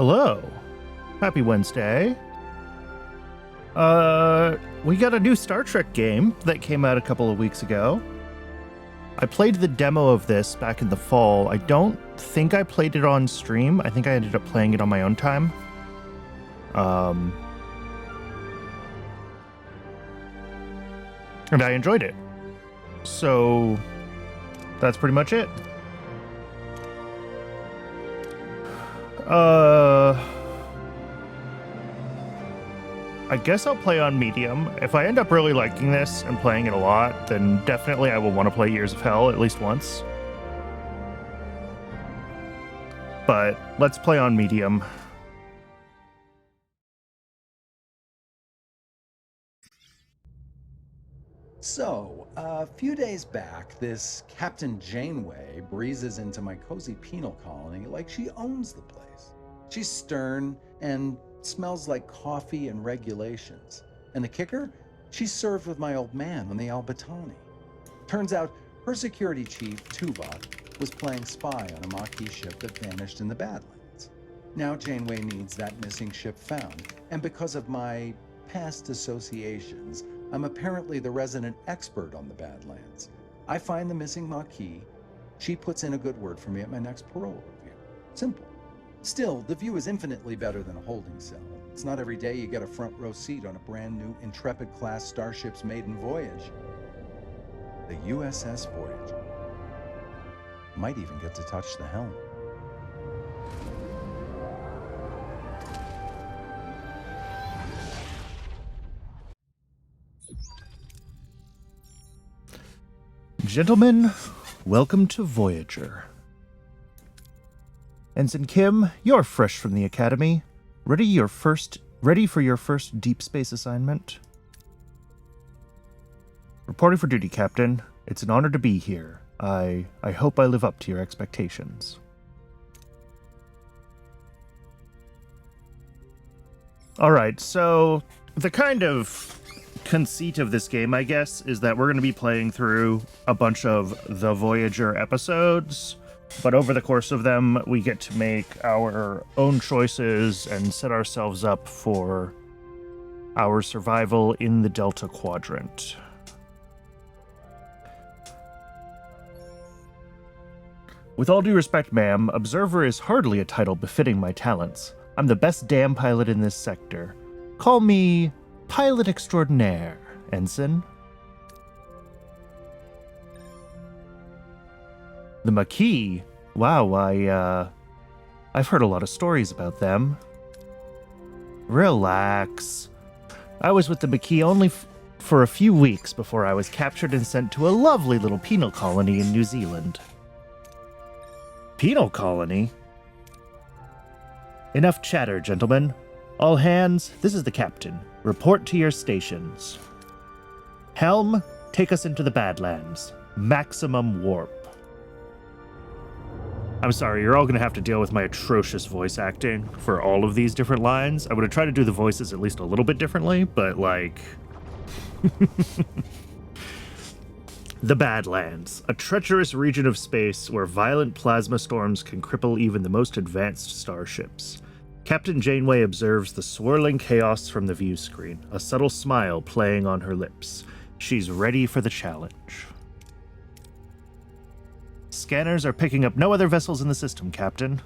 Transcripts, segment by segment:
Hello. Happy Wednesday. We got a new Star Trek game that came out a couple of weeks ago. I played the demo of this back in the fall. I don't think I played it on stream. I think I ended up playing it on my own time. And I enjoyed it. So that's pretty much it. I guess I'll play on medium. If I end up really liking this and playing it a lot, then definitely I will want to play Years of Hell at least once. But let's play on medium. So, a few days back, this Captain Janeway breezes into my cozy penal colony like she owns the place. She's stern and smells like coffee and regulations. And the kicker? She's served with my old man on the Albatani. Turns out her security chief, Tuvok, was playing spy on a Maquis ship that vanished in the Badlands. Now Janeway needs that missing ship found, and because of my past associations, I'm apparently the resident expert on the Badlands. I find the missing Maquis. She puts in a good word for me at my next parole review. Simple. Still, the view is infinitely better than a holding cell. It's not every day you get a front row seat on a brand new Intrepid-class starship's maiden voyage. The USS Voyager. Might even get to touch the helm. Gentlemen, welcome to Voyager. Ensign Kim, you're fresh from the Academy. Ready for your first deep space assignment? Reporting for duty, Captain. It's an honor to be here. I hope I live up to your expectations. Alright, so the kind of conceit of this game, I guess, is that we're going to be playing through a bunch of the Voyager episodes, but over the course of them, we get to make our own choices and set ourselves up for our survival in the Delta Quadrant. With all due respect, ma'am, Observer is hardly a title befitting my talents. I'm the best damn pilot in this sector. Call me Pilot Extraordinaire, Ensign. The Maquis? Wow, I've heard a lot of stories about them. Relax. I was with the Maquis only for a few weeks before I was captured and sent to a lovely little penal colony in New Zealand. Penal colony? Enough chatter, gentlemen. All hands, this is the captain. Report to your stations. Helm, take us into the Badlands. Maximum warp. I'm sorry, you're all going to have to deal with my atrocious voice acting for all of these different lines. I'm going to try to do the voices at least a little bit differently, but like... The Badlands, a treacherous region of space where violent plasma storms can cripple even the most advanced starships. Captain Janeway observes the swirling chaos from the view screen, a subtle smile playing on her lips. She's ready for the challenge. Scanners are picking up no other vessels in the system, Captain.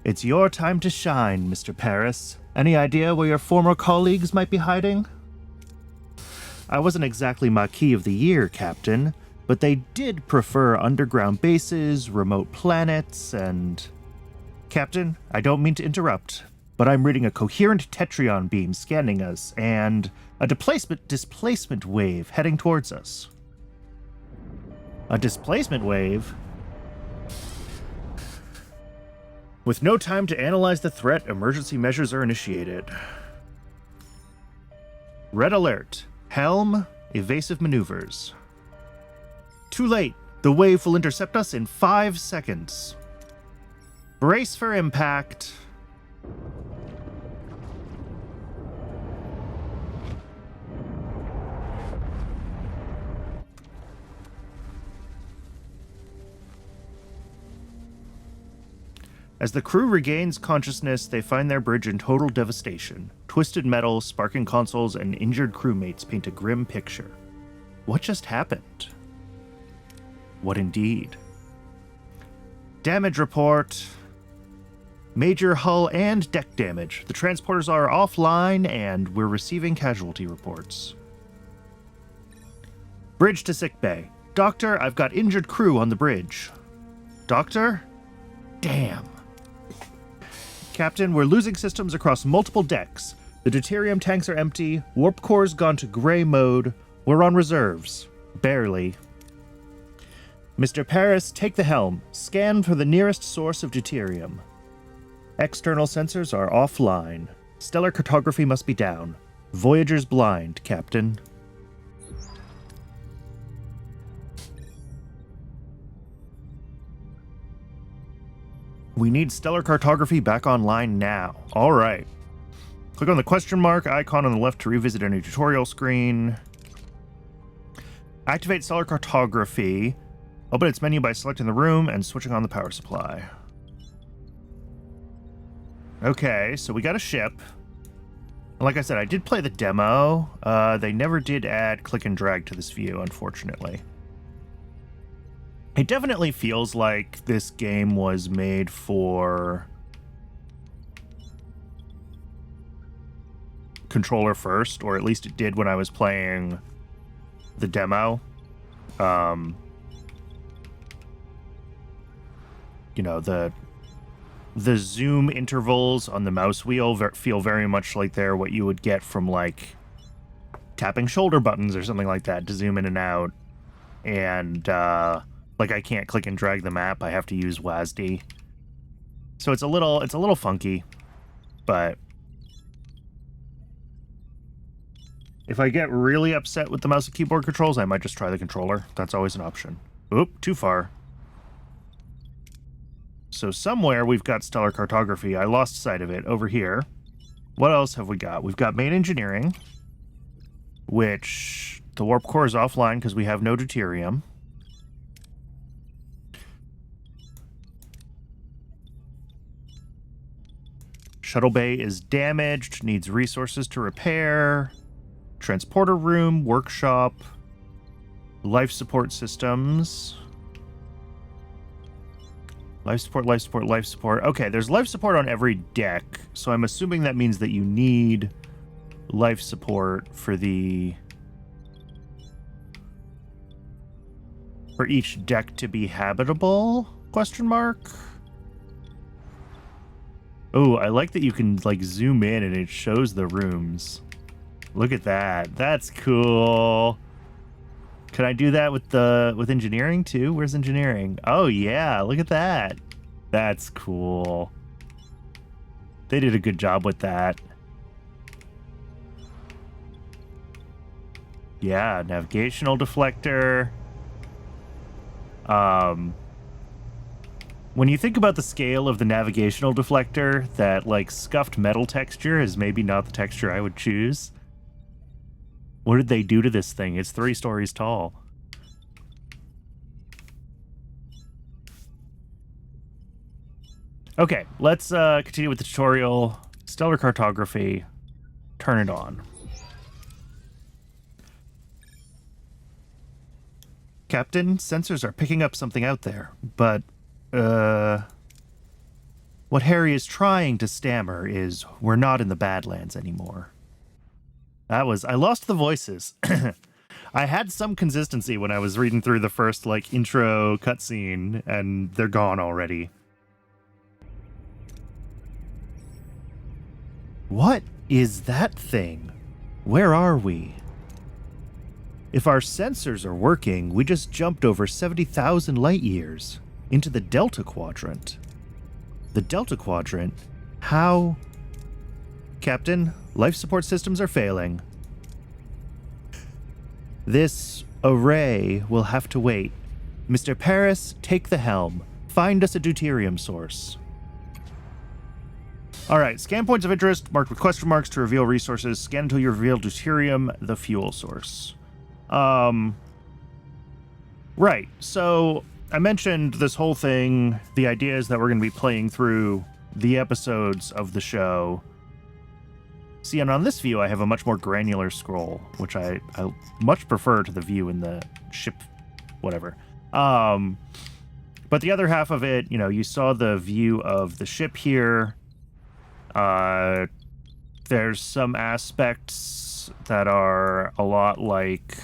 It's your time to shine, Mr. Paris. Any idea where your former colleagues might be hiding? I wasn't exactly Maquis of the Year, Captain, but they did prefer underground bases, remote planets, and... Captain, I don't mean to interrupt, but I'm reading a coherent Tetrion beam scanning us, and a displacement wave heading towards us. A displacement wave? With no time to analyze the threat, emergency measures are initiated. Red alert. Helm, evasive maneuvers. Too late. The wave will intercept us in 5 seconds. Brace for impact. As the crew regains consciousness, they find their bridge in total devastation. Twisted metal, sparking consoles, and injured crewmates paint a grim picture. What just happened? What indeed? Damage report. Major hull and deck damage. The transporters are offline, and we're receiving casualty reports. Bridge to sickbay. Doctor, I've got injured crew on the bridge. Doctor? Damn. Captain, we're losing systems across multiple decks. The deuterium tanks are empty. Warp core's gone to gray mode. We're on reserves. Barely. Mr. Paris, take the helm. Scan for the nearest source of deuterium. External sensors are offline. Stellar cartography must be down. Voyager's blind, Captain. We need stellar cartography back online now. All right. Click on the question mark icon on the left to revisit any tutorial screen. Activate stellar cartography. Open its menu by selecting the room and switching on the power supply. Okay, so we got a ship. Like I said, I did play the demo. They never did add click and drag to this view, unfortunately. It definitely feels like this game was made for controller first, or at least it did when I was playing the demo. You know, the zoom intervals on the mouse wheel feel very much like they're what you would get from, like, tapping shoulder buttons or something like that to zoom in and out. And, like, I can't click and drag the map. I have to use WASD. So it's a little funky, but if I get really upset with the mouse and keyboard controls, I might just try the controller. That's always an option. Oop, too far. So somewhere we've got stellar cartography. I lost sight of it over here. What else have we got? We've got main engineering, which the warp core is offline because we have no deuterium. Shuttle bay is damaged, needs resources to repair. Transporter room, workshop, life support systems. Life support, life support, life support. Okay, there's life support on every deck, so I'm assuming that means that you need life support for each deck to be habitable? Question mark? Oh, I like that you can, like, zoom in and it shows the rooms. Look at that. That's cool. Can I do that with engineering too? Where's engineering? Oh yeah, look at that. That's cool. They did a good job with that. Yeah, navigational deflector. When you think about the scale of the navigational deflector, that, like, scuffed metal texture is maybe not the texture I would choose. What did they do to this thing? It's 3 stories tall. Okay, let's continue with the tutorial. Stellar cartography. Turn it on. Captain, sensors are picking up something out there, but, what Harry is trying to stammer is, we're not in the Badlands anymore. I lost the voices. I had some consistency when I was reading through the first, like, intro cutscene, and they're gone already. What is that thing? Where are we? If our sensors are working, we just jumped over 70,000 light years into the Delta Quadrant. The Delta Quadrant? How? Captain, life support systems are failing. This array will have to wait. Mr. Paris, take the helm. Find us a deuterium source. Alright, scan points of interest, marked with question marks to reveal resources. Scan until you reveal deuterium, the fuel source. Right, so I mentioned this whole thing, the idea is that we're going to be playing through the episodes of the show. See, and on this view, I have a much more granular scroll, which I much prefer to the view in the ship, whatever. But the other half of it, you know, you saw the view of the ship here. There's some aspects that are a lot like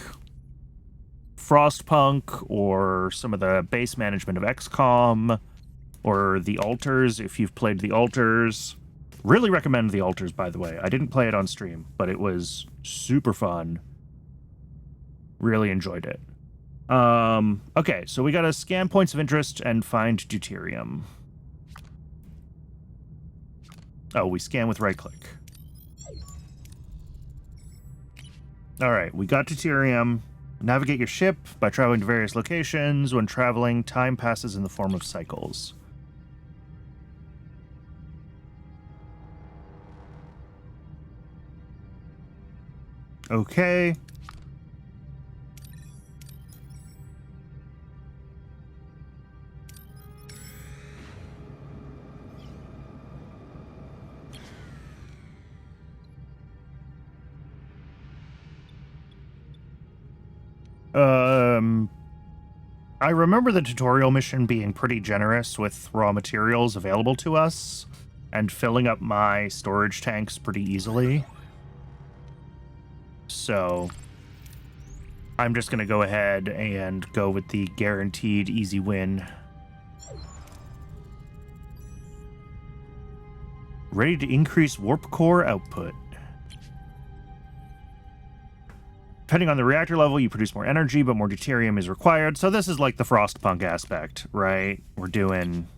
Frostpunk or some of the base management of XCOM or the Altars, if you've played the Altars. Really recommend the Altars, by the way. I didn't play it on stream, but it was super fun. Really enjoyed it. Okay, so we gotta scan points of interest and find deuterium. Oh, we scan with right-click. Alright, we got deuterium. Navigate your ship by traveling to various locations. When traveling, time passes in the form of cycles. Okay. I remember the tutorial mission being pretty generous with raw materials available to us and filling up my storage tanks pretty easily. So I'm just going to go ahead and go with the guaranteed easy win. Ready to increase warp core output. Depending on the reactor level, you produce more energy, but more deuterium is required. So this is like the Frostpunk aspect, right? We're doing...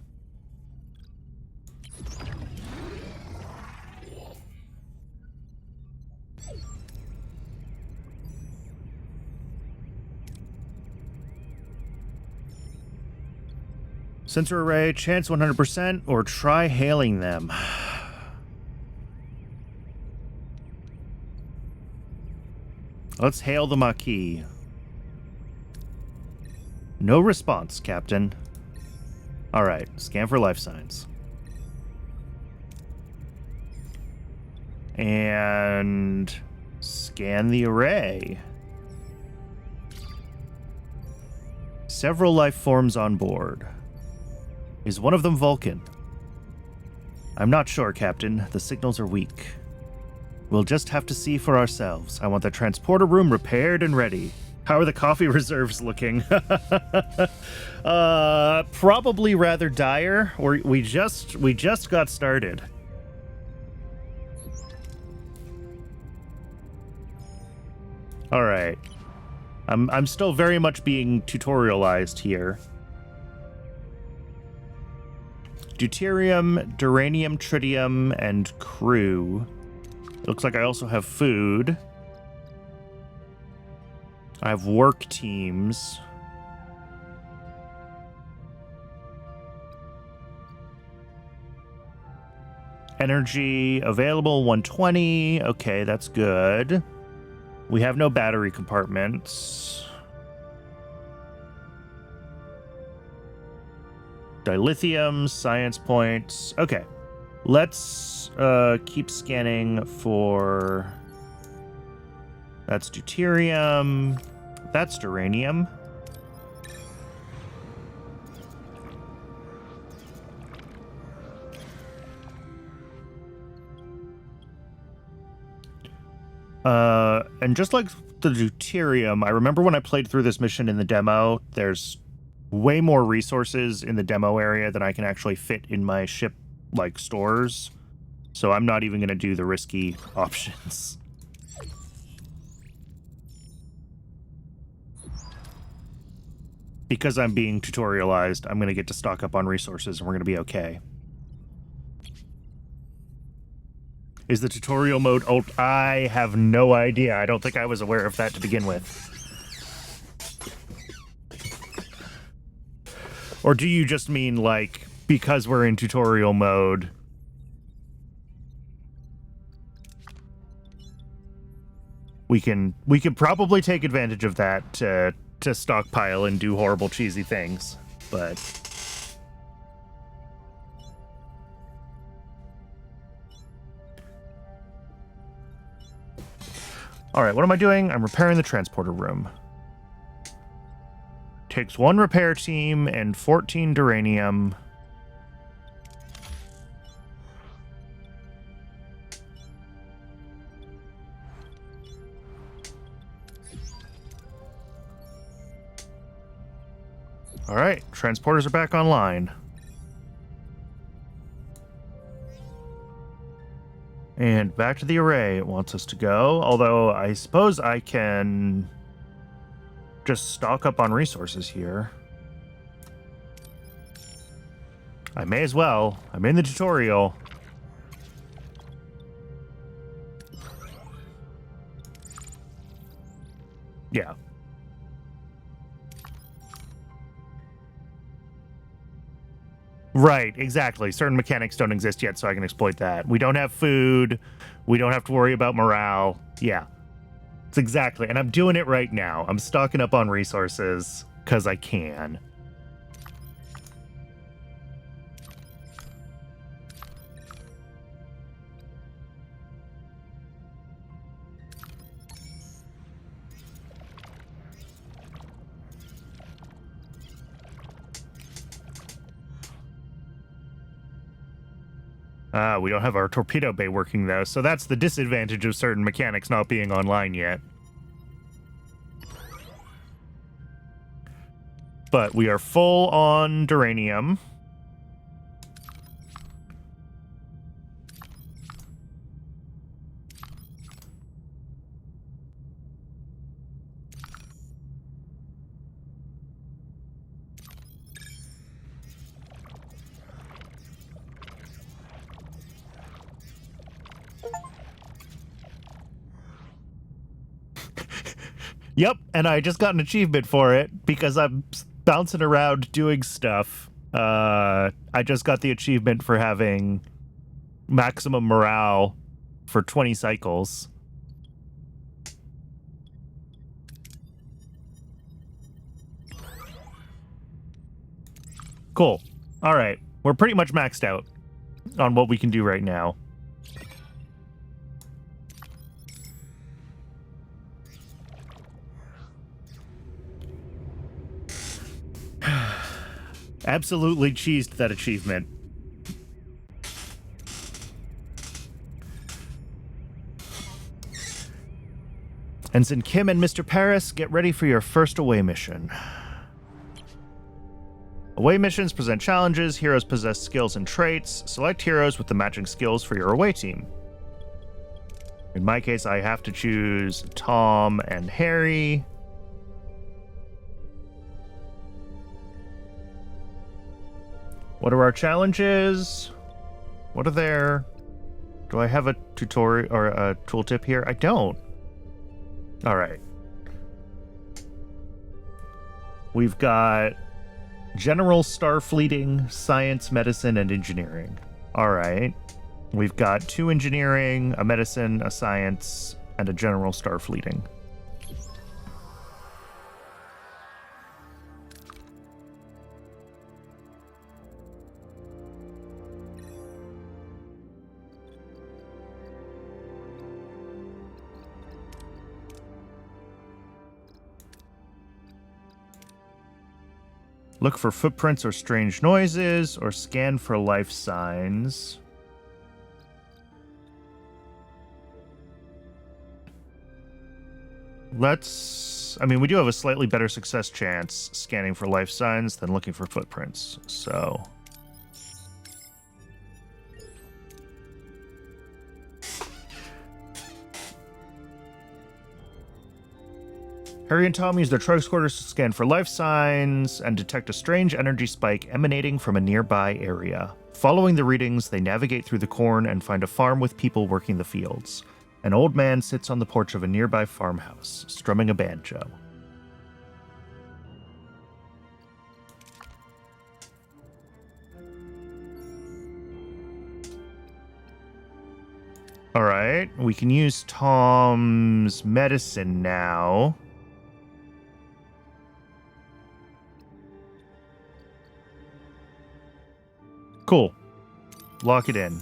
Sensor array, chance 100%, or try hailing them. Let's hail the Maquis. No response, Captain. Alright, scan for life signs. And scan the array. Several life forms on board. Is one of them Vulcan? I'm not sure, Captain. The signals are weak. We'll just have to see for ourselves. I want the transporter room repaired and ready. How are the coffee reserves looking? Probably rather dire. We just got started. All right. I'm still very much being tutorialized here. Deuterium, duranium, tritium, and crew. It looks like I also have food. I have work teams. Energy available 120. Okay, that's good. We have no battery compartments. Dilithium, science points. Okay. Let's keep scanning for... That's deuterium. That's duranium. And just like the deuterium, I remember when I played through this mission in the demo, there's way more resources in the demo area than I can actually fit in my ship, like, stores. So I'm not even going to do the risky options. Because I'm being tutorialized, I'm going to get to stock up on resources and we're going to be okay. Is the tutorial mode alt? I have no idea. I don't think I was aware of that to begin with. Or do you just mean, like, because we're in tutorial mode, we can probably take advantage of that to stockpile and do horrible, cheesy things. but... Alright, what am I doing? I'm repairing the transporter room. Takes 1 repair team and 14 duranium. Alright, transporters are back online. And back to the array it wants us to go, although I suppose I can just stock up on resources here. I may as well. I'm in the tutorial. Yeah. Right, exactly. Certain mechanics don't exist yet, so I can exploit that. We don't have food. We don't have to worry about morale. Yeah. It's exactly. And I'm doing it right now. I'm stocking up on resources because I can. We don't have our torpedo bay working, though, so that's the disadvantage of certain mechanics not being online yet. But we are full on duranium. Yep, and I just got an achievement for it because I'm bouncing around doing stuff. I just got the achievement for having maximum morale for 20 cycles. Cool. All right, we're pretty much maxed out on what we can do right now. Absolutely cheesed that achievement. Ensign Kim and Mr. Paris, get ready for your first away mission. Away missions present challenges. Heroes possess skills and traits. Select heroes with the matching skills for your away team. In my case, I have to choose Tom and Harry. What are our challenges? What are there? Do I have a tutorial or a tooltip here? I don't. All right. We've got general starfleeting, science, medicine, and engineering. All right. We've got 2 engineering, a medicine, a science, and a general starfleeting. Look for footprints or strange noises, or scan for life signs. I mean, we do have a slightly better success chance scanning for life signs than looking for footprints, so... Harry and Tom use their tricorders to scan for life signs and detect a strange energy spike emanating from a nearby area. Following the readings, they navigate through the corn and find a farm with people working the fields. An old man sits on the porch of a nearby farmhouse, strumming a banjo. Alright, we can use Tom's medicine now. Cool. Lock it in.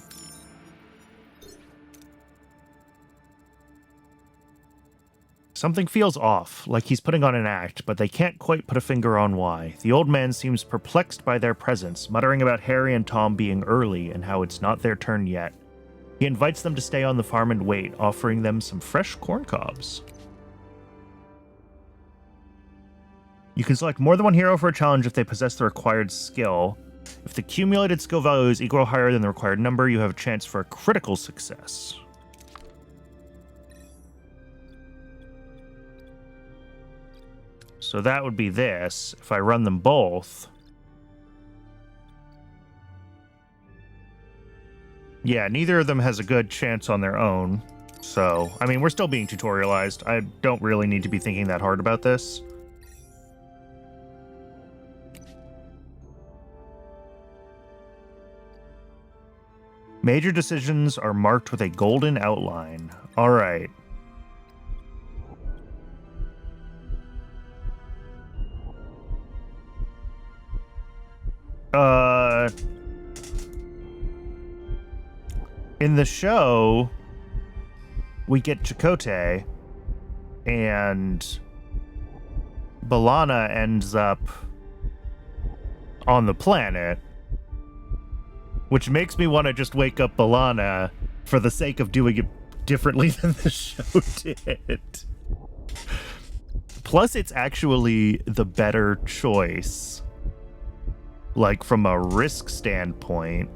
Something feels off, like he's putting on an act, but they can't quite put a finger on why. The old man seems perplexed by their presence, muttering about Harry and Tom being early and how it's not their turn yet. He invites them to stay on the farm and wait, offering them some fresh corn cobs. You can select more than one hero for a challenge if they possess the required skill. If the accumulated skill value is equal or higher than the required number, you have a chance for a critical success. So that would be this. If I run them both. Yeah, neither of them has a good chance on their own. So, I mean, we're still being tutorialized. I don't really need to be thinking that hard about this. Major decisions are marked with a golden outline. All right. In the show, we get Chakotay, and B'Elanna ends up on the planet, which makes me want to just wake up B'Elanna for the sake of doing it differently than the show did. Plus, it's actually the better choice. Like, from a risk standpoint.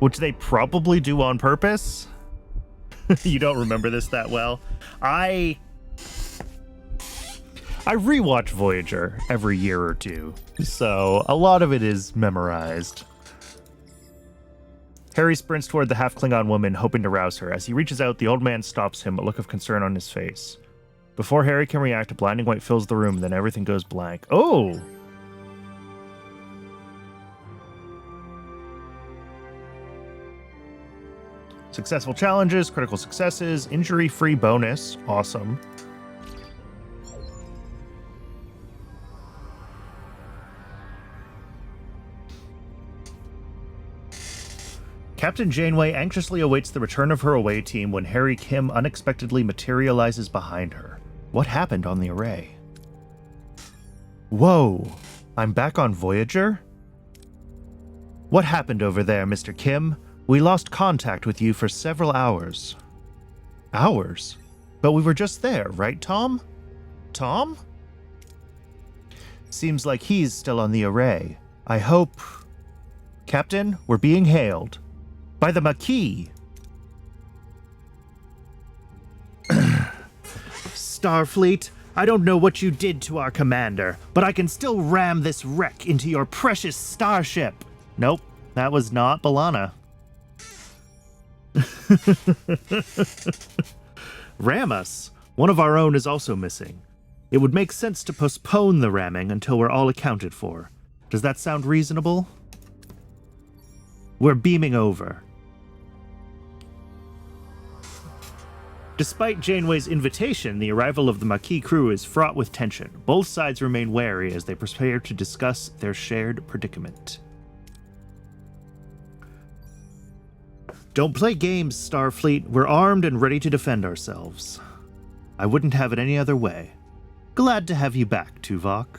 Which they probably do on purpose. You don't remember this that well. I rewatch Voyager every year or two, so a lot of it is memorized. Harry sprints toward the half-Klingon woman, hoping to rouse her. As he reaches out, the old man stops him, a look of concern on his face. Before Harry can react, a blinding light fills the room, and then everything goes blank. Oh! Successful challenges, critical successes, injury-free bonus. Awesome. Captain Janeway anxiously awaits the return of her away team when Harry Kim unexpectedly materializes behind her. What happened on the array? Whoa, I'm back on Voyager? What happened over there, Mr. Kim? We lost contact with you for several hours. Hours? But we were just there, right, Tom? Tom? Seems like he's still on the array. I hope... Captain, we're being hailed. By the Maquis. Starfleet, I don't know what you did to our commander, but I can still ram this wreck into your precious starship. Nope, that was not B'Elanna. Ram us. One of our own is also missing. It would make sense to postpone the ramming until we're all accounted for. Does that sound reasonable? We're beaming over. Despite Janeway's invitation, the arrival of the Maquis crew is fraught with tension. Both sides remain wary as they prepare to discuss their shared predicament. Don't play games, Starfleet. We're armed and ready to defend ourselves. I wouldn't have it any other way. Glad to have you back, Tuvok.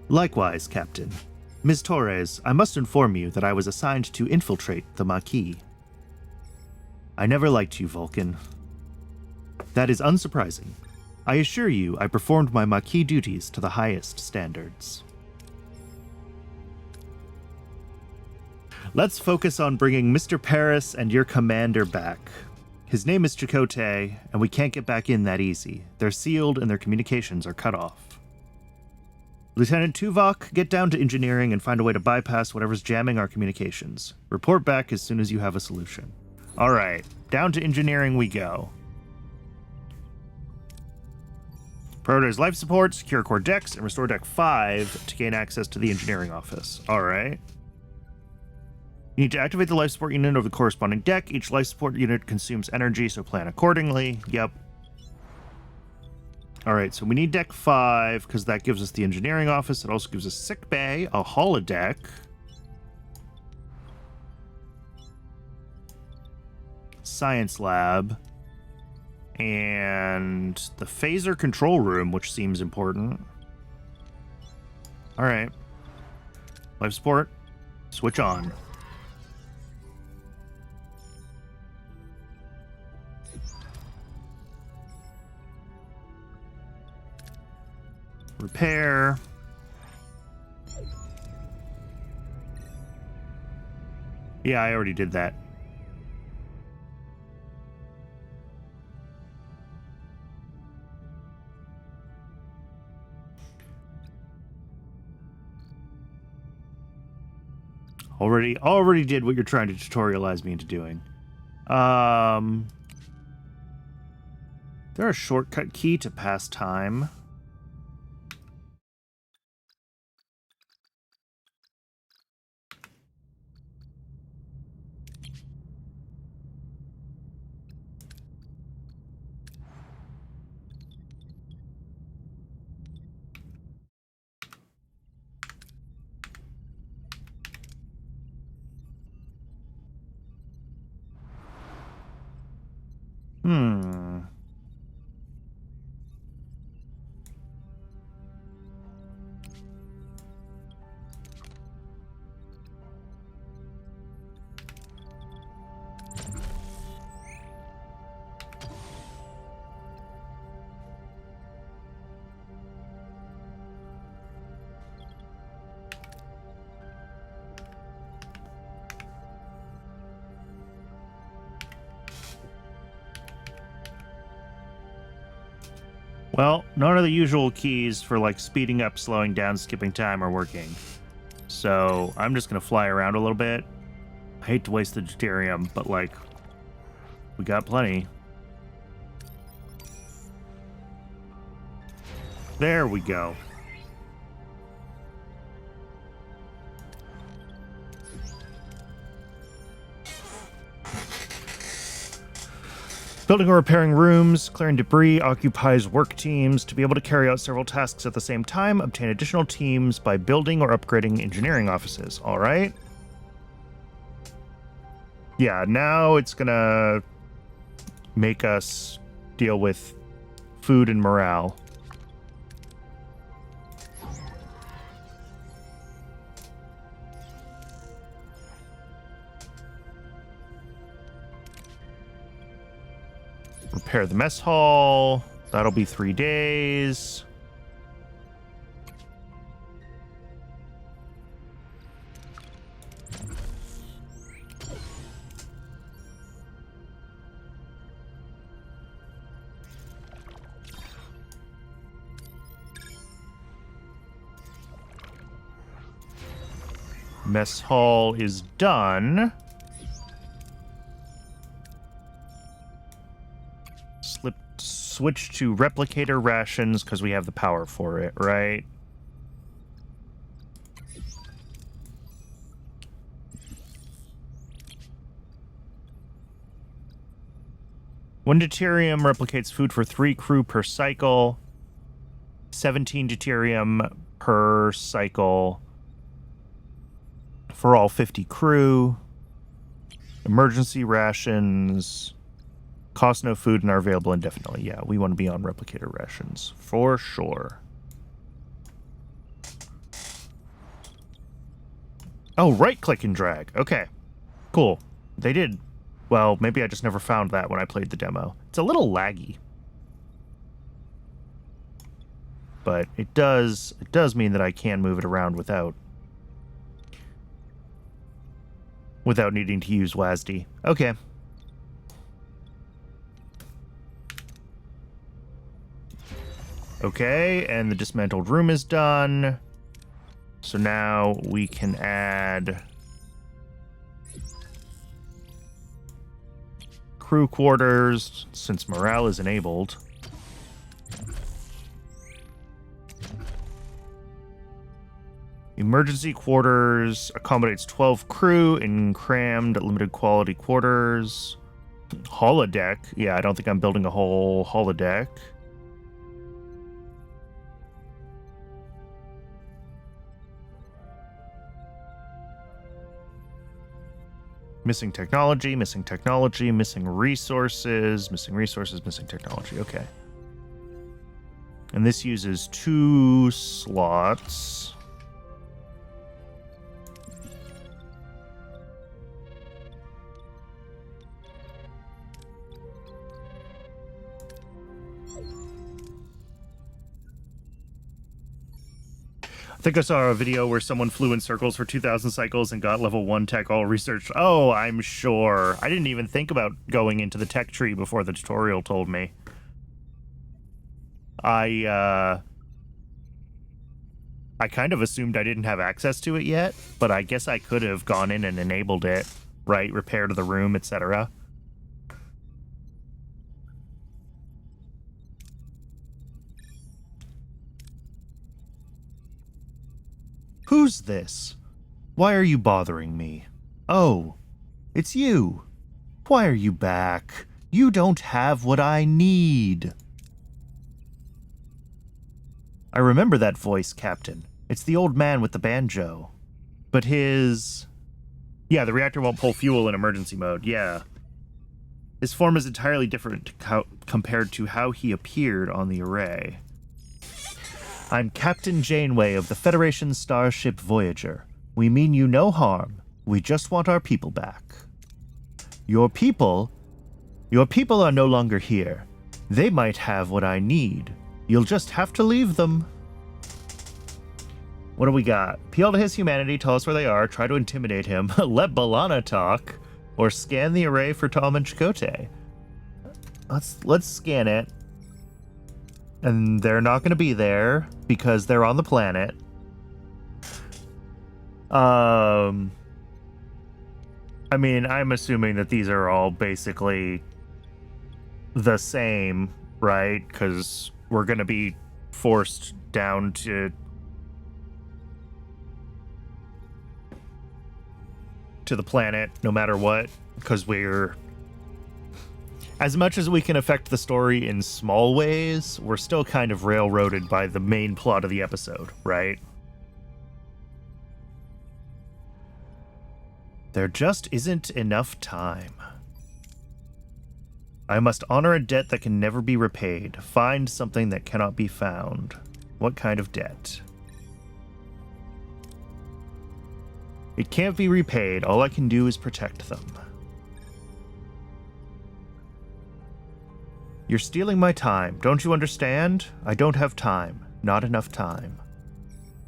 Likewise, Captain. Ms. Torres, I must inform you that I was assigned to infiltrate the Maquis. I never liked you, Vulcan. That is unsurprising. I assure you I performed my Maquis duties to the highest standards. Let's focus on bringing Mr. Paris and your commander back. His name is Chakotay, and we can't get back in that easy. They're sealed and their communications are cut off. Lieutenant Tuvok, get down to engineering and find a way to bypass whatever's jamming our communications. Report back as soon as you have a solution. Alright, down to engineering we go. Prioritize life support, secure core decks, and restore deck 5 to gain access to the engineering office. Alright. You need to activate the life support unit over the corresponding deck. Each life support unit consumes energy, so plan accordingly. Yep. All right, so we need deck 5 because that gives us the engineering office. It also gives us sick bay, a holodeck, science lab, and the phaser control room, which seems important. All right. Life support, switch on. Repair. Yeah, I already did that. Already did what you're trying to tutorialize me into doing. There a shortcut key to pass time? Hmm. Well, none of the usual keys for like speeding up, slowing down, skipping time are working. So I'm just gonna fly around a little bit. I hate to waste the deuterium, but like, we got plenty. There we go. Building or repairing rooms, clearing debris occupies work teams. To be able to carry out several tasks at the same time, obtain additional teams by building or upgrading engineering offices. All right. Yeah, now it's gonna make us deal with food and morale. Repair the mess hall. That'll be 3 days. Mess hall is done. Switch to replicator rations because we have the power for it, right? One deuterium replicates food for 3 crew per cycle. 17 deuterium per cycle for all 50 crew. Emergency rations. Cost no food and are available indefinitely. Yeah, we want to be on replicator rations. For sure. Oh, right-click and drag. Okay. Cool. They did. Well, maybe I just never found that when I played the demo. It's a little laggy. But it does mean that I can move it around without needing to use WASD. Okay. Okay, and the dismantled room is done. So now we can add crew quarters, since morale is enabled. Emergency quarters accommodates 12 crew in crammed limited quality quarters. Holodeck. Yeah, I don't think I'm building a whole holodeck. Missing technology, missing technology, missing resources, missing resources, missing technology. Okay. And this uses 2 slots. I think I saw a video where someone flew in circles for 2,000 cycles and got level 1 tech all researched. Oh, I'm sure. I didn't even think about going into the tech tree before the tutorial told me. I kind of assumed I didn't have access to it yet, but I guess I could have gone in and enabled it, right? Repair to the room, etc. Who's this? Why are you bothering me? Oh, it's you. Why are you back? You don't have what I need. I remember that voice, Captain. It's the old man with the banjo. But his... Yeah, the reactor won't pull fuel in emergency mode, yeah. His form is entirely different compared to how he appeared on the array. I'm Captain Janeway of the Federation starship Voyager. We mean you no harm. We just want our people back. Your people are no longer here. They might have what I need. You'll just have to leave them. What do we got? Appeal to his humanity, tell us where they are, try to intimidate him, let Balana talk, or scan the array for Tom and Chakotay. Let's scan it. And they're not going to be there because they're on the planet. I mean, I'm assuming that these are all basically the same, right? Because we're going to be forced down to the planet no matter what, because we're... As much as we can affect the story in small ways, we're still kind of railroaded by the main plot of the episode, right? There just isn't enough time. I must honor a debt that can never be repaid. Find something that cannot be found. What kind of debt? It can't be repaid. All I can do is protect them. You're stealing my time. Don't you understand? I don't have time. Not enough time.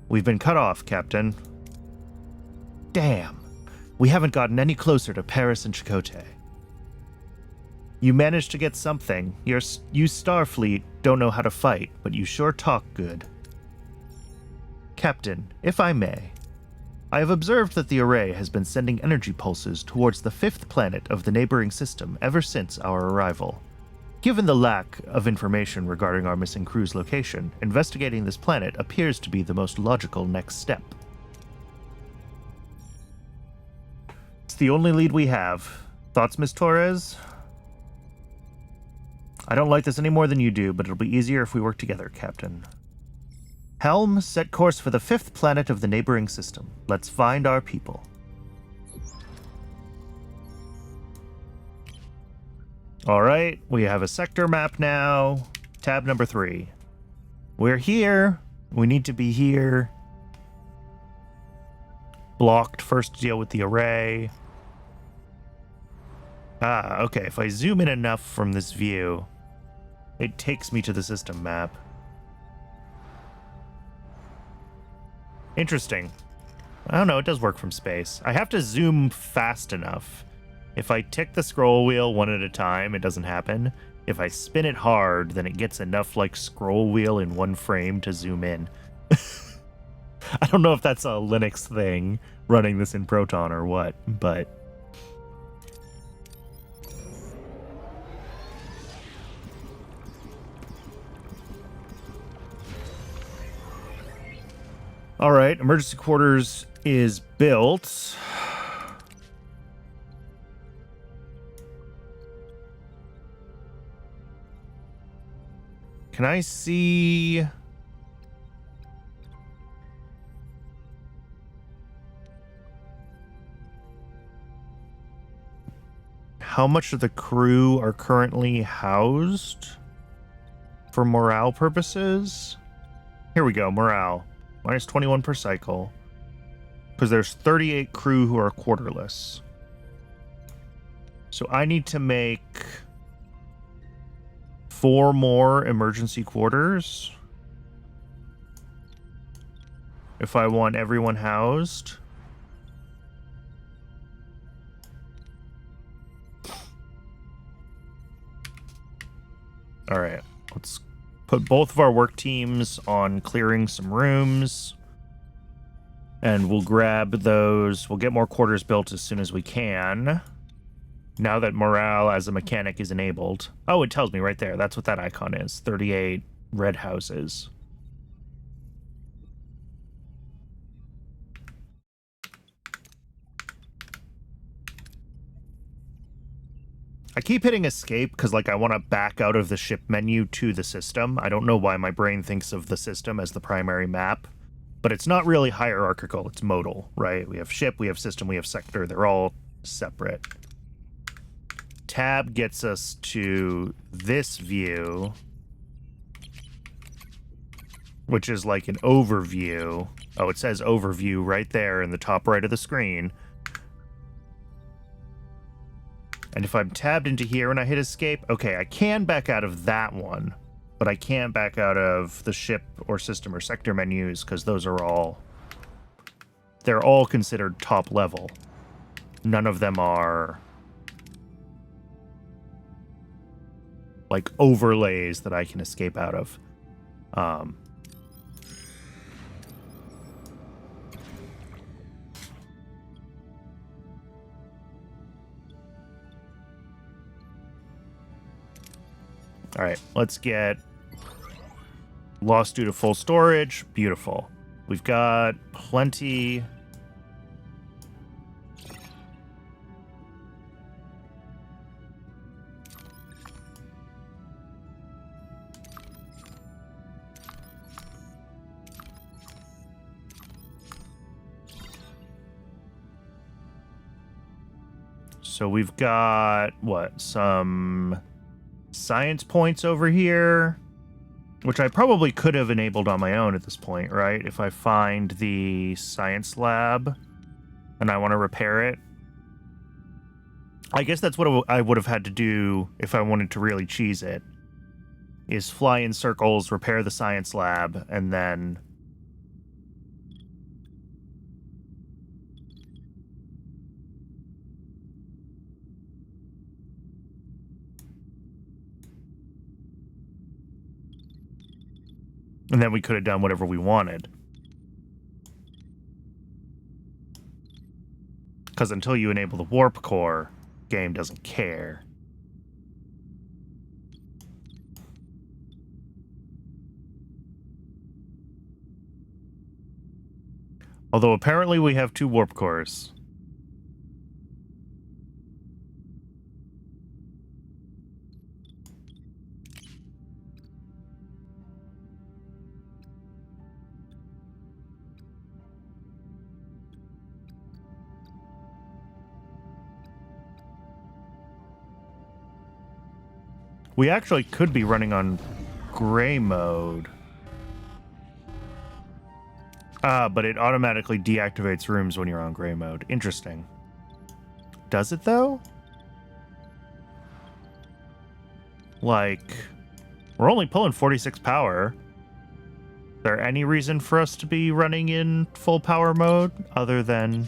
We've been cut off, Captain. Damn. We haven't gotten any closer to Paris and Chakotay. You managed to get something. You Starfleet don't know how to fight, but you sure talk good. Captain, if I may, I have observed that the array has been sending energy pulses towards the 5th planet of the neighboring system ever since our arrival. Given the lack of information regarding our missing crew's location, investigating this planet appears to be the most logical next step. It's the only lead we have. Thoughts, Miss Torres? I don't like this any more than you do, but it'll be easier if we work together, Captain. Helm, set course for the 5th planet of the neighboring system. Let's find our people. Alright, we have a sector map now. Tab number 3. We're here. We need to be here. Blocked. First deal with the array. Ah, okay. If I zoom in enough from this view, it takes me to the system map. Interesting. I don't know, it does work from space. I have to zoom fast enough. If I tick the scroll wheel one at a time, it doesn't happen. If I spin it hard, then it gets enough like scroll wheel in one frame to zoom in. I don't know if that's a Linux thing, running this in Proton or what, but... Alright, emergency quarters is built. Can I see... how much of the crew are currently housed for morale purposes. Here we go, morale. Minus 21 per cycle. Because there's 38 crew who are quarterless. So I need to make 4 more emergency quarters if I want everyone housed. All right, let's put both of our work teams on clearing some rooms. And we'll grab those. We'll get more quarters built as soon as we can. Now that morale as a mechanic is enabled. Oh, it tells me right there. That's what that icon is. 38 red houses. I keep hitting escape because, like, I want to back out of the ship menu to the system. I don't know why my brain thinks of the system as the primary map, but it's not really hierarchical. It's modal, right? We have ship, we have system, we have sector. They're all separate. Tab gets us to this view, which is like an overview. Oh, it says overview right there in the top right of the screen. And if I'm tabbed into here and I hit escape, okay, I can back out of that one, but I can't back out of the ship or system or sector menus because those are all, they're all considered top level. None of them are like overlays that I can escape out of. All right, let's get lost due to full storage. Beautiful. We've got plenty. So we've got, what, some science points over here, which I probably could have enabled on my own at this point, right? If I find the science lab and I want to repair it. I guess that's what I would have had to do if I wanted to really cheese it, is fly in circles, repair the science lab, and then we could have done whatever we wanted. Because until you enable the warp core, game doesn't care. Although apparently we have 2 warp cores. We actually could be running on gray mode. But it automatically deactivates rooms when you're on gray mode. Interesting. Does it, though? Like, we're only pulling 46 power. Is there any reason for us to be running in full power mode other than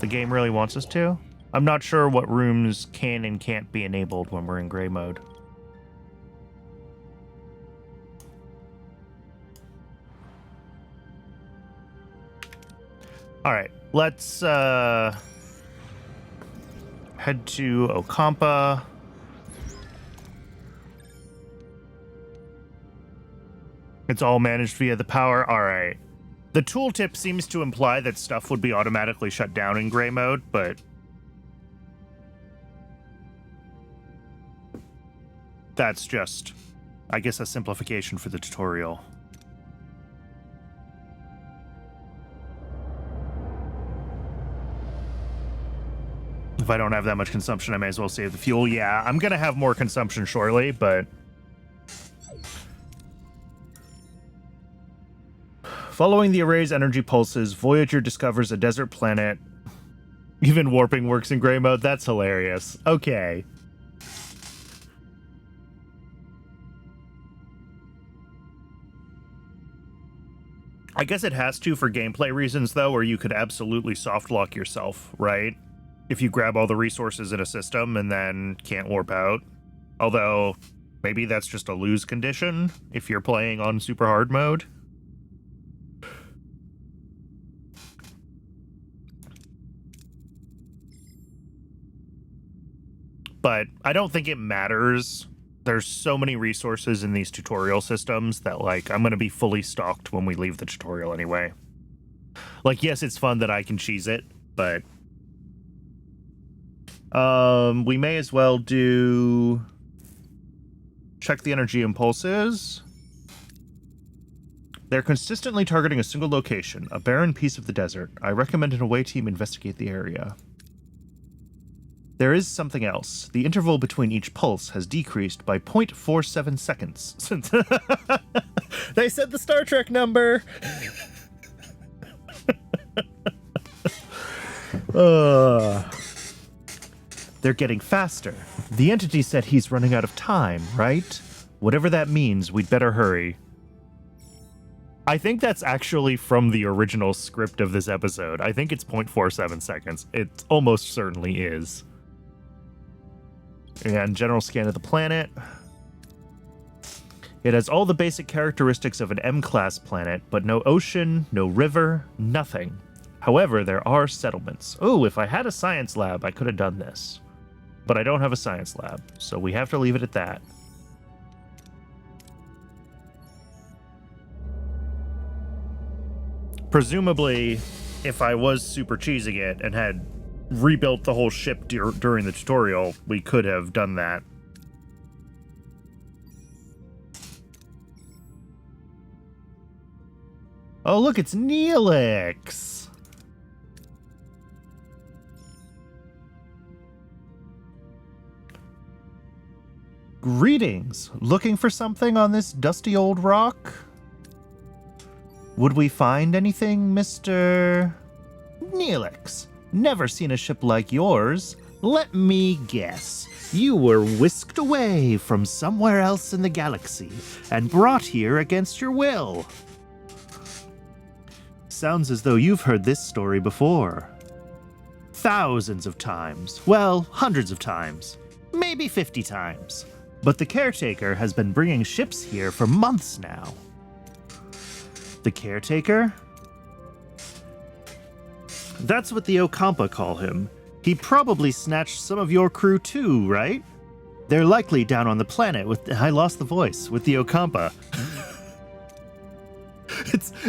the game really wants us to? I'm not sure what rooms can and can't be enabled when we're in gray mode. All right, let's head to Ocampa. It's all managed via the power. All right. The tooltip seems to imply that stuff would be automatically shut down in gray mode, but that's just, I guess, a simplification for the tutorial. If I don't have that much consumption, I may as well save the fuel. Yeah, I'm going to have more consumption shortly, but... Following the array's energy pulses, Voyager discovers a desert planet. Even warping works in gray mode? That's hilarious. Okay. I guess it has to for gameplay reasons, though, or you could absolutely soft lock yourself, right? If you grab all the resources in a system and then can't warp out. Although, maybe that's just a lose condition if you're playing on super hard mode. But I don't think it matters. There's so many resources in these tutorial systems that, like, I'm going to be fully stocked when we leave the tutorial anyway. Like, yes, it's fun that I can cheese it, but... we may as well do... Check the energy impulses. They're consistently targeting a single location, a barren piece of the desert. I recommend an away team investigate the area. There is something else. The interval between each pulse has decreased by 0.47 seconds. They said the Star Trek number! They're getting faster. The entity said he's running out of time, right? Whatever that means, we'd better hurry. I think that's actually from the original script of this episode. I think it's 0.47 seconds. It almost certainly is. And general scan of the planet. It has all the basic characteristics of an M-class planet, but no ocean, no river, nothing. However, there are settlements. Oh, if I had a science lab, I could have done this. But I don't have a science lab, so we have to leave it at that. Presumably, if I was super cheesing it and had rebuilt the whole ship during the tutorial, we could have done that. Oh, look, it's Neelix! Greetings. Looking for something on this dusty old rock? Would we find anything, Mr. Neelix? Never seen a ship like yours. Let me guess. You were whisked away from somewhere else in the galaxy and brought here against your will. Sounds as though you've heard this story before. Thousands of times. Well, hundreds of times. Maybe 50 times. But the caretaker has been bringing ships here for months now. The caretaker? That's what the Okampa call him. He probably snatched some of your crew too, right? They're likely down on the planet with... I lost the voice. With the Okampa.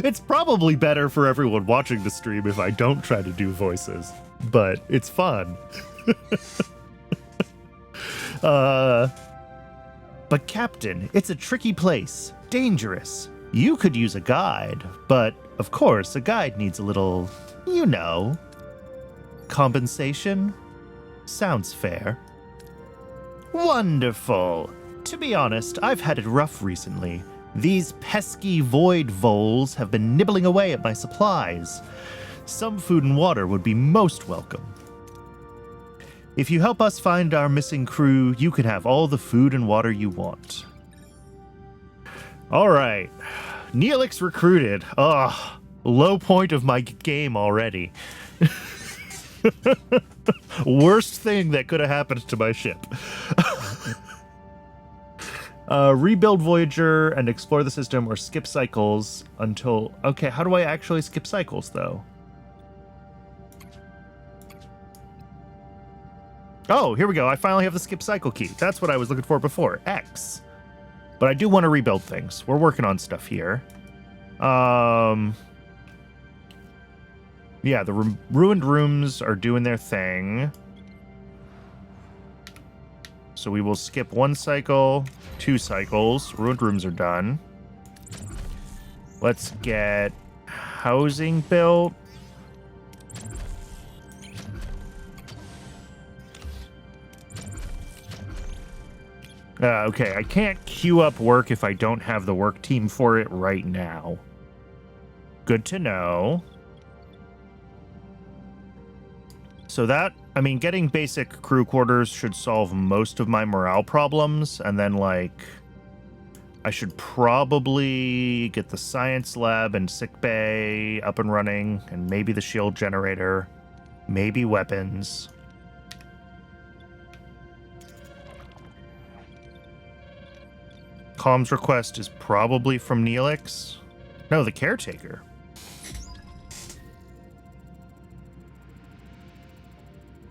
It's probably better for everyone watching the stream if I don't try to do voices. But it's fun. But Captain, it's a tricky place. Dangerous. You could use a guide. But, of course, a guide needs a little... You know. Compensation? Sounds fair. Wonderful. To be honest, I've had it rough recently. These pesky void voles have been nibbling away at my supplies. Some food and water would be most welcome. If you help us find our missing crew, you can have all the food and water you want. All right. Neelix recruited. Ugh. Low point of my game already. Worst thing that could have happened to my ship. Rebuild Voyager and explore the system or skip cycles until... Okay, how do I actually skip cycles, though? Oh, here we go. I finally have the skip cycle key. That's what I was looking for before. X. But I do want to rebuild things. We're working on stuff here. Yeah, the ruined rooms are doing their thing. So we will skip 1 cycle, 2 cycles. Ruined rooms are done. Let's get housing built. Okay, I can't queue up work if I don't have the work team for it right now. Good to know. So that, I mean, getting basic crew quarters should solve most of my morale problems, and then, like, I should probably get the science lab and sick bay up and running, and maybe the shield generator, maybe weapons. Comms request is probably from Neelix. No, the caretaker.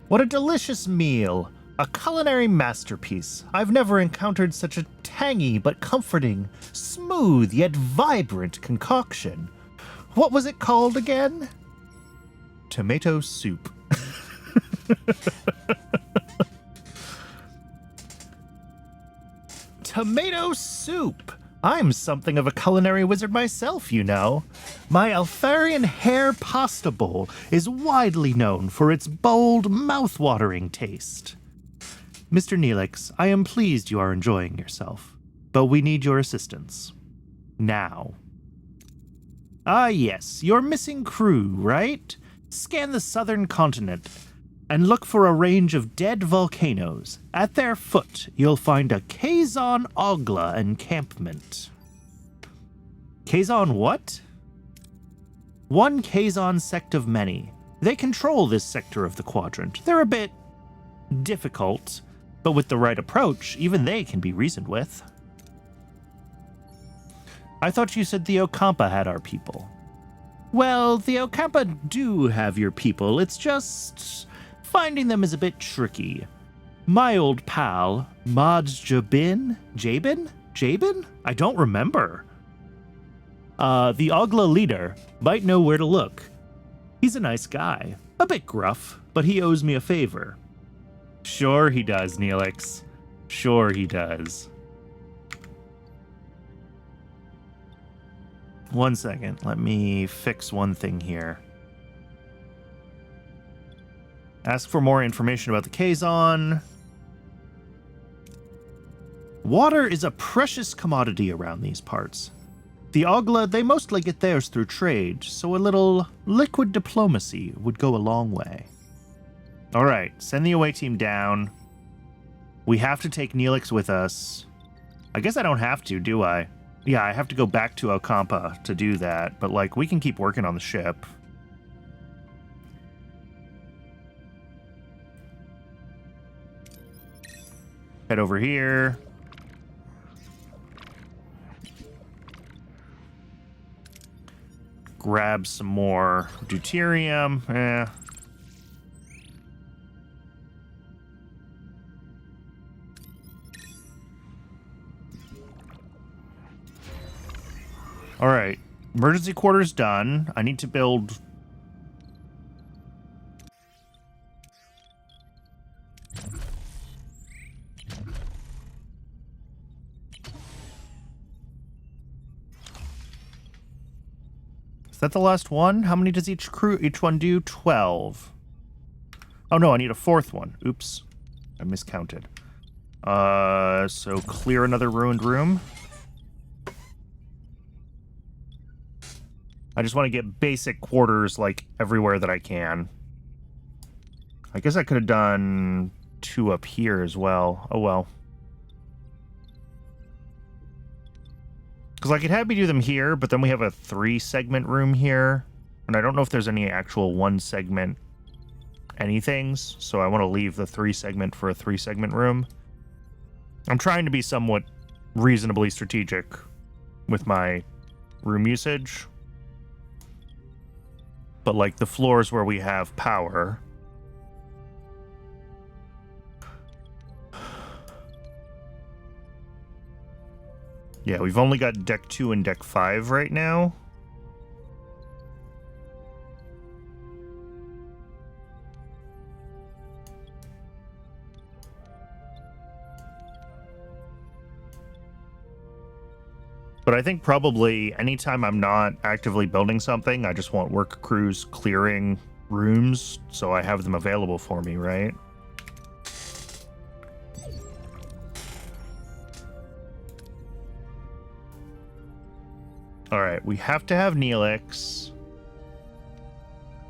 What a delicious meal! A culinary masterpiece. I've never encountered such a tangy but comforting, smooth yet vibrant concoction. What was it called again? Tomato soup. Tomato soup! I'm something of a culinary wizard myself, you know. My Alfarian hair pasta bowl is widely known for its bold, mouth-watering taste. Mr. Neelix, I am pleased you are enjoying yourself, but we need your assistance. Now. Ah yes, your missing crew, right? Scan the southern continent and look for a range of dead volcanoes. At their foot, you'll find a Kazon Ogla encampment. Kazon what? One Kazon sect of many. They control this sector of the quadrant. They're a bit difficult, but with the right approach, even they can be reasoned with. I thought you said the Okampa had our people. Well, the Okampa do have your people. It's just finding them is a bit tricky. My old pal, Jabin? I don't remember. The Ogla leader might know where to look. He's a nice guy. A bit gruff, but he owes me a favor. Sure he does, Neelix. Sure he does. One second. Let me fix one thing here. Ask for more information about the Kazon. Water is a precious commodity around these parts. The Ogla, they mostly get theirs through trade, so a little liquid diplomacy would go a long way. Alright, send the away team down. We have to take Neelix with us. I guess I don't have to, do I? Yeah, I have to go back to Okampa to do that, but, like, we can keep working on the ship. Head over here. Grab some more deuterium. All right. Emergency quarters done. I need to build... Is that the last one? How many does each one do? 12. Oh no, I need a fourth one. Oops. I miscounted. So clear another ruined room. I just want to get basic quarters, like, everywhere that I can. I guess I could have done 2 up here as well. Oh well. Because, like, it had me do them here, but then we have a 3-segment room here. And I don't know if there's any actual 1-segment anythings. So I want to leave the 3-segment for a 3-segment room. I'm trying to be somewhat reasonably strategic with my room usage. But, like, the floors where we have power... Yeah, we've only got deck 2 and deck 5 right now. But I think probably anytime I'm not actively building something, I just want work crews clearing rooms so I have them available for me, right? All right, we have to have Neelix,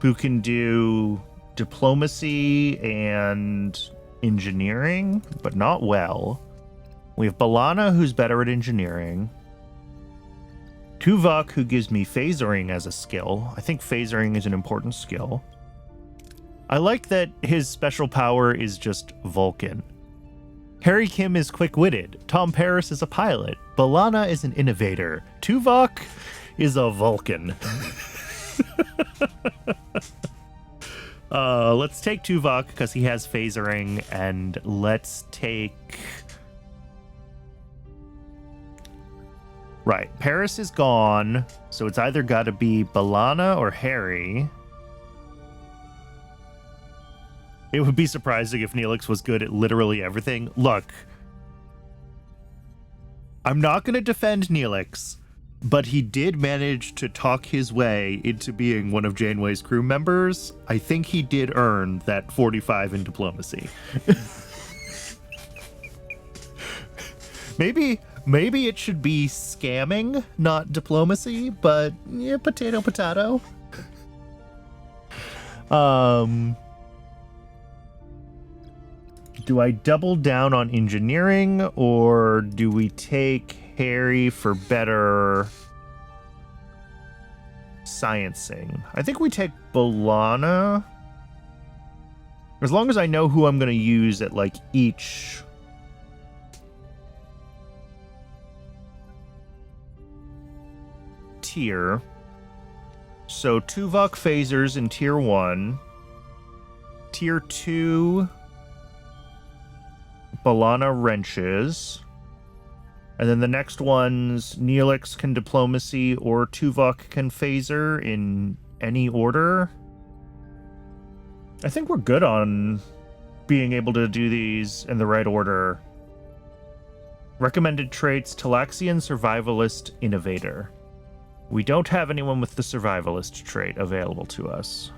who can do diplomacy and engineering, but not well. We have B'Elanna, who's better at engineering. Tuvok, who gives me phasering as a skill. I think phasering is an important skill. I like that his special power is just Vulcan. Harry Kim is quick-witted. Tom Paris is a pilot. B'Elanna is an innovator. Tuvok is a Vulcan. Let's take Tuvok because he has phasering, and let's take... Right, Paris is gone, so it's either got to be B'Elanna or Harry. It would be surprising if Neelix was good at literally everything. Look, I'm not going to defend Neelix, but he did manage to talk his way into being one of Janeway's crew members. I think he did earn that 45 in diplomacy. Maybe it should be scamming, not diplomacy, but yeah, potato, potato. Do I double down on engineering, or do we take Harry for better sciencing? I think we take B'Elanna. As long as I know who I'm going to use at, like, each... tier. So Tuvok phasers in tier 1. Tier 2, B'Elanna wrenches. And then the next ones, Neelix can diplomacy or Tuvok can phaser in any order. I think we're good on being able to do these in the right order. Recommended traits, Talaxian Survivalist Innovator. We don't have anyone with the Survivalist trait available to us.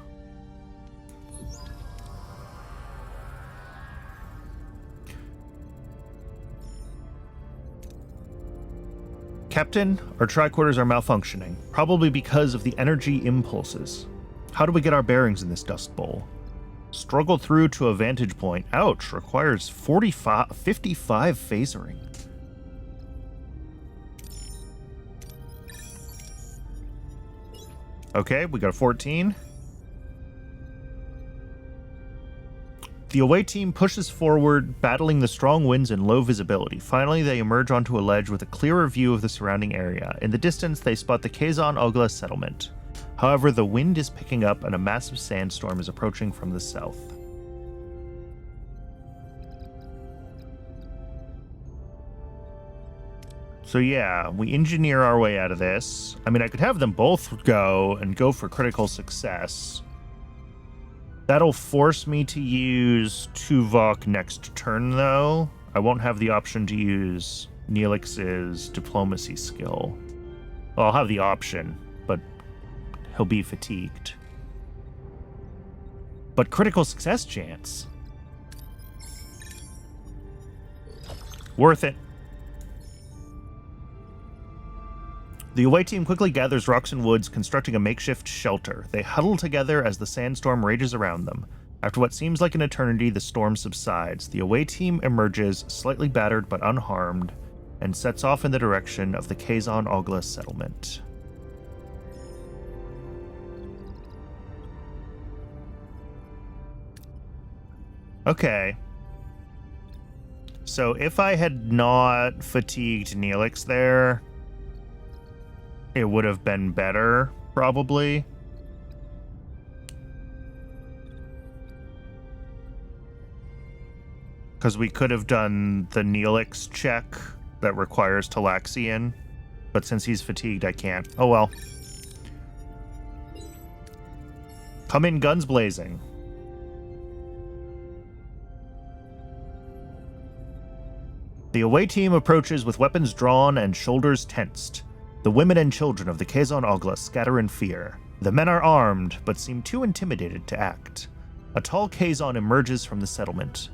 Captain, our tricorders are malfunctioning, probably because of the energy impulses. How do we get our bearings in this dust bowl? Struggle through to a vantage point. Ouch, requires 55 phasering. Okay, we got a 14. The away team pushes forward, battling the strong winds and low visibility. Finally, they emerge onto a ledge with a clearer view of the surrounding area. In the distance, they spot the Kazon Ogla settlement. However, the wind is picking up and a massive sandstorm is approaching from the south. So yeah, we engineer our way out of this. I mean, I could have them both go and go for critical success. That'll force me to use Tuvok next turn, though. I won't have the option to use Neelix's diplomacy skill. Well, I'll have the option, but he'll be fatigued. But critical success chance. Worth it. The away team quickly gathers rocks and woods, constructing a makeshift shelter. They huddle together as the sandstorm rages around them. After what seems like an eternity, the storm subsides. The away team emerges, slightly battered but unharmed, and sets off in the direction of the Kazon Ogla settlement. Okay. So if I had not fatigued Neelix there, it would have been better, probably. Because we could have done the Neelix check that requires Talaxian, but since he's fatigued, I can't. Oh well. Come in guns blazing. The away team approaches with weapons drawn and shoulders tensed. The women and children of the Kazon Ogla scatter in fear. The men are armed, but seem too intimidated to act. A tall Kazon emerges from the settlement.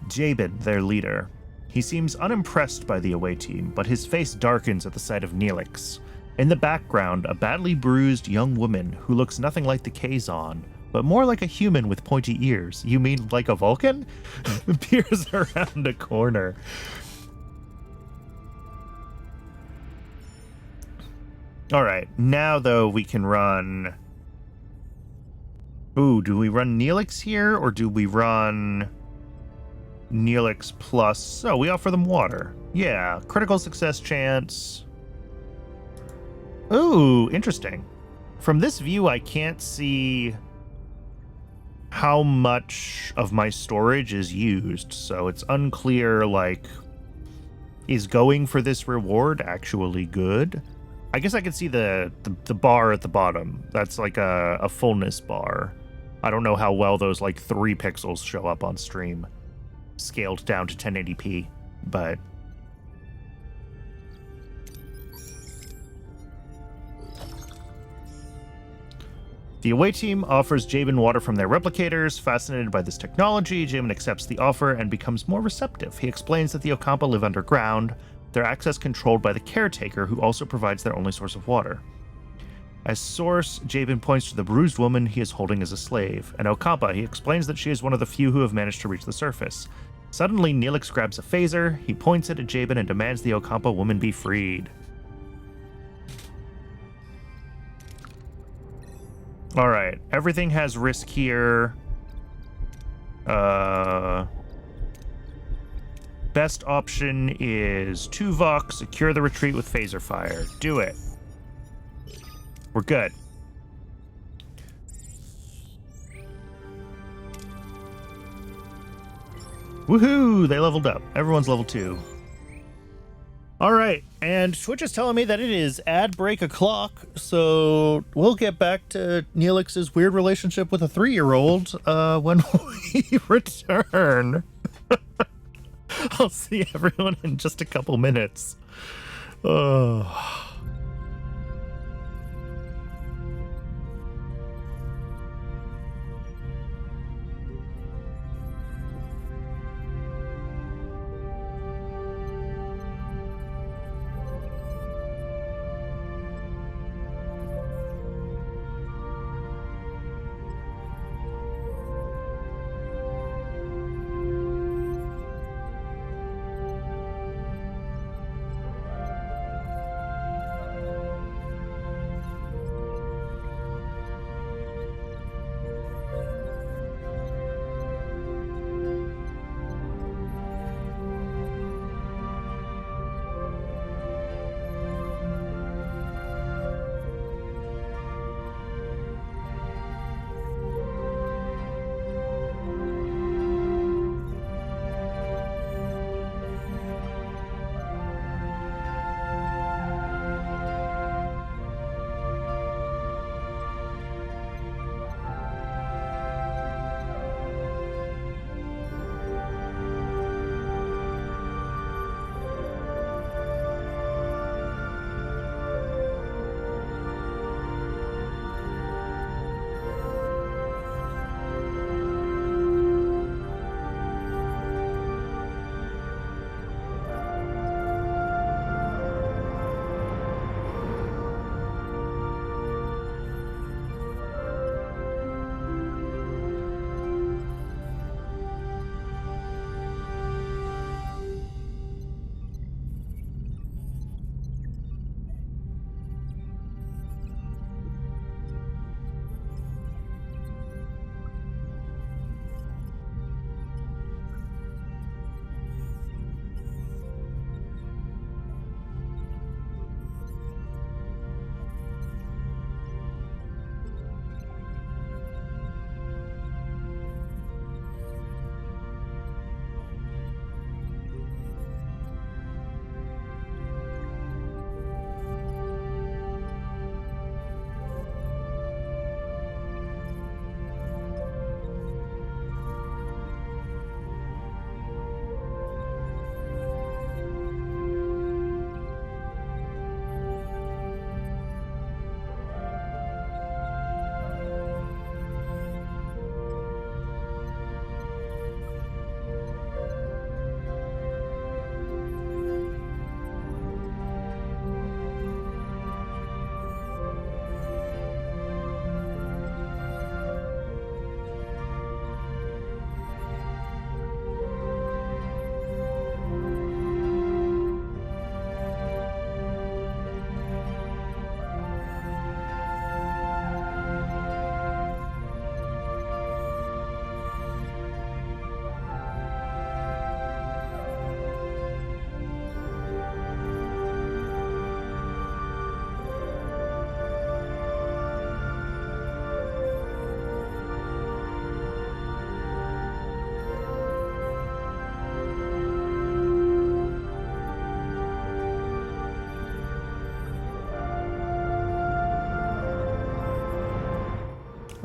Jabin, their leader. He seems unimpressed by the away team, but his face darkens at the sight of Neelix. In the background, a badly bruised young woman who looks nothing like the Kazon, but more like a human with pointy ears. You mean like a Vulcan? Peers around a corner. Alright, now though we can run... Ooh, do we run Neelix here, or do we run Neelix plus... Oh, we offer them water. Yeah, critical success chance. Ooh, interesting. From this view, I can't see how much of my storage is used, so it's unclear, like, is going for this reward actually good? I guess I can see the bar at the bottom. That's like a fullness bar. I don't know how well those, like, 3 pixels show up on stream, scaled down to 1080p, but... The away team offers Jabin water from their replicators. Fascinated by this technology, Jabin accepts the offer and becomes more receptive. He explains that the Ocampa live underground, their access controlled by the caretaker, who also provides their only source of water. As source, Jabin points to the bruised woman he is holding as a slave. An Ocampa, he explains that she is one of the few who have managed to reach the surface. Suddenly, Neelix grabs a phaser, he points it at Jabin and demands the Ocampa woman be freed. Alright, everything has risk here. Best option is Tuvok, secure the retreat with phaser fire. Do it. We're good. Woohoo! They leveled up. Everyone's level 2. Alright, and Twitch is telling me that it is ad break o'clock, so we'll get back to Neelix's weird relationship with a 3-year-old when we return. I'll see everyone in just a couple minutes. Oh.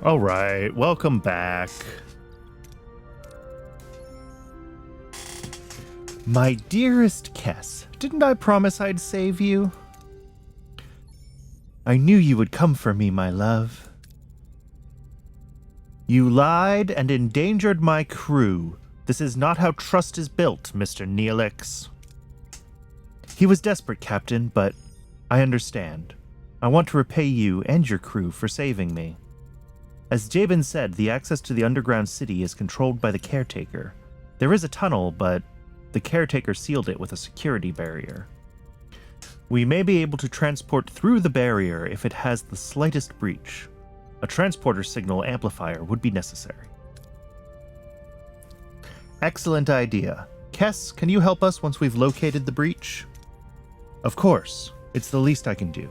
All right, welcome back. My dearest Kess, didn't I promise I'd save you? I knew you would come for me, my love. You lied and endangered my crew. This is not how trust is built, Mr. Neelix. He was desperate, Captain, but I understand. I want to repay you and your crew for saving me. As Jabin said, the access to the underground city is controlled by the caretaker. There is a tunnel, but the caretaker sealed it with a security barrier. We may be able to transport through the barrier if it has the slightest breach. A transporter signal amplifier would be necessary. Excellent idea. Kess, can you help us once we've located the breach? Of course. It's the least I can do.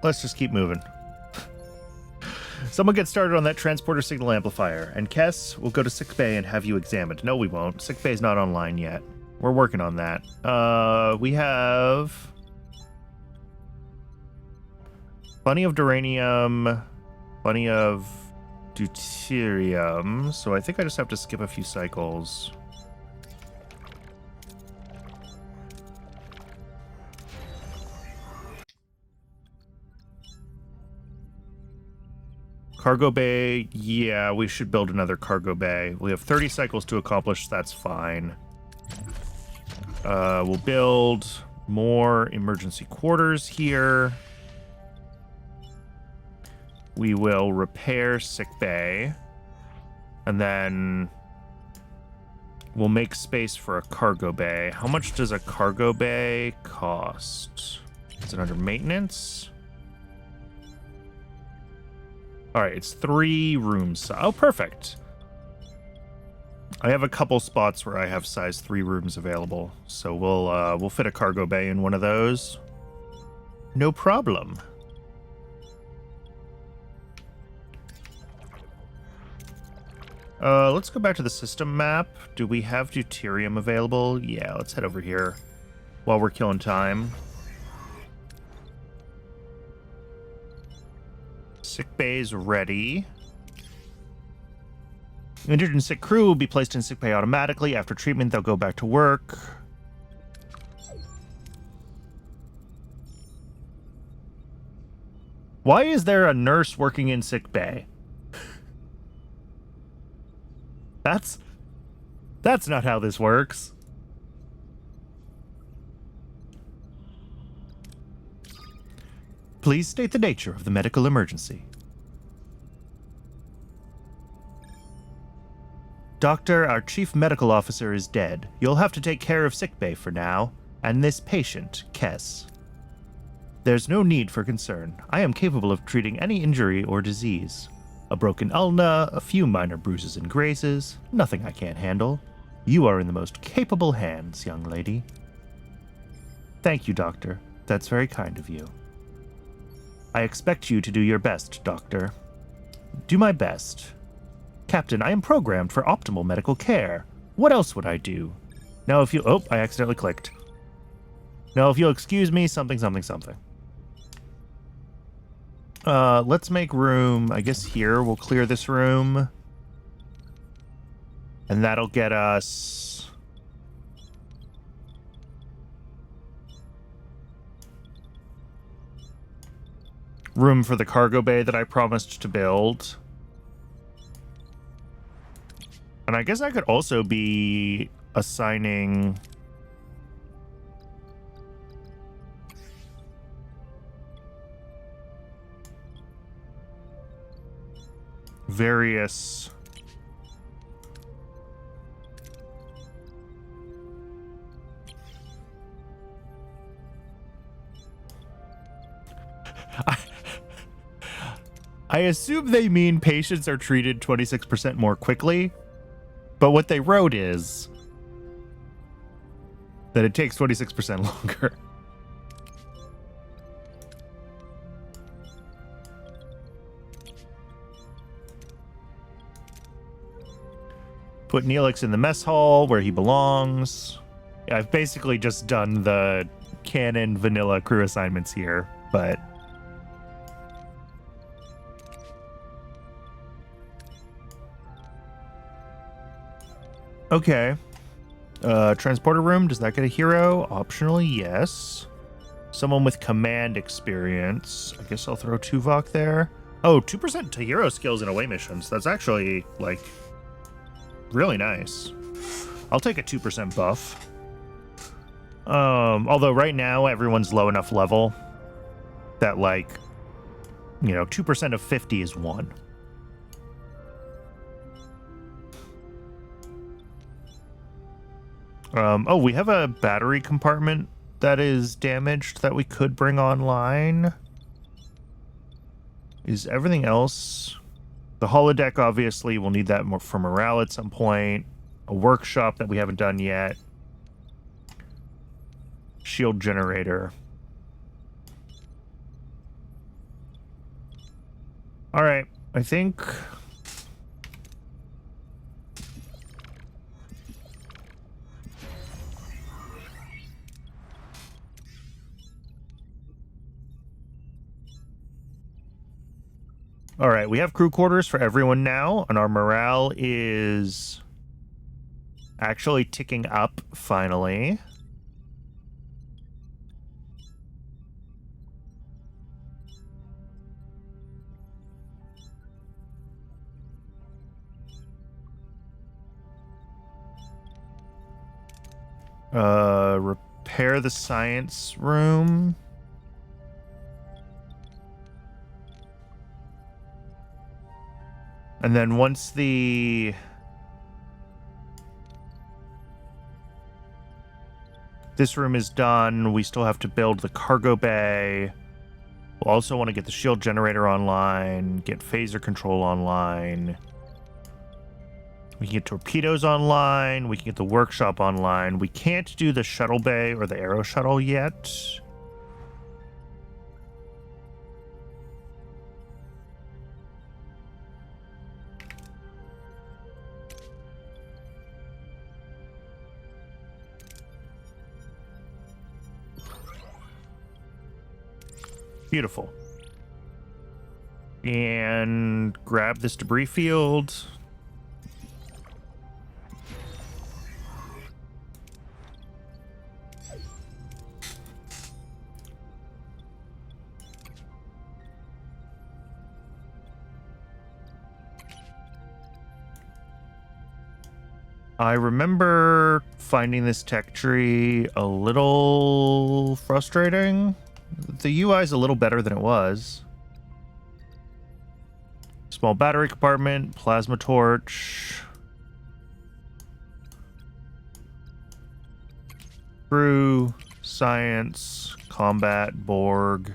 Let's just keep moving. Someone get started on that transporter signal amplifier, and Kess, we'll go to sickbay and have you examined. No, we won't. Sickbay's not online yet. We're working on that. We have plenty of duranium, plenty of deuterium, so I think I just have to skip a few cycles. Cargo bay, yeah, we should build another cargo bay. We have 30 cycles to accomplish, that's fine. We'll build more emergency quarters here. We will repair sick bay. And then we'll make space for a cargo bay. How much does a cargo bay cost? Is it under maintenance? All right, it's 3 rooms. Oh, perfect. I have a couple spots where I have size 3 rooms available, so we'll fit a cargo bay in one of those. No problem. Let's go back to the system map. Do we have deuterium available? Yeah, let's head over here while we're killing time. Sick bay's ready. Injured and sick crew will be placed in sick bay automatically. After treatment, they'll go back to work. Why is there a nurse working in sick bay? That's not how this works. Please state the nature of the medical emergency. Doctor, our chief medical officer is dead. You'll have to take care of sickbay for now, and this patient, Kess. There's no need for concern. I am capable of treating any injury or disease. A broken ulna, a few minor bruises and grazes, nothing I can't handle. You are in the most capable hands, young lady. Thank you, Doctor. That's very kind of you. I expect you to do your best, Doctor. Do my best. Captain, I am programmed for optimal medical care. What else would I do? Now if you... Oh, I accidentally clicked. Now if you'll excuse me, something. Let's make room. I guess here we'll clear this room. And that'll get us... room for the cargo bay that I promised to build. And I guess I could also be assigning... various... I assume they mean patients are treated 26% more quickly, but what they wrote is that it takes 26% longer. Put Neelix in the mess hall where he belongs. I've basically just done the canon vanilla crew assignments here, but okay. Transporter room, does that get a hero? Optionally, yes. Someone with command experience. I guess I'll throw Tuvok there. Oh, 2% to hero skills in away missions. That's actually, like, really nice. I'll take a 2% buff. Although right now everyone's low enough level that, like, 2% of 50 is 1. Oh, we have a battery compartment that is damaged that we could bring online. Is everything else... The holodeck, obviously, we'll need that more for morale at some point. A workshop that we haven't done yet. Shield generator. All right, I think... All right, we have crew quarters for everyone now, and our morale is actually ticking up, finally. Repair the science room. And then once this room is done, we still have to build the cargo bay. We'll also want to get the shield generator online, get phaser control online. We can get torpedoes online. We can get the workshop online. We can't do the shuttle bay or the aero shuttle yet. Beautiful. And grab this debris field. I remember finding this tech tree a little frustrating. The UI is a little better than it was. Small battery compartment, plasma torch. Crew, science, combat, Borg.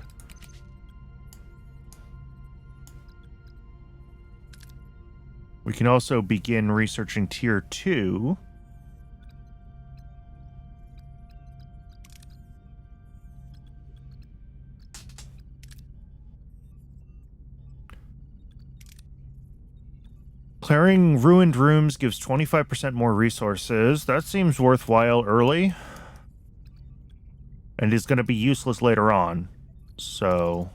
We can also begin researching Tier 2. Clearing ruined rooms gives 25% more resources. That seems worthwhile early. And is going to be useless later on. So...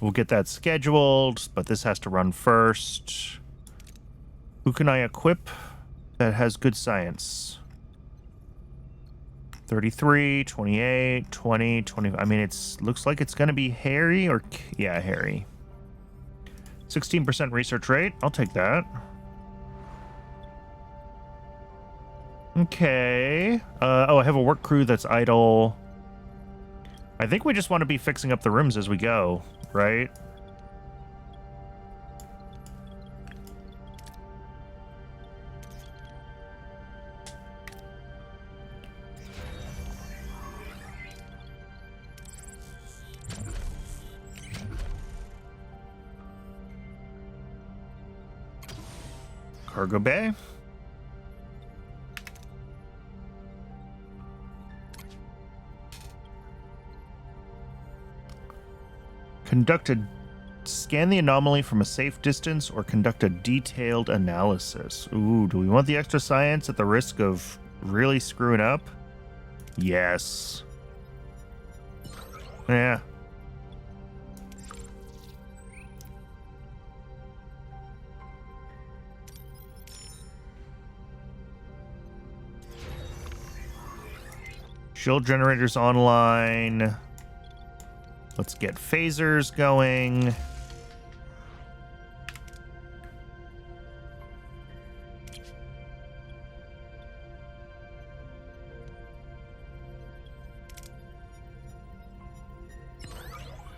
we'll get that scheduled, but this has to run first. Who can I equip that has good science? 33, 28, 20, 20. I mean, looks like it's going to be Harry or... yeah, Harry. 16% research rate. I'll take that. Okay. Oh, I have a work crew that's idle. I think we just want to be fixing up the rooms as we go, right? Cargo bay. Conduct a Scan the anomaly from a safe distance or conduct a detailed analysis. Ooh, do we want the extra science at the risk of really screwing up? Yes. Yeah. Shield generators online. Let's get phasers going.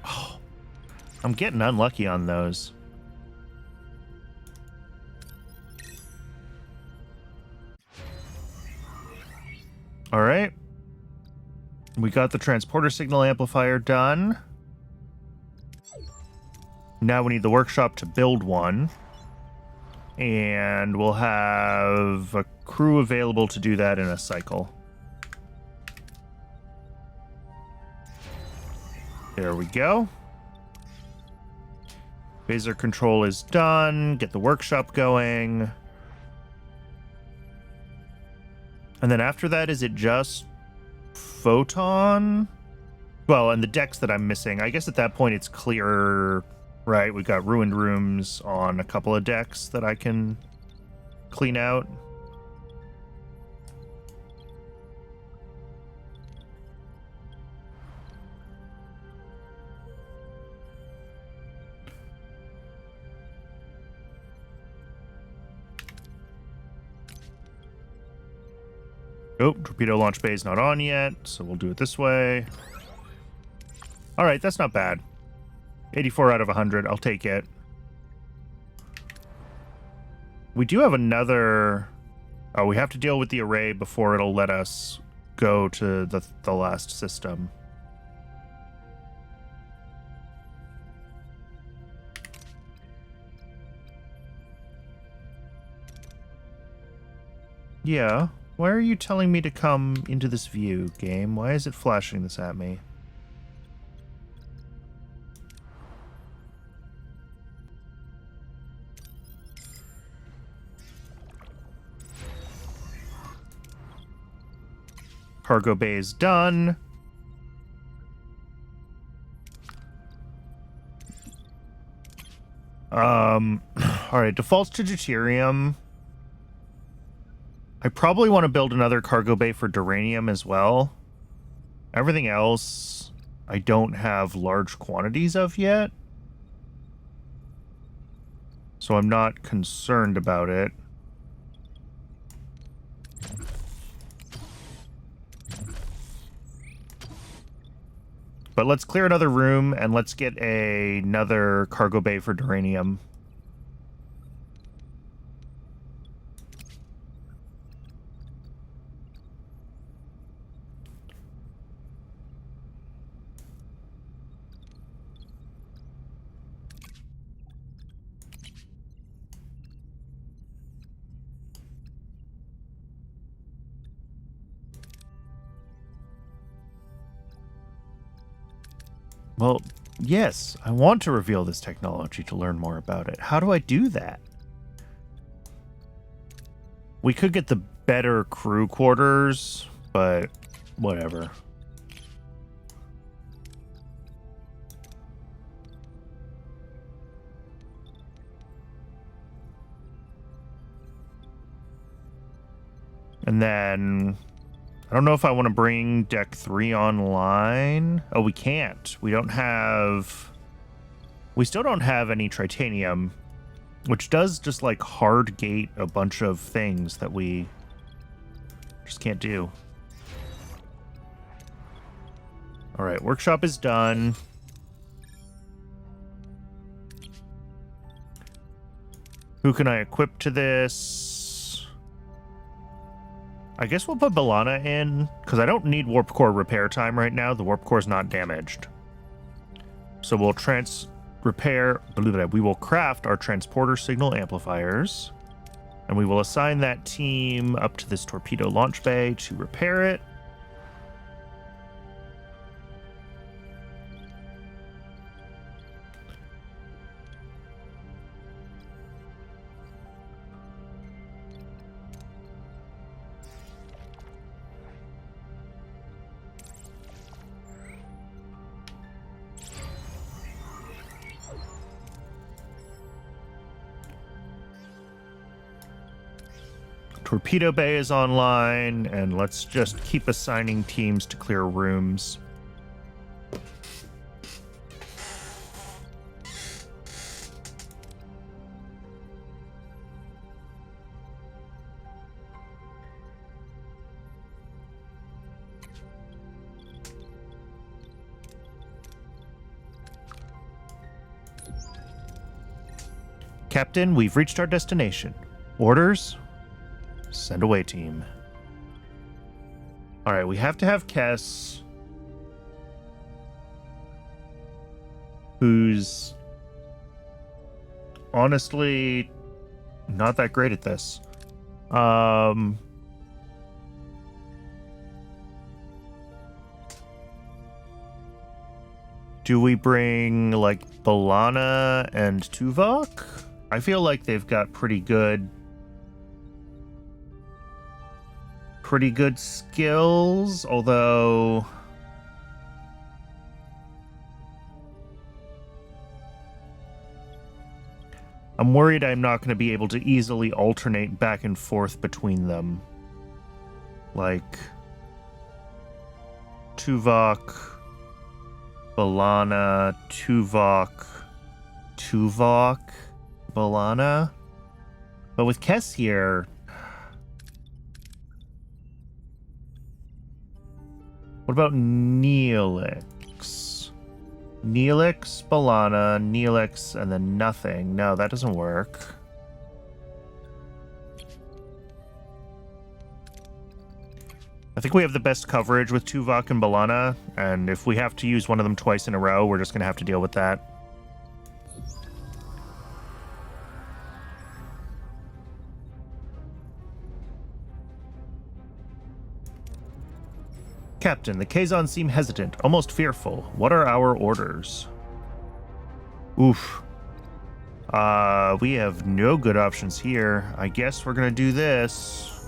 Oh, I'm getting unlucky on those. All right. We got the transporter signal amplifier done. Now we need the workshop to build one. And we'll have a crew available to do that in a cycle. There we go. Phaser control is done. Get the workshop going. And then after that, is it just Photon? Well, and the decks that I'm missing. I guess at that point it's clear, right? We've got ruined rooms on a couple of decks that I can clean out. Oh, torpedo launch bay is not on yet, so we'll do it this way. All right, that's not bad. 84 out of 100, I'll take it. We do have another... Oh, we have to deal with the array before it'll let us go to the last system. Yeah. Why are you telling me to come into this view, game? Why is it flashing this at me? Cargo bay is done. Alright, defaults to deuterium. I probably want to build another cargo bay for duranium as well. Everything else I don't have large quantities of yet. So I'm not concerned about it. But let's clear another room and let's get another cargo bay for duranium. Well, yes, I want to reveal this technology to learn more about it. How do I do that? We could get the better crew quarters, but whatever. And then... I don't know if I want to bring Deck 3 online. Oh, we can't. We don't have... We still don't have any titanium, which does just, like, hard gate a bunch of things that we just can't do. All right, workshop is done. Who can I equip to this? I guess we'll put Balana in, because I don't need warp core repair time right now. The warp core is not damaged. So we'll we will craft our transporter signal amplifiers, and we will assign that team up to this torpedo launch bay to repair it. Torpedo Bay is online, and let's just keep assigning teams to clear rooms. Captain, we've reached our destination. Orders? Send away team. Alright, we have to have Kess, who's honestly not that great at this. Do we bring, like, Balana and Tuvok? I feel like they've got pretty good skills, although I'm worried I'm not going to be able to easily alternate back and forth between them. Like Tuvok, Balana, Tuvok, Balana. But with Kess here, what about Neelix? Neelix, Balana, Neelix, and then nothing. No, that doesn't work. I think we have the best coverage with Tuvok and Balana, and if we have to use one of them twice in a row, we're just going to have to deal with that. Captain, the Kazon seem hesitant, almost fearful. What are our orders? Oof. We have no good options here. I guess we're gonna do this.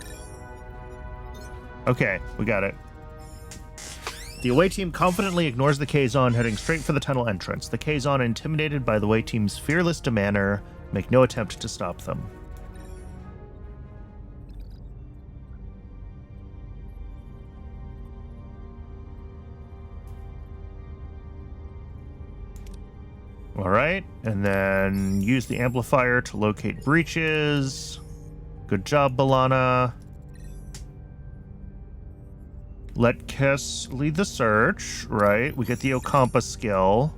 Okay, we got it. The away team confidently ignores the Kazon, heading straight for the tunnel entrance. The Kazon, intimidated by the away team's fearless demeanor, make no attempt to stop them. All right, and then use the amplifier to locate breaches. Good job, Balana. Let Kess lead the search, right? We get the Ocampa skill.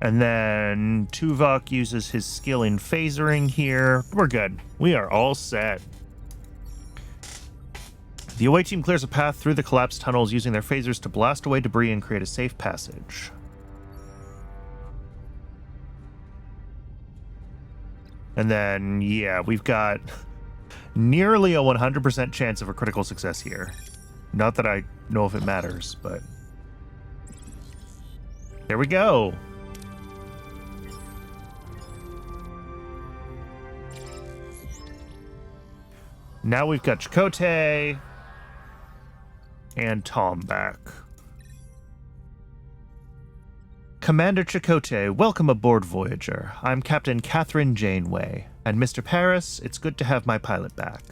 And then Tuvok uses his skill in phasering here. We're good. We are all set. The away team clears a path through the collapsed tunnels using their phasers to blast away debris and create a safe passage. And then, yeah, we've got nearly a 100% chance of a critical success here. Not that I know if it matters, but there we go. Now we've got Chakotay and Tom back. Commander Chakotay, welcome aboard Voyager. I'm Captain Catherine Janeway. And Mr. Paris, it's good to have my pilot back.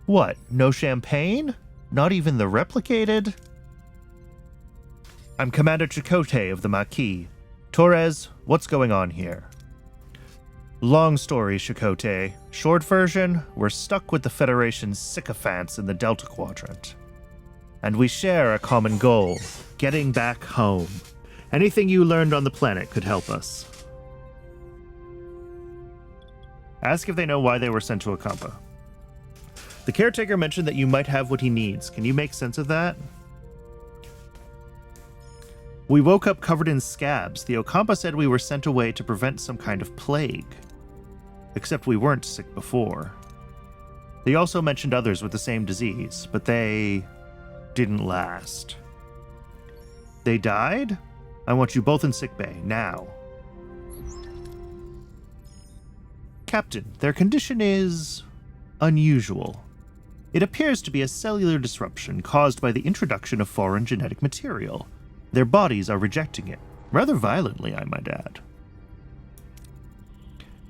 What, no champagne? Not even the replicated? I'm Commander Chakotay of the Maquis. Torres, what's going on here? Long story, Chakotay. Short version, we're stuck with the Federation's sycophants in the Delta Quadrant. And we share a common goal, getting back home. Anything you learned on the planet could help us. Ask if they know why they were sent to Ocampa. The caretaker mentioned that you might have what he needs. Can you make sense of that? We woke up covered in scabs. The Ocampa said we were sent away to prevent some kind of plague. Except we weren't sick before. They also mentioned others with the same disease, but they didn't last. They died? I want you both in sickbay, now. Captain, their condition is unusual. It appears to be a cellular disruption caused by the introduction of foreign genetic material. Their bodies are rejecting it, rather violently, I might add.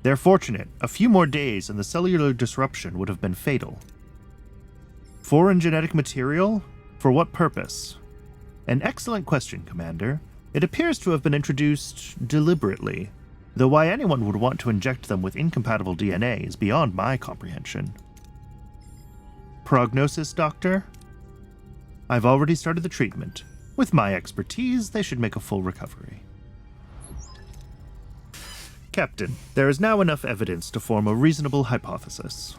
They're fortunate. A few more days and the cellular disruption would have been fatal. Foreign genetic material? For what purpose? An excellent question, Commander. It appears to have been introduced deliberately, though why anyone would want to inject them with incompatible DNA is beyond my comprehension. Prognosis, Doctor? I've already started the treatment. With my expertise, they should make a full recovery. Captain, there is now enough evidence to form a reasonable hypothesis.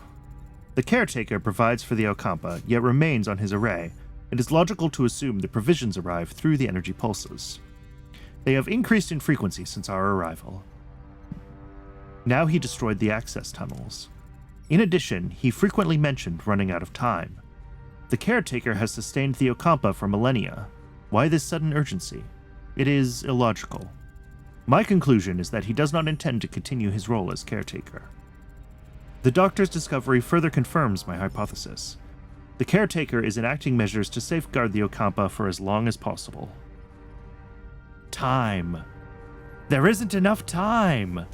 The caretaker provides for the Ocampa, yet remains on his array. It is logical to assume the provisions arrive through the energy pulses. They have increased in frequency since our arrival. Now he destroyed the access tunnels. In addition, he frequently mentioned running out of time. The caretaker has sustained the Ocampa for millennia. Why this sudden urgency? It is illogical. My conclusion is that he does not intend to continue his role as caretaker. The Doctor's discovery further confirms my hypothesis. The caretaker is enacting measures to safeguard the Ocampa for as long as possible. Time. There isn't enough time.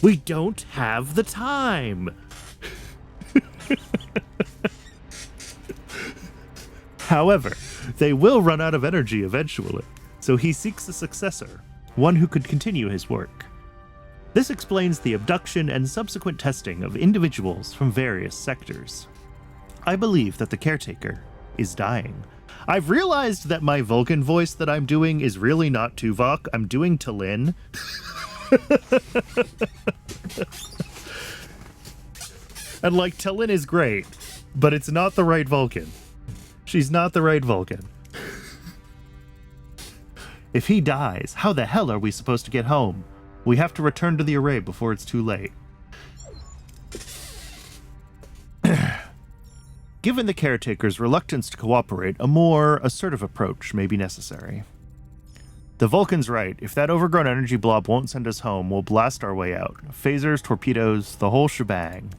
We don't have the time. However, they will run out of energy eventually, so he seeks a successor, one who could continue his work. This explains the abduction and subsequent testing of individuals from various sectors. I believe that the caretaker is dying. I've realized that my Vulcan voice that I'm doing is really not Tuvok. I'm doing Talin. And like, Talin is great, but it's not the right Vulcan. She's not the right Vulcan. If he dies, how the hell are we supposed to get home? We have to return to the array before it's too late. Given the caretaker's reluctance to cooperate, a more assertive approach may be necessary. The Vulcan's right. If that overgrown energy blob won't send us home, we'll blast our way out. Phasers, torpedoes, the whole shebang.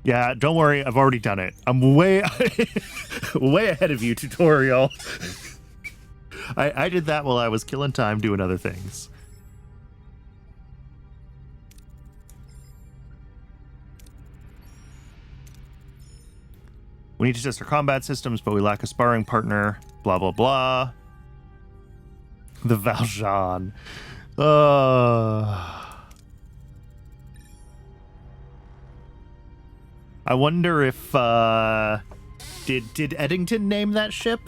Yeah, don't worry, I've already done it. I'm way ahead of you, tutorial. I did that while I was killing time doing other things. We need to test our combat systems, but we lack a sparring partner. Blah, blah, blah. The Valjean. I wonder if, did Eddington name that ship?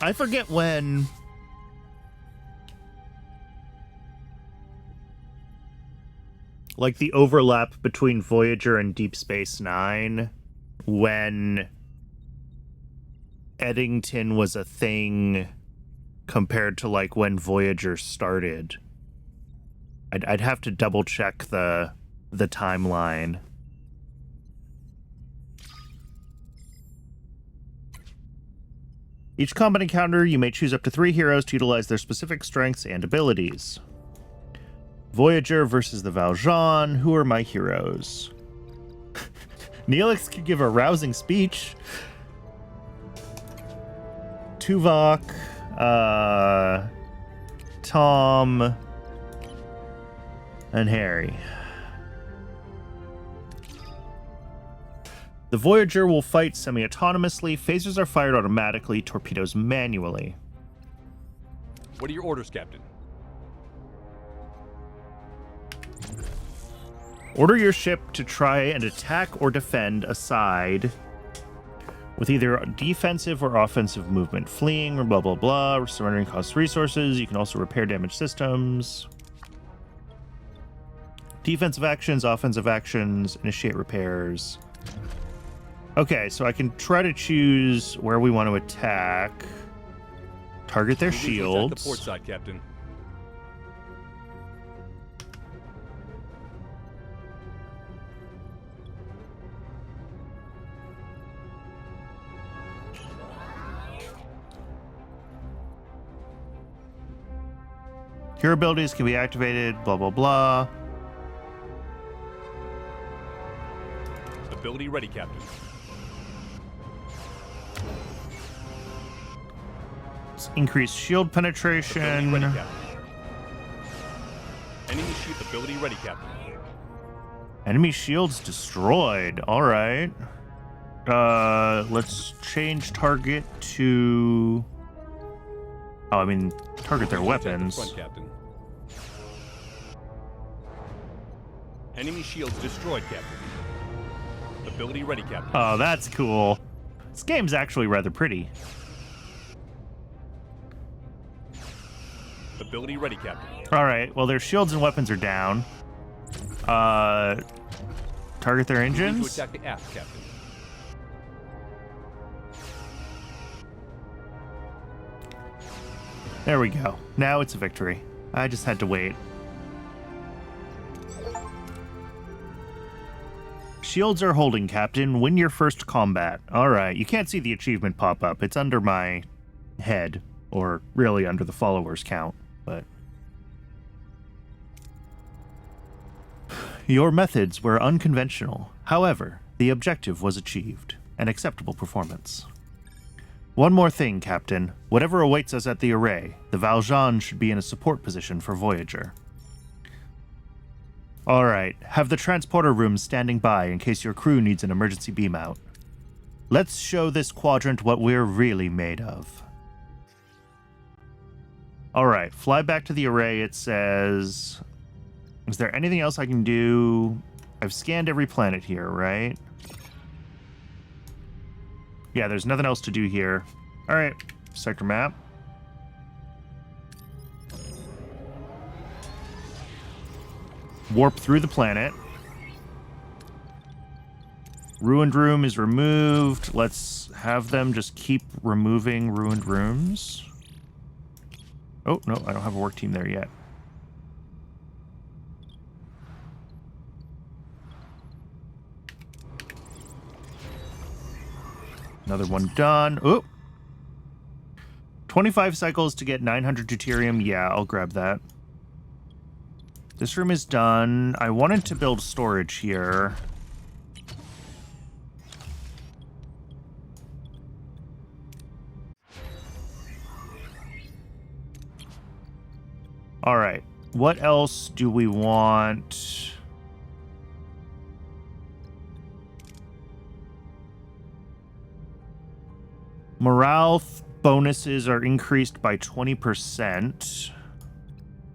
I forget when... like the overlap between Voyager and Deep Space Nine, when Eddington was a thing compared to like when Voyager started. I'd have to double check the timeline. Each combat encounter, you may choose up to 3 heroes to utilize their specific strengths and abilities. Voyager versus the Valjean. Who are my heroes? Neelix could give a rousing speech. Tuvok, Tom, and Harry. The Voyager will fight semi-autonomously. Phasers are fired automatically, torpedoes manually. What are your orders, Captain? Order your ship to try and attack or defend a side with either defensive or offensive movement. Fleeing or blah, blah, blah. Surrendering costs resources. You can also repair damaged systems. Defensive actions, offensive actions, initiate repairs. Okay, so I can try to choose where we want to attack. Target their shields. Attack the port side, Captain. Your abilities can be activated, blah, blah, blah. Ability ready, Captain. Let's increase shield Ability penetration. ready, Captain. Enemy shield ability ready, Captain. Enemy shields destroyed. All right. Let's change target to... Oh, I mean, target their weapons. Front, Captain. Enemy shields destroyed, Captain. Ability ready, Captain. Oh, that's cool. This game's actually rather pretty. Ability ready, Captain. All right. Well, their shields and weapons are down. Target their Moving to engines. attack the aft, Captain. There we go. Now it's a victory. I just had to wait. Shields are holding, Captain. Win your first combat. All right. You can't see the achievement pop up. It's under my head, or really under the followers count, but... Your methods were unconventional. However, the objective was achieved. An acceptable performance. One more thing, Captain. Whatever awaits us at the array, the Valjean should be in a support position for Voyager. Alright, have the transporter rooms standing by in case your crew needs an emergency beam out. Let's show this quadrant what we're really made of. Alright, fly back to the array, it says... Is there anything else I can do? I've scanned every planet here, right? Yeah, there's nothing else to do here. Alright, sector map. Warp through the planet. Ruined room is removed. Let's have them just keep removing ruined rooms. Oh, no, I don't have a work team there yet. Another one done. Oh! 25 cycles to get 900 deuterium. Yeah, I'll grab that. This room is done. I wanted to build storage here. All right. What else do we want? Morale bonuses are increased by 20%.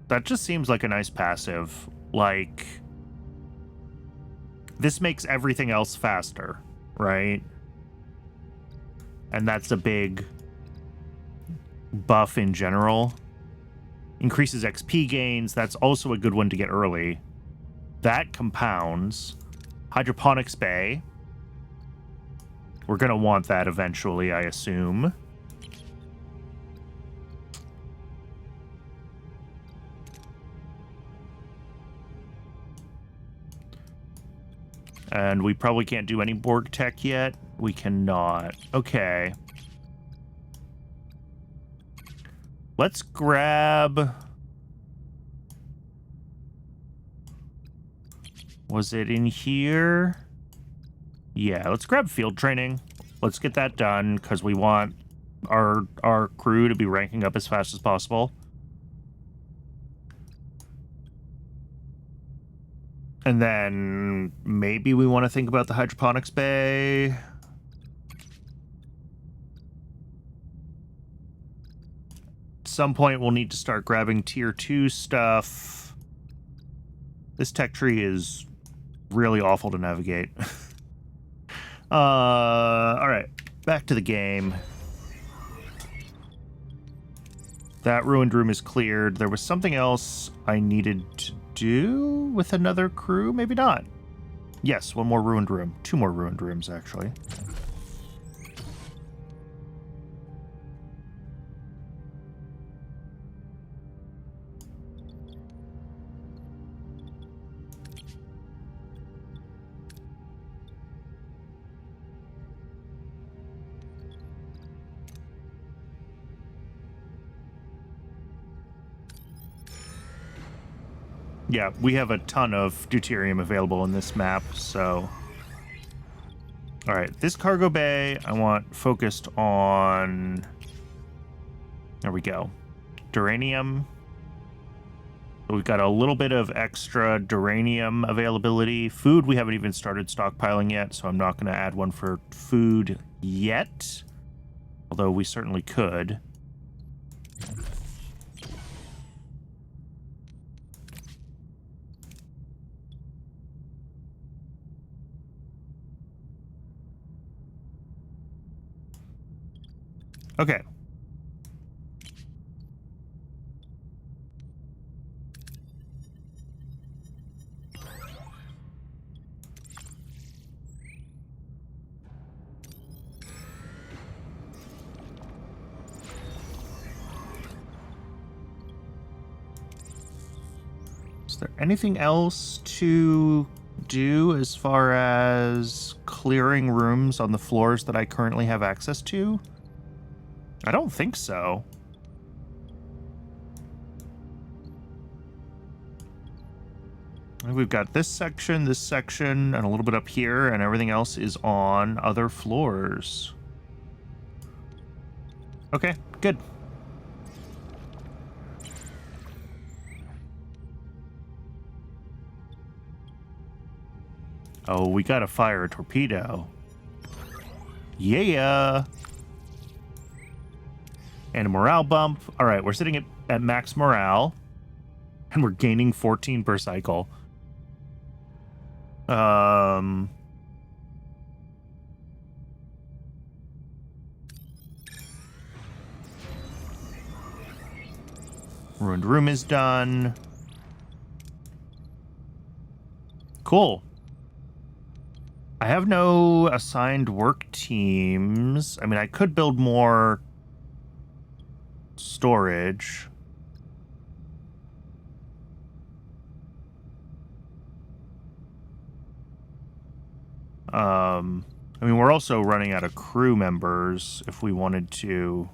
That just seems like a nice passive. Like, this makes everything else faster, right? And that's a big buff in general. Increases XP gains. That's also a good one to get early. That compounds. Hydroponics Bay. We're going to want that eventually, I assume. And we probably can't do any Borg tech yet. We cannot. Okay. Let's grab... Was it in here? Yeah, let's grab field training. Let's get that done, because we want our crew to be ranking up as fast as possible. And then maybe we want to think about the hydroponics bay. At some point, we'll need to start grabbing tier 2 stuff. This tech tree is really awful to navigate. All right, back to the game. That ruined room is cleared. There was something else I needed to do with another crew? Maybe not. Yes, one more ruined room. 2 more ruined rooms, actually. Yeah, we have a ton of deuterium available in this map, so... Alright, this cargo bay I want focused on... There we go. Duranium. We've got a little bit of extra duranium availability. Food, we haven't even started stockpiling yet, so I'm not going to add one for food yet. Although we certainly could. Okay. Is there anything else to do as far as clearing rooms on the floors that I currently have access to? I don't think so. We've got this section, and a little bit up here, and everything else is on other floors. Okay, good. Oh, we gotta fire a torpedo. Yeah! And a morale bump. All right, we're sitting at max morale. And we're gaining 14 per cycle. Ruined room is done. Cool. I have no assigned work teams. I mean, I could build more storage. I mean, we're also running out of crew members if we wanted to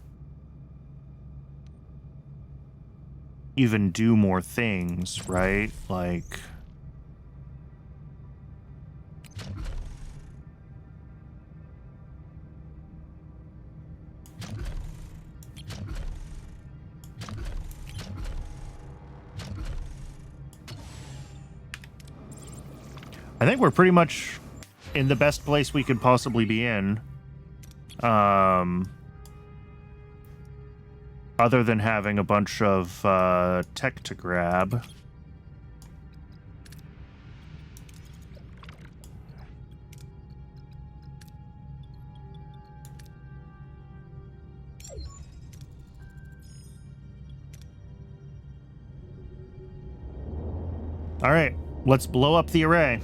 even do more things, right? Like... I think we're pretty much in the best place we could possibly be in. Other than having a bunch of tech to grab. All right, let's blow up the array.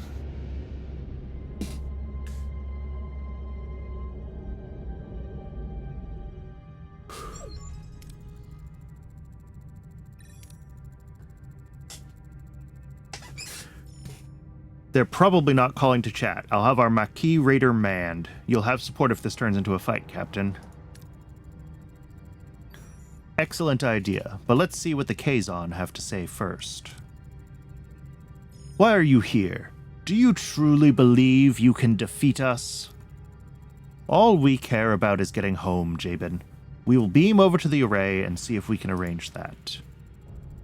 They're probably not calling to chat. I'll have our Maquis Raider manned. You'll have support if this turns into a fight, Captain. Excellent idea, but let's see what the Kazon have to say first. Why are you here? Do you truly believe you can defeat us? All we care about is getting home, Jabin. We will beam over to the array and see if we can arrange that.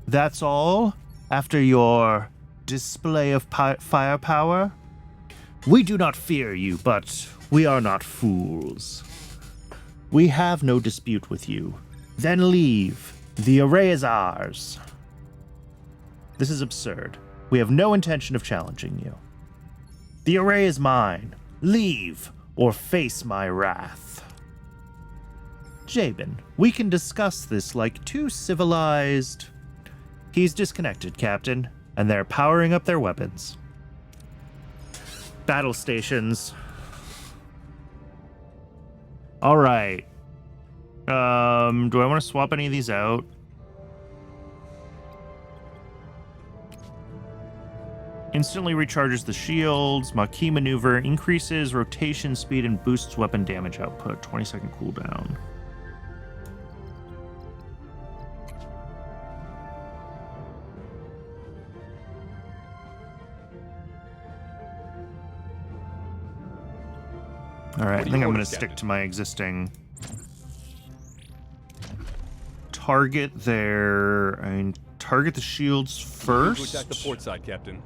That's all? After your display of firepower? We do not fear you, but we are not fools. We have no dispute with you. Then leave. The array is ours. This is absurd. We have no intention of challenging you. The array is mine. Leave, or face my wrath. Jabin, we can discuss this like two civilized... He's disconnected, Captain, and they're powering up their weapons. Battle stations. All right. Do I want to swap any of these out? Instantly recharges the shields. Maquis maneuver increases rotation speed and boosts weapon damage output. 20-second cooldown. All right, I think I'm going to stick to my existing target target the shields Moving first. to attack the port side, Captain.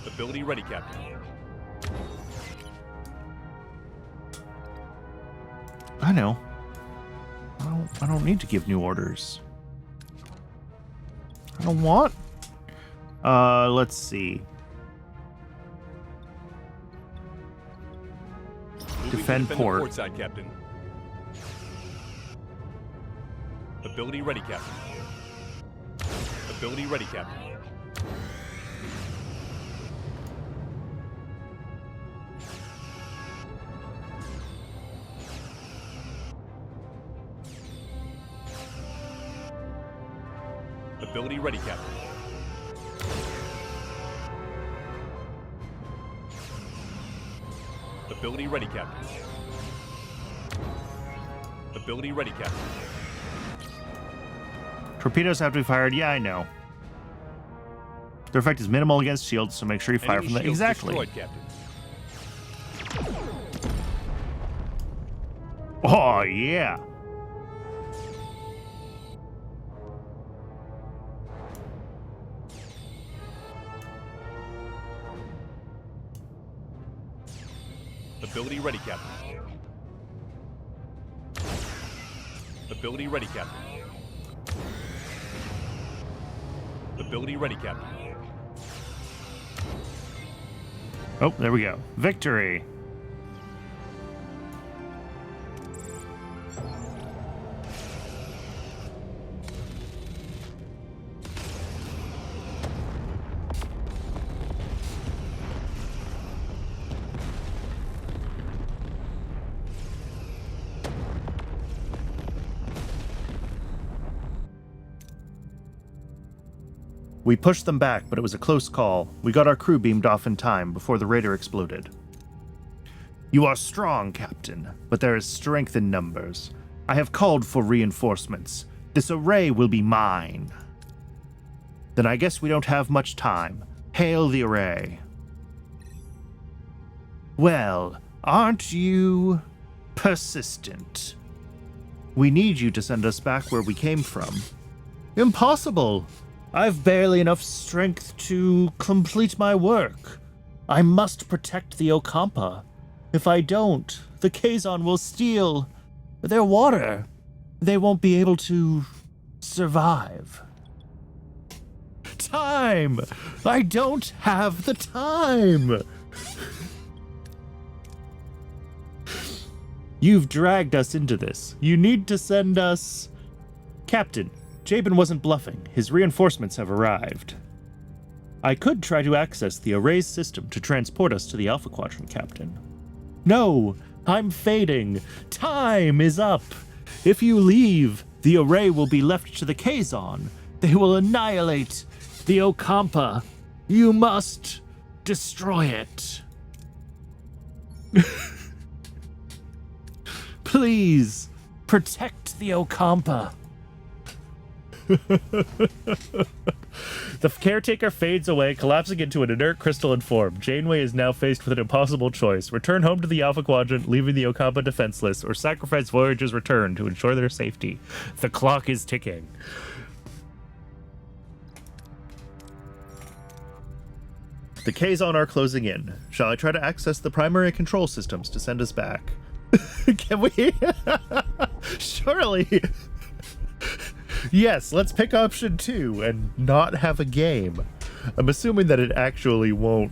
Ability ready, Captain. I know. I don't need to give new orders. I don't want. Let's see. Defend the port. port side, Captain. Ability ready, Captain. Ability ready, Captain. Ability ready, Captain. Ability ready, Captain. Ability ready, Captain. Torpedoes have to be fired. Yeah, I know. Their effect is minimal against shields, so make sure you fire Enemy from the shields exactly. destroyed, Captain. Oh yeah. Ability ready, Captain. Ability ready, Captain. Ability ready, Captain. Oh, there we go. Victory. We pushed them back, but it was a close call. We got our crew beamed off in time before the raider exploded. You are strong, Captain, but there is strength in numbers. I have called for reinforcements. This array will be mine. Then I guess we don't have much time. Hail the array. Well, aren't you persistent? We need you to send us back where we came from. Impossible! I've barely enough strength to complete my work. I must protect the Okampa. If I don't, the Kazon will steal their water. They won't be able to survive. Time! I don't have the time! You've dragged us into this. You need to send us... Captain, Jabin wasn't bluffing. His reinforcements have arrived. I could try to access the array's system to transport us to the Alpha Quadrant, Captain. No, I'm fading. Time is up. If you leave, the array will be left to the Kazon. They will annihilate the Okampa. You must destroy it. Please, protect the Okampa. The caretaker fades away, collapsing into an inert crystalline form. Janeway is now faced with an impossible choice. Return home to the Alpha Quadrant, leaving the Okampa defenseless, or sacrifice Voyager's return to ensure their safety. The clock is ticking. The Kazon are closing in. Shall I try to access the primary control systems to send us back? Can we? Surely. Yes, let's pick option 2 and not have a game. I'm assuming that it actually won't.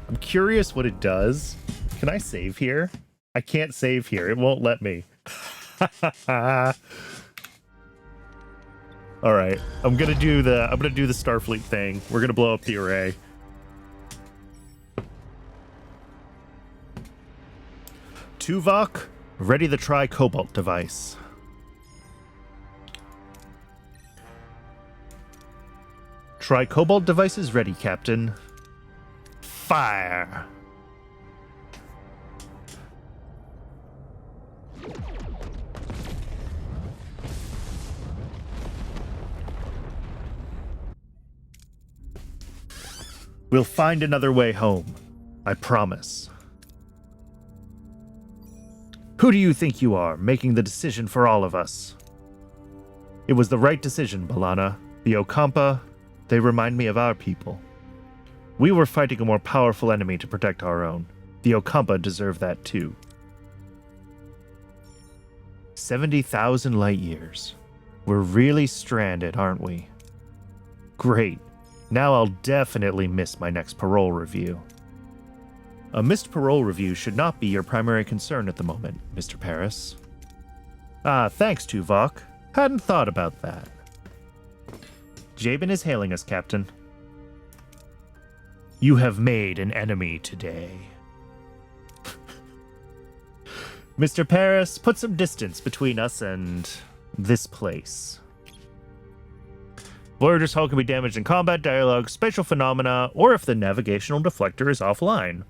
I'm curious what it does. Can I save here? I can't save here. It won't let me. All right. I'm going to do the Starfleet thing. We're going to blow up the array. Tuvok, ready the tri-cobalt device. Tri-cobalt device is ready, Captain. Fire! We'll find another way home. I promise. Who do you think you are, making the decision for all of us? It was the right decision, Balana. The Okampa, they remind me of our people. We were fighting a more powerful enemy to protect our own. The Okampa deserve that too. 70,000 light years. We're really stranded, aren't we? Great. Now I'll definitely miss my next parole review. A missed parole review should not be your primary concern at the moment, Mr. Paris. Ah, thanks, Tuvok. Hadn't thought about that. Jabin is hailing us, Captain. You have made an enemy today. Mr. Paris, put some distance between us and this place. Voyager's hull can be damaged in combat, dialogue, spatial phenomena, or if the navigational deflector is offline.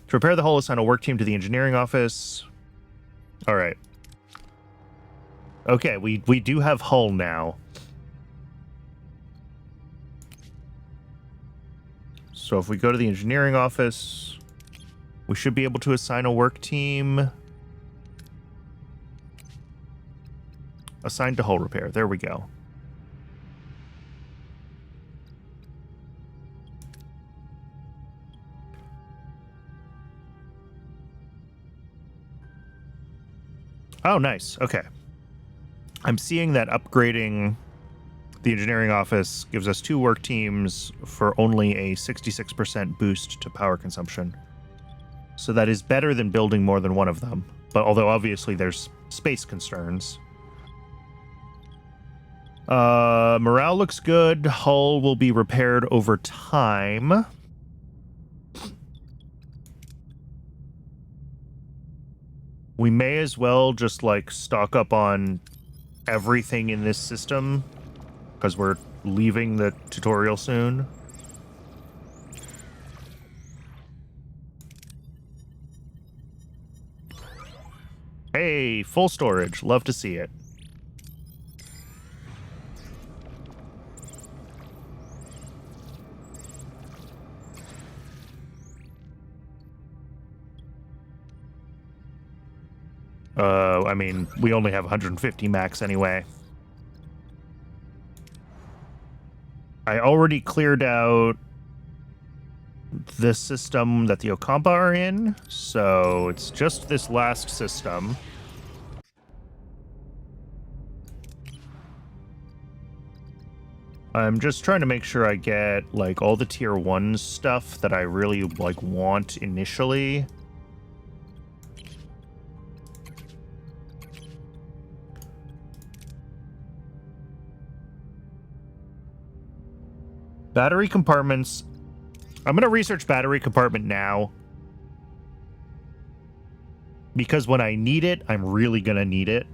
To repair the hull, assign a work team to the engineering office. All right. Okay, we do have hull now. So if we go to the engineering office, we should be able to assign a work team. Assigned to hull repair. There we go. Oh, nice. Okay. I'm seeing that upgrading the engineering office gives us 2 work teams for only a 66% boost to power consumption. So that is better than building more than one of them. But although obviously there's space concerns. Morale looks good. Hull will be repaired over time. We may as well just, like, stock up on everything in this system, because we're leaving the tutorial soon. Hey, full storage. Love to see it. I mean, we only have 150 max anyway. I already cleared out the system that the Okampa are in, so it's just this last system. I'm just trying to make sure I get, like, all the tier 1 stuff that I really, like, want initially. Battery compartments. I'm going to research battery compartment now. Because when I need it, I'm really going to need it.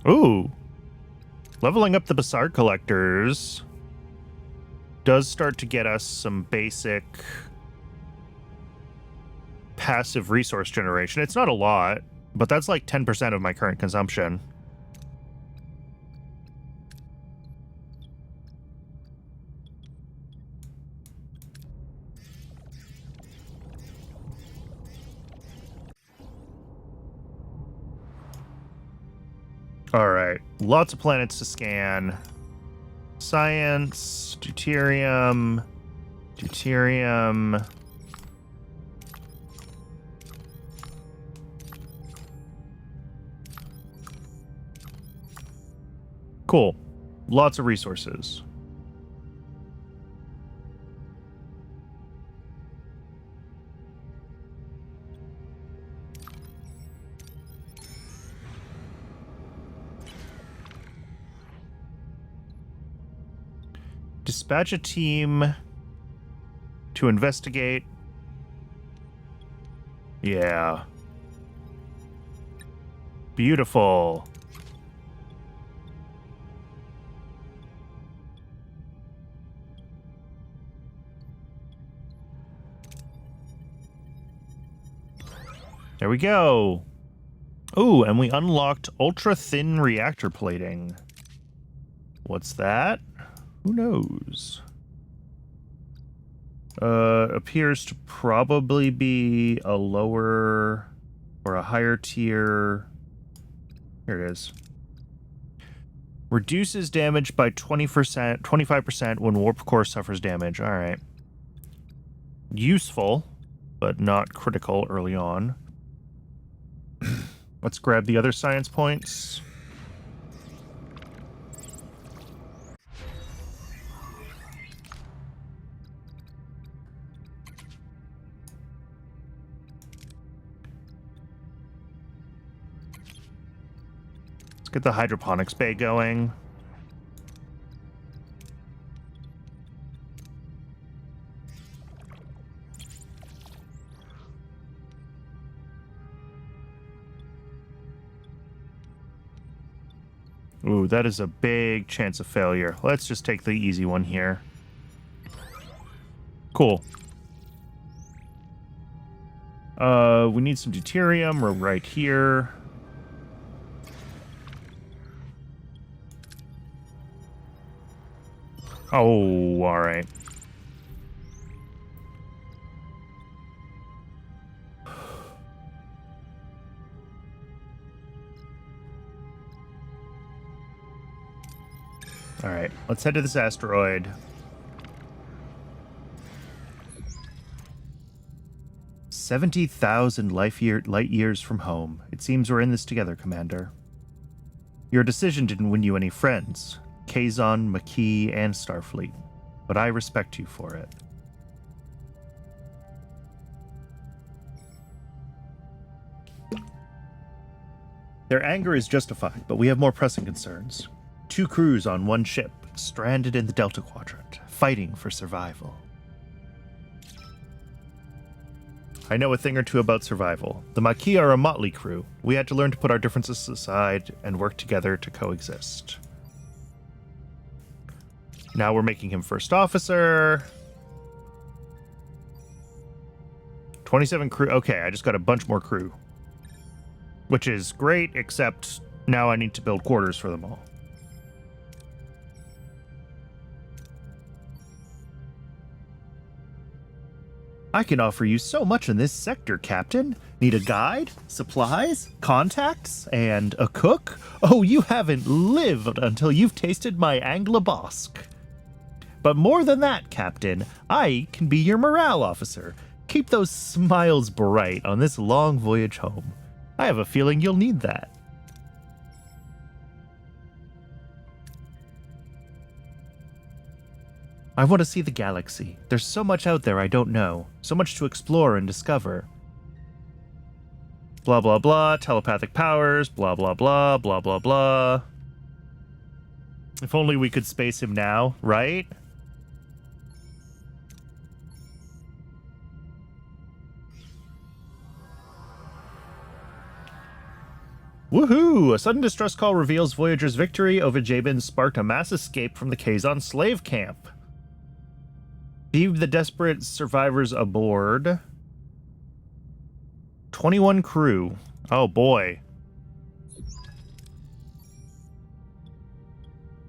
Ooh. Leveling up the Bassard collectors does start to get us some basic passive resource generation. It's not a lot, but that's like 10% of my current consumption. All right, lots of planets to scan. Science, deuterium, deuterium. Cool. Lots of resources. Dispatch a team to investigate. Yeah. Beautiful. There we go. Oh, and we unlocked ultra-thin reactor plating. What's that? Who knows? Appears to probably be a lower or a higher tier. Here it is. Reduces damage by 20%, 25% when warp core suffers damage. All right. Useful, but not critical early on. Let's grab the other science points. Let's get the hydroponics bay going. Ooh, that is a big chance of failure. Let's just take the easy one here. Cool. We need some deuterium. We're right here. Oh, all right. All right, let's head to this asteroid. 70,000 light years from home. It seems we're in this together, Commander. Your decision didn't win you any friends, Kazon, Maquis, and Starfleet, but I respect you for it. Their anger is justified, but we have more pressing concerns. 2 crews on 1 ship, stranded in the Delta Quadrant, fighting for survival. I know a thing or two about survival. The Maquis are a motley crew. We had to learn to put our differences aside and work together to coexist. Now we're making him first officer. 27 crew. Okay, I just got a bunch more crew. Which is great, except now I need to build quarters for them all. I can offer you so much in this sector, Captain. Need a guide, supplies, contacts, and a cook? Oh, you haven't lived until you've tasted my Anglo-Bosque. But more than that, Captain, I can be your morale officer. Keep those smiles bright on this long voyage home. I have a feeling you'll need that. I want to see the galaxy. There's so much out there I don't know. So much to explore and discover. Blah, blah, blah. Telepathic powers. Blah, blah, blah. Blah, blah, blah. If only we could space him now, right? Woohoo! A sudden distress call reveals Voyager's victory over Jabin sparked a mass escape from the Kazon slave camp. Beam the desperate survivors aboard. 21 crew. Oh boy.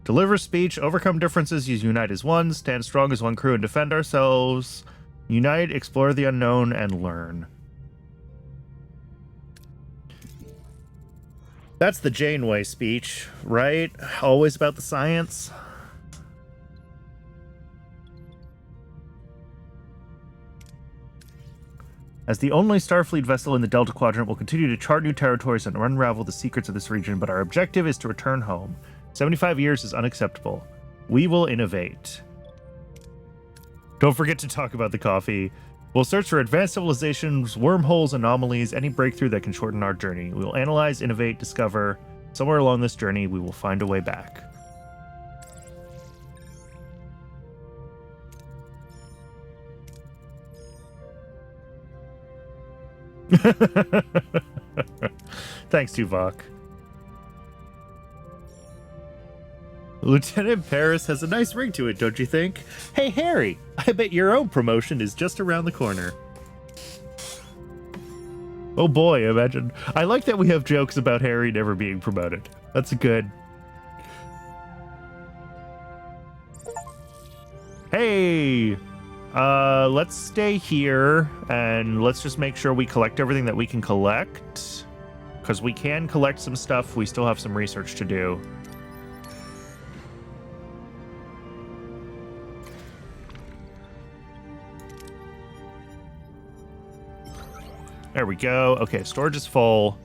Deliver speech, overcome differences, use unite as one, stand strong as one crew and defend ourselves. Unite, explore the unknown, and learn. That's the Janeway speech, right? Always about the science. As the only Starfleet vessel in the Delta Quadrant, we'll continue to chart new territories and unravel the secrets of this region, but our objective is to return home. 75 years is unacceptable. We will innovate. Don't forget to talk about the coffee. We'll search for advanced civilizations, wormholes, anomalies, any breakthrough that can shorten our journey. We will analyze, innovate, discover. Somewhere along this journey, we will find a way back. Thanks, Tuvok. Lieutenant Paris has a nice ring to it, don't you think? Hey, Harry, I bet your own promotion is just around the corner. Oh boy, imagine. I like that we have jokes about Harry never being promoted. That's good. Hey! Let's stay here and let's just make sure we collect everything that we can collect. Because we can collect some stuff. We still have some research to do. There we go. Okay, storage is full.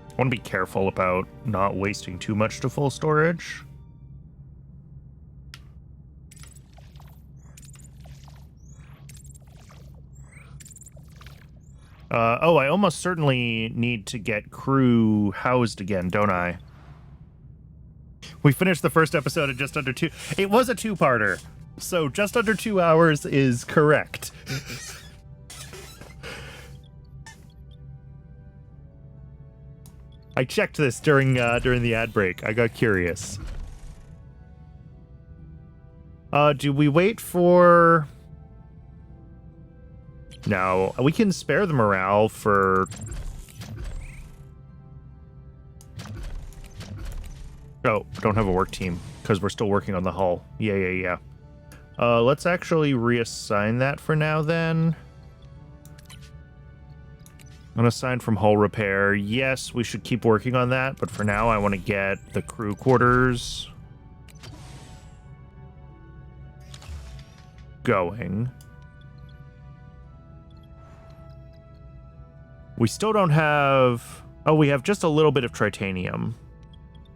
I want to be careful about not wasting too much to full storage. Oh, I almost certainly need to get crew housed again, don't I? We finished the first episode at just under 2. It was a 2-parter, so just under 2 hours is correct. I checked this during the ad break. I got curious. Do we wait for... No, we can spare the morale for... Oh, don't have a work team, because we're still working on the hull. Yeah. Let's actually reassign that for now, then. Unassign from hull repair. Yes, we should keep working on that, but for now I want to get the crew quarters going. We still don't have... Oh, we have just a little bit of tritanium.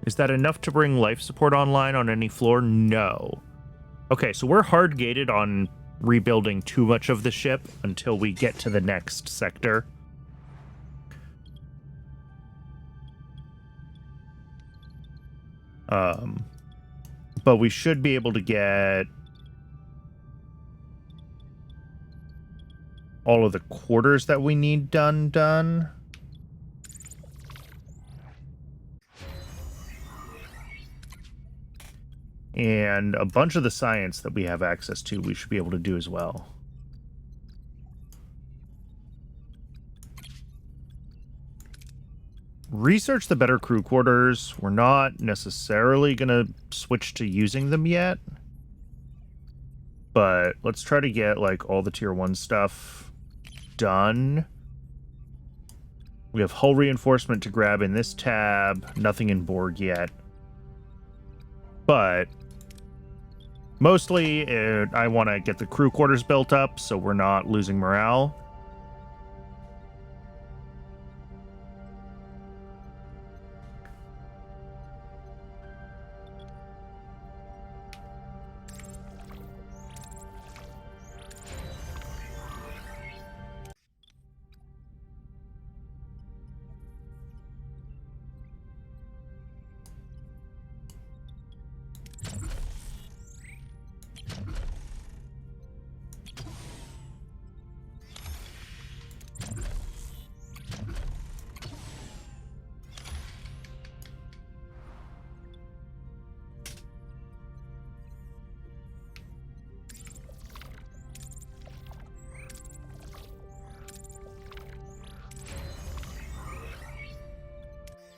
Is that enough to bring life support online on any floor? No. Okay, so we're hard-gated on rebuilding too much of the ship until we get to the next sector. But we should be able to get all of the quarters that we need done. And a bunch of the science that we have access to, we should be able to do as well. Research the better crew quarters. We're not necessarily going to switch to using them yet. But let's try to get, like, all the Tier 1 stuff done. We have hull reinforcement to grab in this tab. Nothing in Borg yet. But mostly, I want to get the crew quarters built up so we're not losing morale.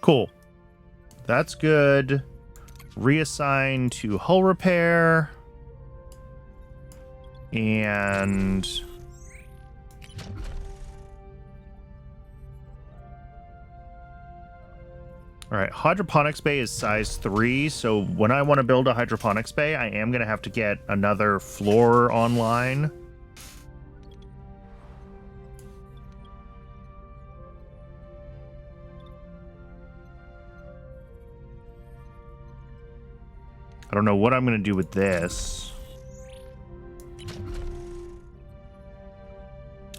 Cool. That's good. Reassign to hull repair. And... Alright, hydroponics bay is size 3, so when I want to build a hydroponics bay, I am going to have to get another floor online. I don't know what I'm going to do with this.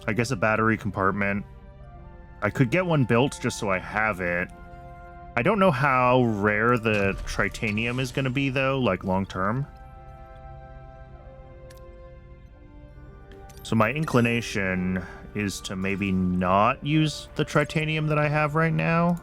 I guess a battery compartment. I could get one built just so I have it. I don't know how rare the tritanium is going to be, though, like long term. So my inclination is to maybe not use the tritanium that I have right now.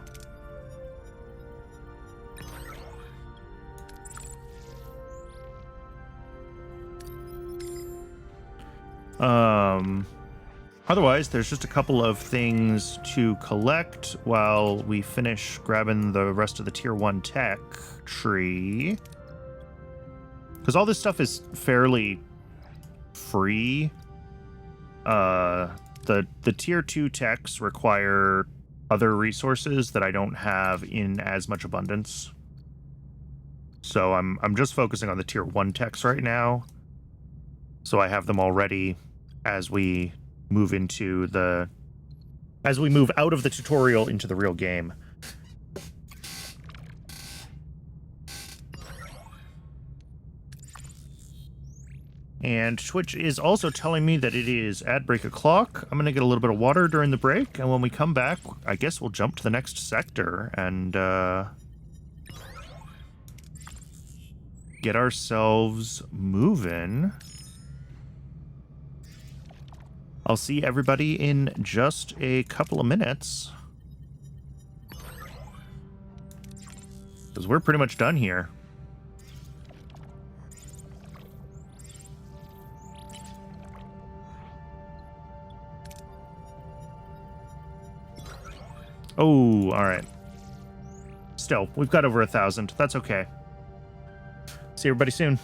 Otherwise, there's just a couple of things to collect while we finish grabbing the rest of the tier 1 tech tree. Because all this stuff is fairly free. The tier 2 techs require other resources that I don't have in as much abundance. So I'm just focusing on the tier 1 techs right now. So I have them all ready as we move out of the tutorial into the real game. And Twitch is also telling me that it is ad break o'clock. I'm going to get a little bit of water during the break, and when we come back, I guess we'll jump to the next sector and get ourselves moving. I'll see everybody in just a couple of minutes. Because we're pretty much done here. Oh, all right. Still, we've got over 1,000. That's okay. See everybody soon.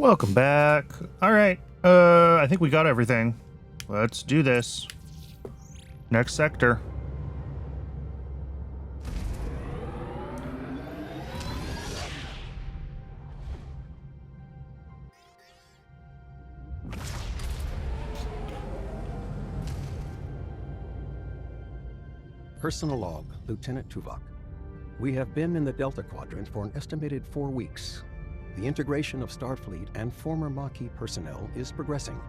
Welcome back. All right. I think we got everything. Let's do this. Next sector. Personal log, Lieutenant Tuvok. We have been in the Delta Quadrant for an estimated 4 weeks. The integration of Starfleet and former Maquis personnel is progressing.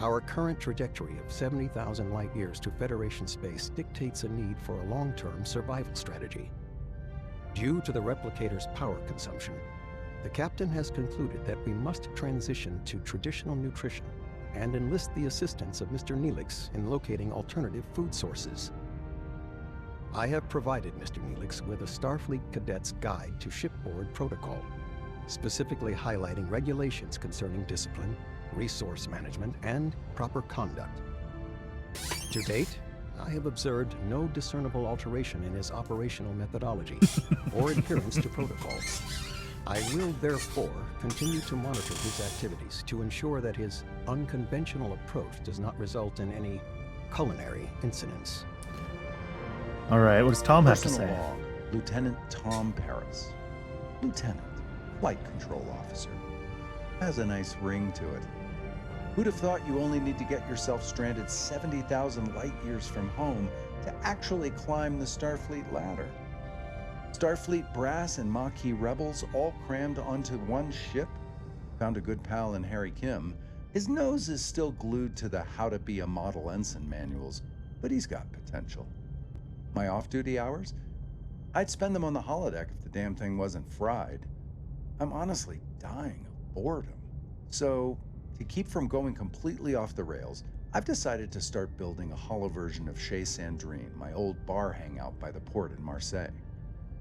Our current trajectory of 70,000 light-years to Federation space dictates a need for a long-term survival strategy. Due to the replicator's power consumption, the captain has concluded that we must transition to traditional nutrition and enlist the assistance of Mr. Neelix in locating alternative food sources. I have provided Mr. Neelix with a Starfleet Cadet's Guide to Shipboard Protocol, specifically highlighting regulations concerning discipline, resource management, and proper conduct. To date, I have observed no discernible alteration in his operational methodology or adherence to protocol. I will therefore continue to monitor his activities to ensure that his unconventional approach does not result in any culinary incidents. All right, what does Tom have to Personal say? log, Lieutenant Tom Paris. Lieutenant, Flight Control Officer. Has a nice ring to it. Who'd have thought you only need to get yourself stranded 70,000 light-years from home to actually climb the Starfleet ladder? Starfleet brass and Maquis rebels all crammed onto one ship? Found a good pal in Harry Kim. His nose is still glued to the How to Be a Model Ensign manuals, but he's got potential. My off-duty hours? I'd spend them on the holodeck if the damn thing wasn't fried. I'm honestly dying of boredom. So, to keep from going completely off the rails, I've decided to start building a holo version of Chez Sandrine, my old bar hangout by the port in Marseille.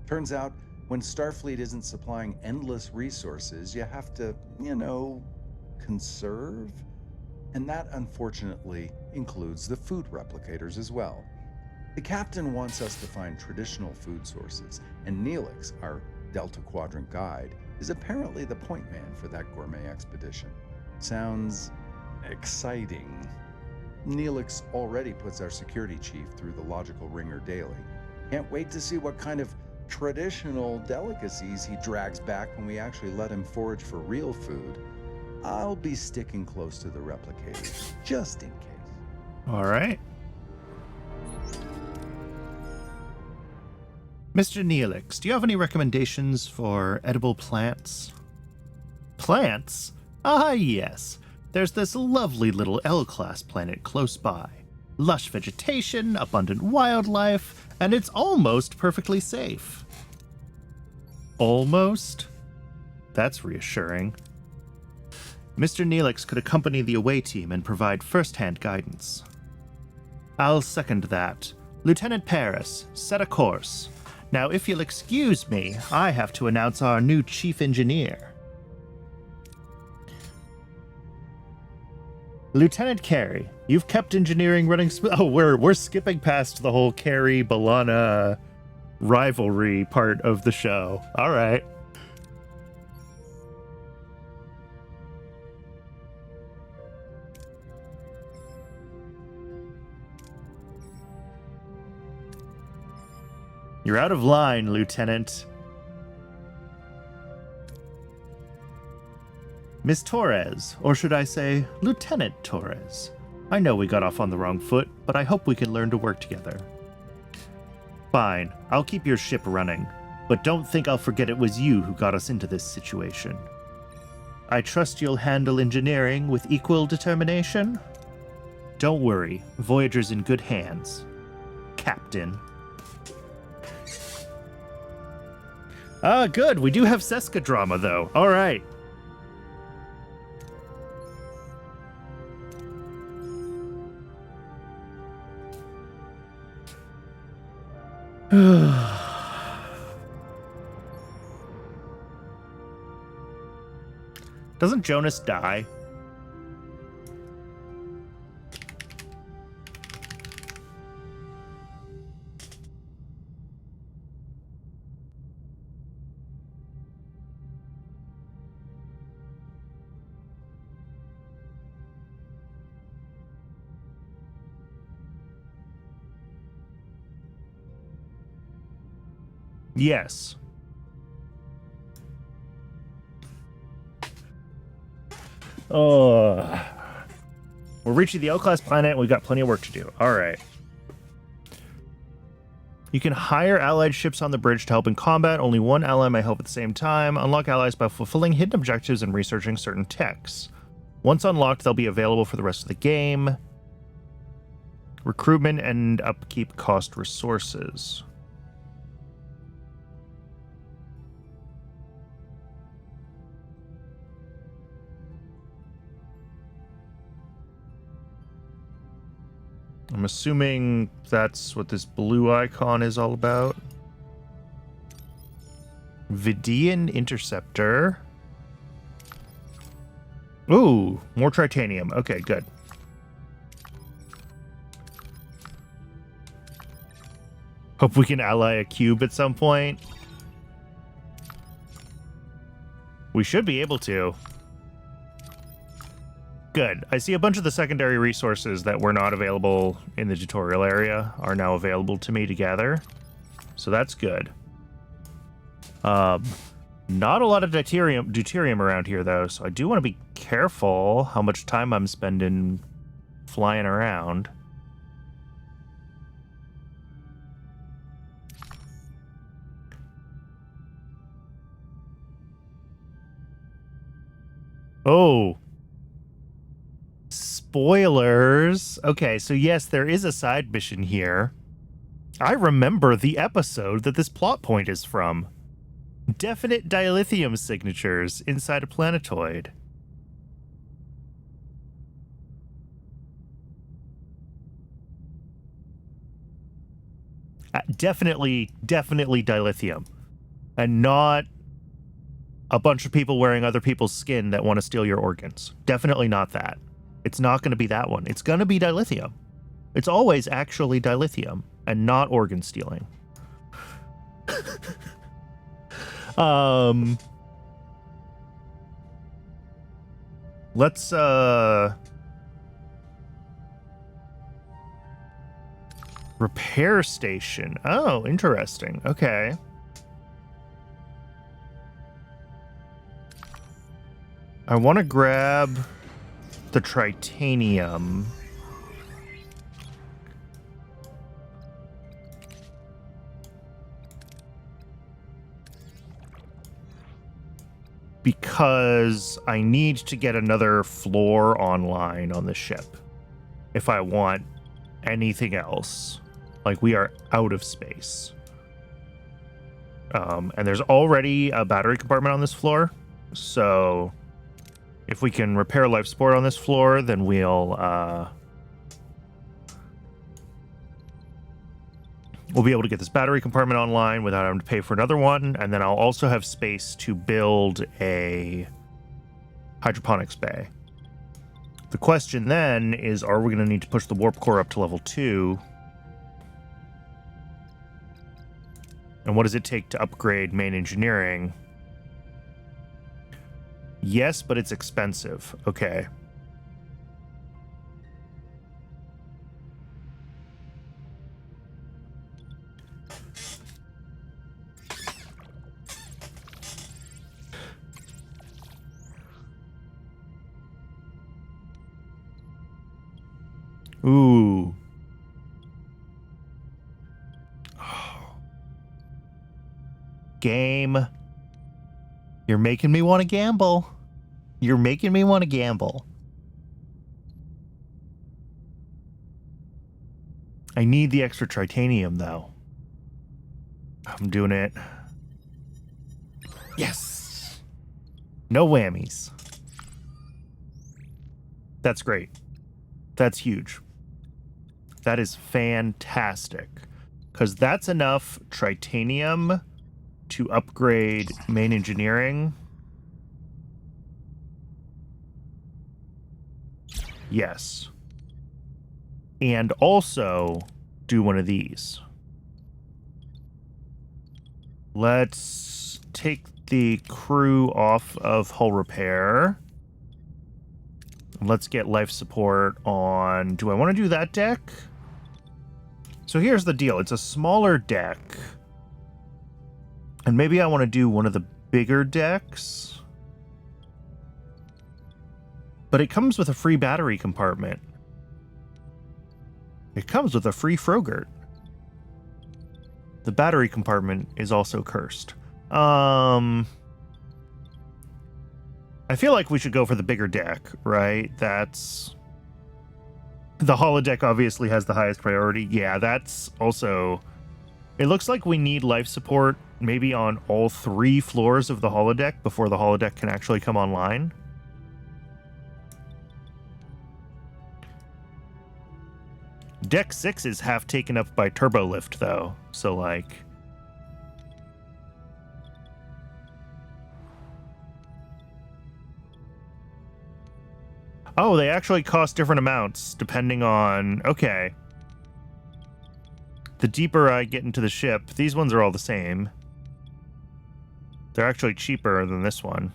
Turns out, when Starfleet isn't supplying endless resources, you have to, conserve? And that, unfortunately, includes the food replicators as well. The captain wants us to find traditional food sources, and Neelix, our Delta Quadrant guide, is apparently the point man for that gourmet expedition. Sounds exciting. Neelix already puts our security chief through the logical ringer daily. Can't wait to see what kind of traditional delicacies he drags back when we actually let him forage for real food. I'll be sticking close to the replicators, just in case. All right. Mr. Neelix, do you have any recommendations for edible plants? Plants? Ah, yes. There's this lovely little L-class planet close by. Lush vegetation, abundant wildlife, and it's almost perfectly safe. Almost? That's reassuring. Mr. Neelix could accompany the away team and provide first-hand guidance. I'll second that. Lieutenant Paris, set a course. Now, if you'll excuse me, I have to announce our new chief engineer. Lieutenant Carey, you've kept engineering running we're skipping past the whole Carey-B'Elanna rivalry part of the show. All right. You're out of line, Lieutenant. Miss Torres, or should I say, Lieutenant Torres. I know we got off on the wrong foot, but I hope we can learn to work together. Fine, I'll keep your ship running, but don't think I'll forget it was you who got us into this situation. I trust you'll handle engineering with equal determination? Don't worry, Voyager's in good hands. Captain. Good. We do have Seska drama, though. All right. Doesn't Jonas die? Yes. Oh. We're reaching the L-class planet and we've got plenty of work to do. All right. You can hire allied ships on the bridge to help in combat. Only one ally may help at the same time. Unlock allies by fulfilling hidden objectives and researching certain techs. Once unlocked, they'll be available for the rest of the game. Recruitment and upkeep cost resources. I'm assuming that's what this blue icon is all about. Vidian Interceptor. Ooh, more tritanium. Okay, good. Hope we can ally a cube at some point. We should be able to. Good. I see a bunch of the secondary resources that were not available in the tutorial area are now available to me to gather. So that's good. Not a lot of deuterium around here, though, so I do want to be careful how much time I'm spending flying around. Oh. Spoilers. Okay, so yes, there is a side mission here. I remember the episode that this plot point is from. Definite dilithium signatures inside a planetoid. Definitely dilithium. And not a bunch of people wearing other people's skin that want to steal your organs. Definitely not that. It's not going to be that one. It's going to be dilithium. It's always actually dilithium and not organ stealing. Let's repair station. Oh, interesting. Okay. I want to grab the tritanium. Because I need to get another floor online on the ship if I want anything else. Like, we are out of space. And there's already a battery compartment on this floor, so if we can repair life support on this floor, then we'll be able to get this battery compartment online without having to pay for another one, and then I'll also have space to build a hydroponics bay. The question then is, are we going to need to push the warp core up to level 2? And what does it take to upgrade main engineering? Yes, but it's expensive. Okay. Ooh. Game. You're making me want to gamble. You're making me want to gamble. I need the extra tritanium, though. I'm doing it. Yes! No whammies. That's great. That's huge. That is fantastic. Because that's enough tritanium to upgrade main engineering. Yes. And also do one of these. Let's take the crew off of hull repair. Let's get life support on... Do I want to do that deck? So here's the deal. It's a smaller deck. And maybe I want to do one of the bigger decks. But it comes with a free battery compartment. It comes with a free Frogurt. the battery compartment is also cursed. I feel like we should go for the bigger deck, right? That's... The holodeck obviously has the highest priority. Yeah, that's also... It looks like we need life support maybe on all 3 floors of the holodeck before the holodeck can actually come online. Deck 6 is half taken up by turbo lift, though. So, like... Oh, they actually cost different amounts depending on... Okay. The deeper I get into the ship, these ones are all the same. They're actually cheaper than this one.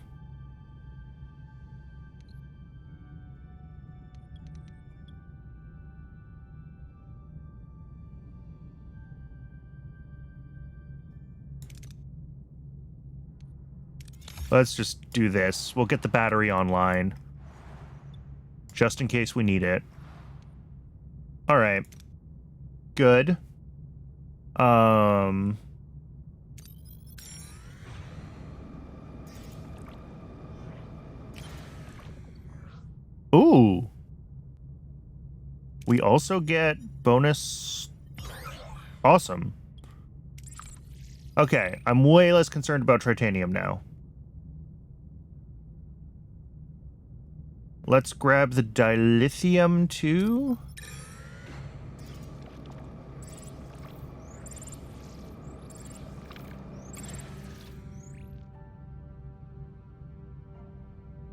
Let's just do this. We'll get the battery online. Just in case we need it. Alright. Good. Ooh. We also get bonus... Awesome. Okay, I'm way less concerned about titanium now. Let's grab the dilithium, too.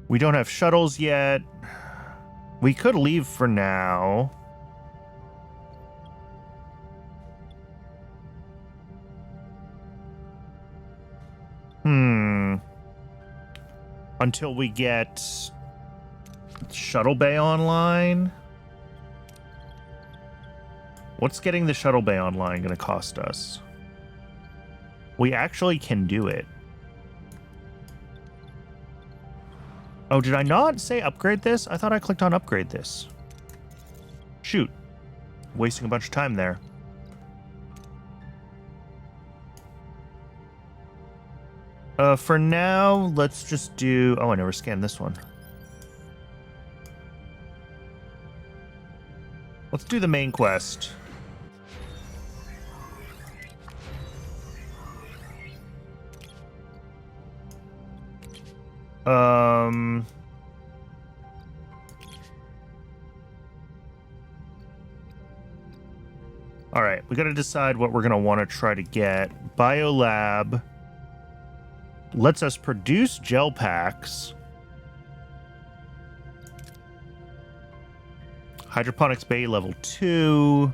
We don't have shuttles yet. We could leave for now. Until we get... Shuttle Bay online? What's getting the Shuttle Bay online going to cost us? We actually can do it. Oh, did I not say upgrade this? I thought I clicked on upgrade this. Shoot. Wasting a bunch of time there. For now, let's just do... Oh, I never scanned this one. Let's do the main quest. Alright, we gotta decide what we're gonna want to try to get. Biolab lets us produce gel packs. Hydroponics Bay level 2.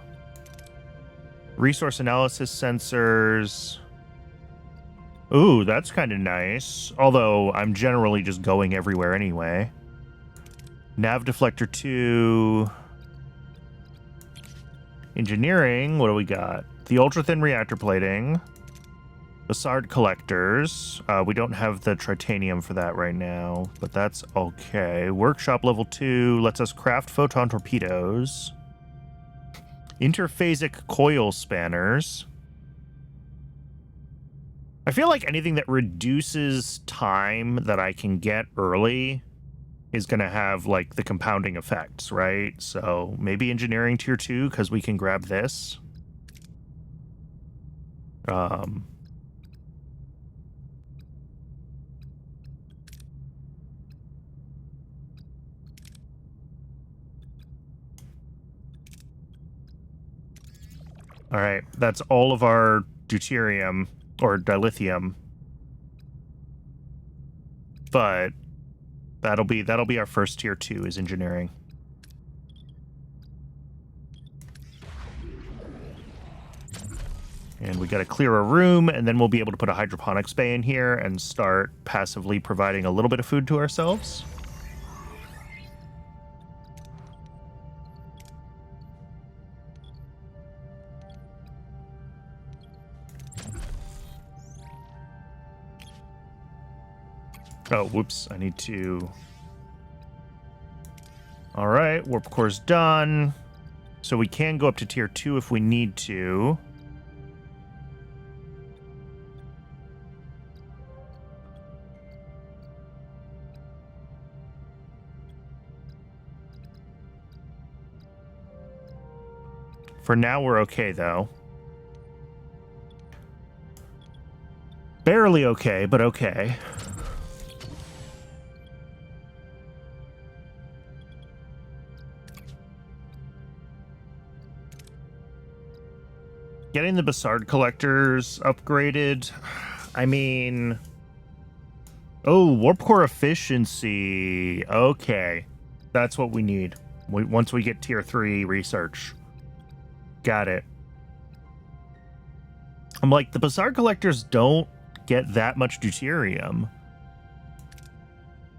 Resource analysis sensors. Ooh, that's kind of nice. Although, I'm generally just going everywhere anyway. Nav deflector 2. Engineering, what do we got? The ultra-thin reactor plating. Bassard collectors. We don't have the tritanium for that right now, but that's okay. Workshop level 2 lets us craft photon torpedoes. Interphasic coil spanners. I feel like anything that reduces time that I can get early is going to have, like, the compounding effects, right? So maybe engineering tier 2, because we can grab this. All right, that's all of our deuterium, or dilithium. But that'll be our first tier 2 is engineering. And we got to clear a room, and then we'll be able to put a hydroponics bay in here and start passively providing a little bit of food to ourselves. Oh, whoops, I need to... Alright, warp core's done. So we can go up to tier 2 if we need to. For now, we're okay, though. Barely okay, but okay. Getting the Bassard collectors upgraded. I mean... Oh, warp core efficiency. Okay. That's what we need. Once we get tier 3 research. Got it. I'm like, the Bassard collectors don't get that much deuterium.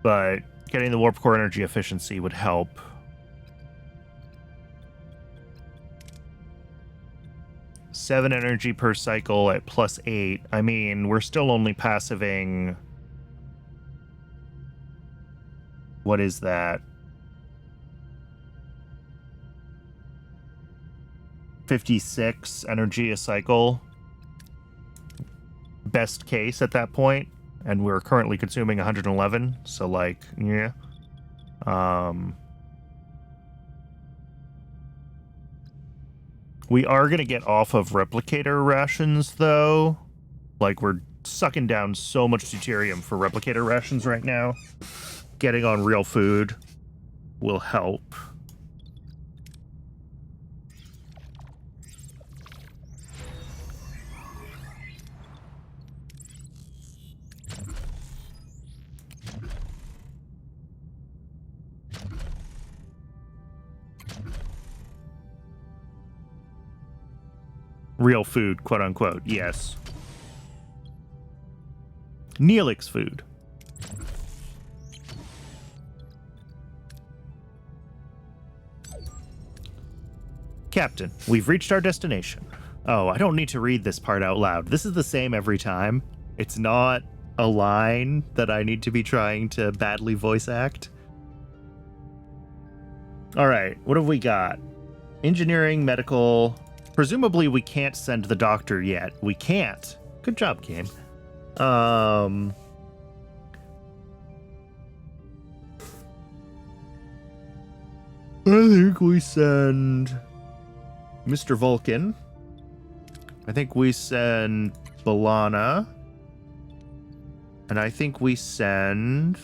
But getting the warp core energy efficiency would help. Seven energy per cycle at +8. I mean, we're still only passiving... What is that? 56 energy a cycle. Best case at that point. And we're currently consuming 111. So, like, yeah. We are going to get off of replicator rations, though. Like, we're sucking down so much deuterium for replicator rations right now. Getting on real food will help. Real food, quote unquote, yes. Neelix food. Captain, we've reached our destination. Oh, I don't need to read this part out loud. This is the same every time. It's not a line that I need to be trying to badly voice act. All right, what have we got? Engineering, medical. Presumably we can't send the doctor yet. We can't. Good job, game. I think we send Mr. Vulcan. I think we send Balana. And I think we send...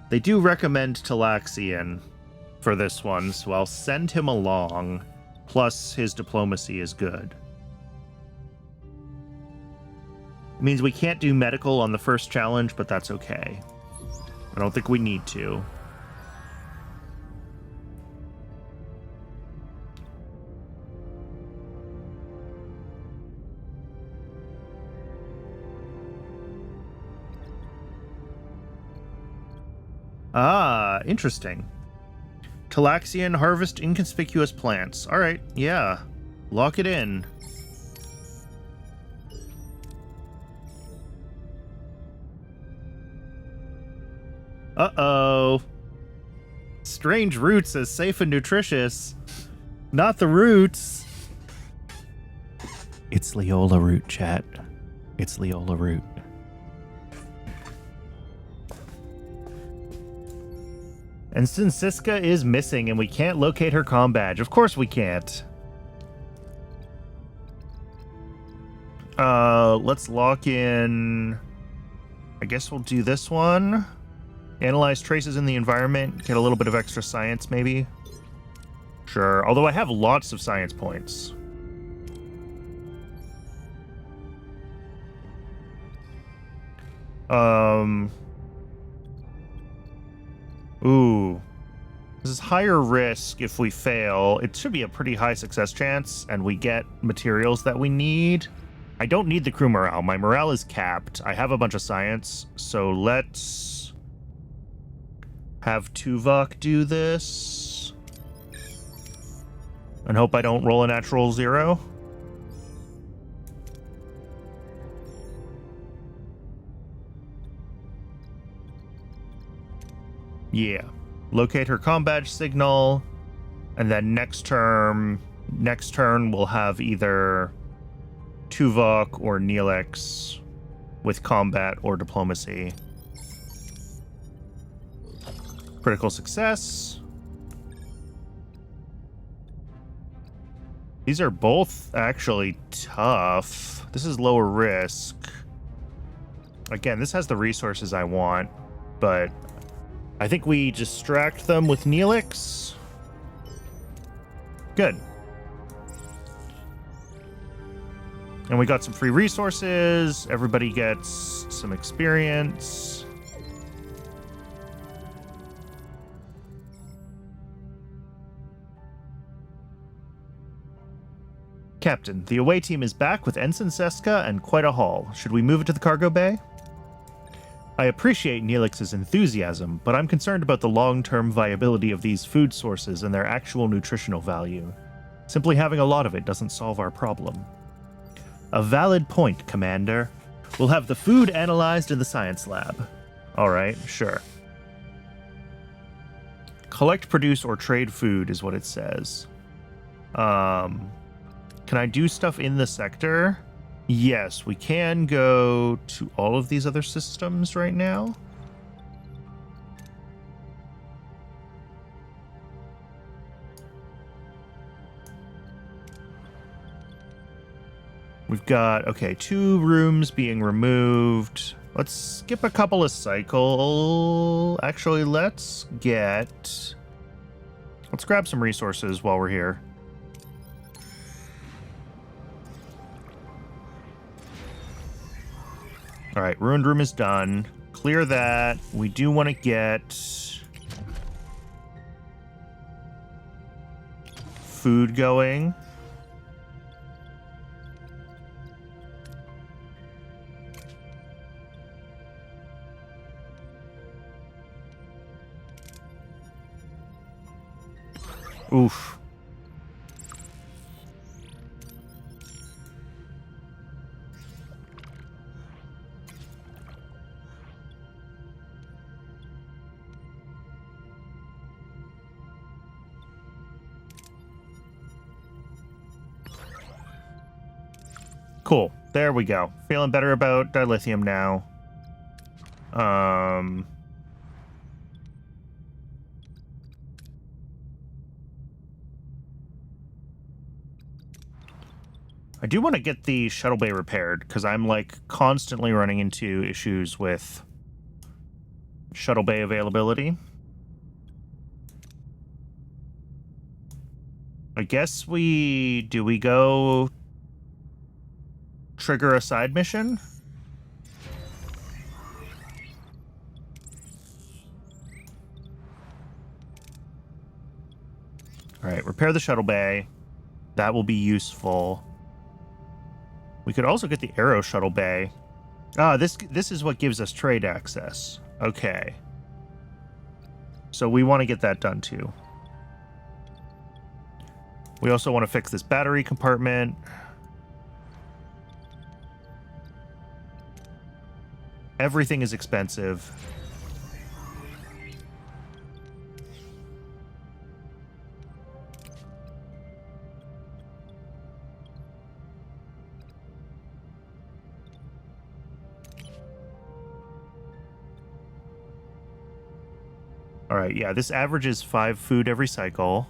They do recommend Talaxian for this one, so I'll send him along. Plus, his diplomacy is good. It means we can't do medical on the first challenge, but that's okay. I don't think we need to. Ah, interesting. Talaxian harvest inconspicuous plants. All right, yeah. Lock it in. Uh-oh. Strange roots as safe and nutritious. Not the roots. It's Leola root, chat. It's Leola root. And since Siska is missing and we can't locate her comm badge, of course we can't. Let's lock in... I guess we'll do this one. Analyze traces in the environment, get a little bit of extra science, maybe. Sure, although I have lots of science points. Ooh. This is higher risk if we fail. It should be a pretty high success chance, and we get materials that we need. I don't need the crew morale. My morale is capped. I have a bunch of science, so let's have Tuvok do this. And hope I don't roll a natural 0. Yeah. Locate her comm badge signal, and then next turn we'll have either Tuvok or Neelix with combat or diplomacy. Critical success. These are both actually tough. This is lower risk. Again, this has the resources I want, but I think we distract them with Neelix. Good. And we got some free resources. Everybody gets some experience. Captain, the away team is back with Ensign Seska and quite a haul. Should we move it to the cargo bay? I appreciate Neelix's enthusiasm, but I'm concerned about the long-term viability of these food sources and their actual nutritional value. Simply having a lot of it doesn't solve our problem. A valid point, Commander. We'll have the food analyzed in the science lab. Alright, sure. Collect, produce, or trade food is what it says. Can I do stuff in the sector? Yes, we can go to all of these other systems right now. We've got, okay, 2 rooms being removed. Let's skip a couple of cycle. Actually, let's grab some resources while we're here. All right, ruined room is done. Clear that. We do want to get food going. Oof. Cool. There we go. Feeling better about dilithium now. I do want to get the shuttle bay repaired, because I'm, like, constantly running into issues with shuttle bay availability. I guess we go trigger a side mission? Alright, repair the shuttle bay. That will be useful. We could also get the Aero shuttle bay. Ah, this is what gives us trade access. Okay. So we want to get that done too. We also want to fix this battery compartment. Everything is expensive. All right, yeah, this averages 5 food every cycle.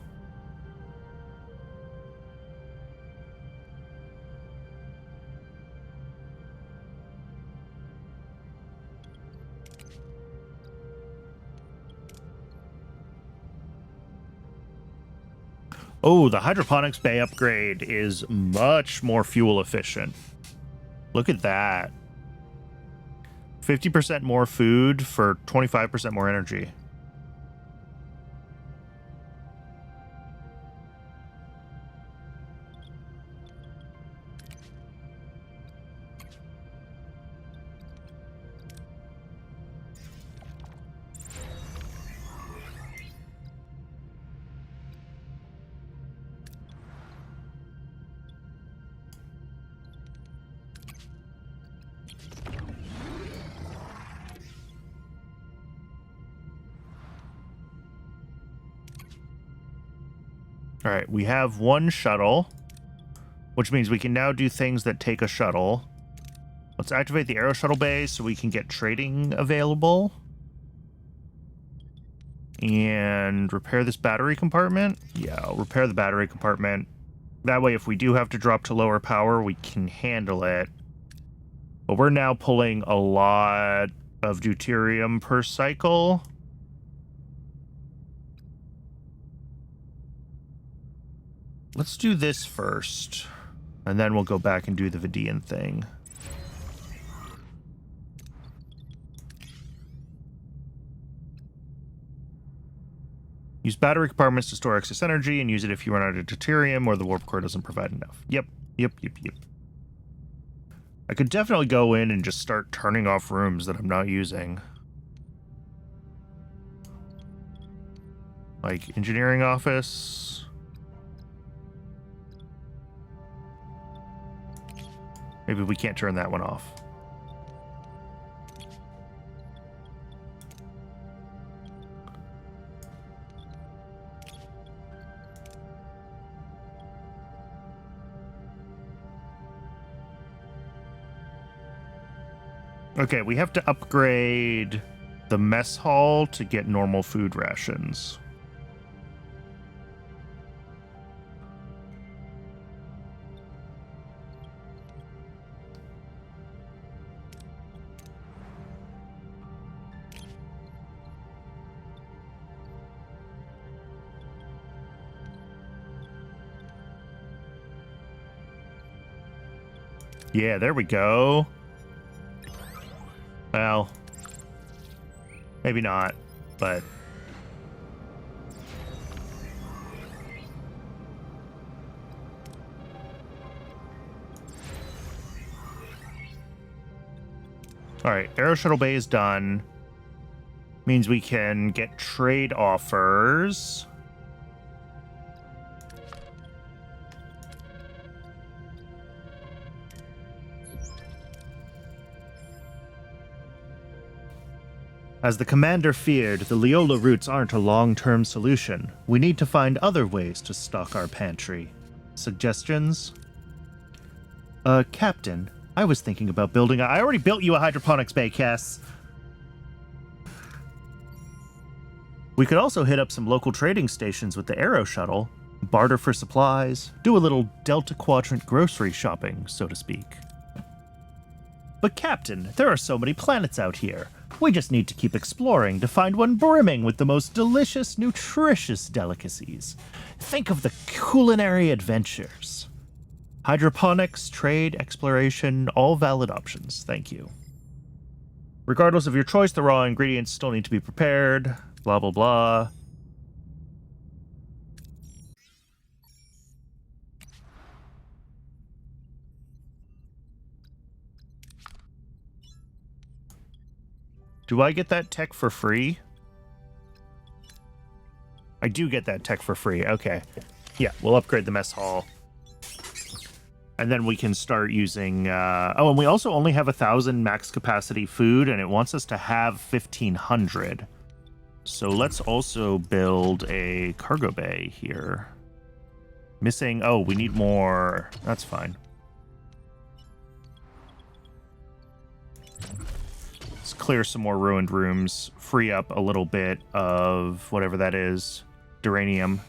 Oh, the hydroponics bay upgrade is much more fuel efficient. Look at that. 50% more food for 25% more energy. All right, we have 1 shuttle, which means we can now do things that take a shuttle. Let's activate the Aero shuttle bay so we can get trading available. And repair this battery compartment? Yeah, I'll repair the battery compartment. That way, if we do have to drop to lower power, we can handle it. But we're now pulling a lot of deuterium per cycle. Let's do this first. And then we'll go back and do the Vidian thing. Use battery compartments to store excess energy and use it if you run out of deuterium or the warp core doesn't provide enough. Yep. I could definitely go in and just start turning off rooms that I'm not using. Like engineering office. Maybe we can't turn that one off. Okay, we have to upgrade the mess hall to get normal food rations. Yeah, there we go. Well, maybe not, but... Alright, Aero Shuttle Bay is done. Means we can get trade offers. As the commander feared, the Leola routes aren't a long-term solution. We need to find other ways to stock our pantry. Suggestions? Captain, I was thinking about building I already built you a hydroponics bay, Cass. We could also hit up some local trading stations with the Aero Shuttle, barter for supplies, do a little Delta Quadrant grocery shopping, so to speak. But Captain, there are so many planets out here. We just need to keep exploring to find one brimming with the most delicious, nutritious delicacies. Think of the culinary adventures. Hydroponics, trade, exploration, all valid options. Thank you. Regardless of your choice, the raw ingredients still need to be prepared. Blah, blah, blah. Do I get that tech for free? I do get that tech for free. Okay. Yeah, we'll upgrade the mess hall. And then we can start using... oh, and we also only have 1,000 max capacity food, and it wants us to have 1,500. So let's also build a cargo bay here. Missing... Oh, we need more. That's fine. Let's clear some more ruined rooms. Free up a little bit of whatever that is. Duranium.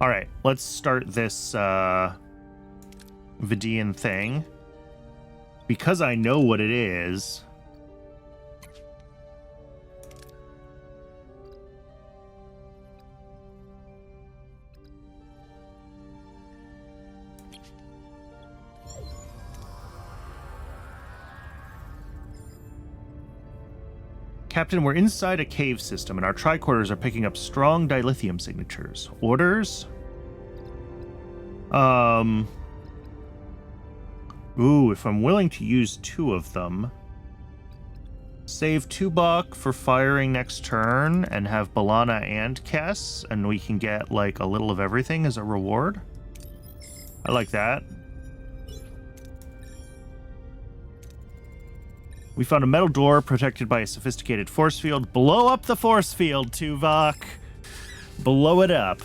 All right, let's start this Vidian thing. Because I know what it is. Captain, we're inside a cave system, and our tricorders are picking up strong dilithium signatures. Orders? Ooh, if I'm willing to use 2 of them. Save 2 buck for firing next turn, and have Balana and Kess, and we can get, like, a little of everything as a reward. I like that. We found a metal door protected by a sophisticated force field. Blow up the force field, Tuvok. Blow it up.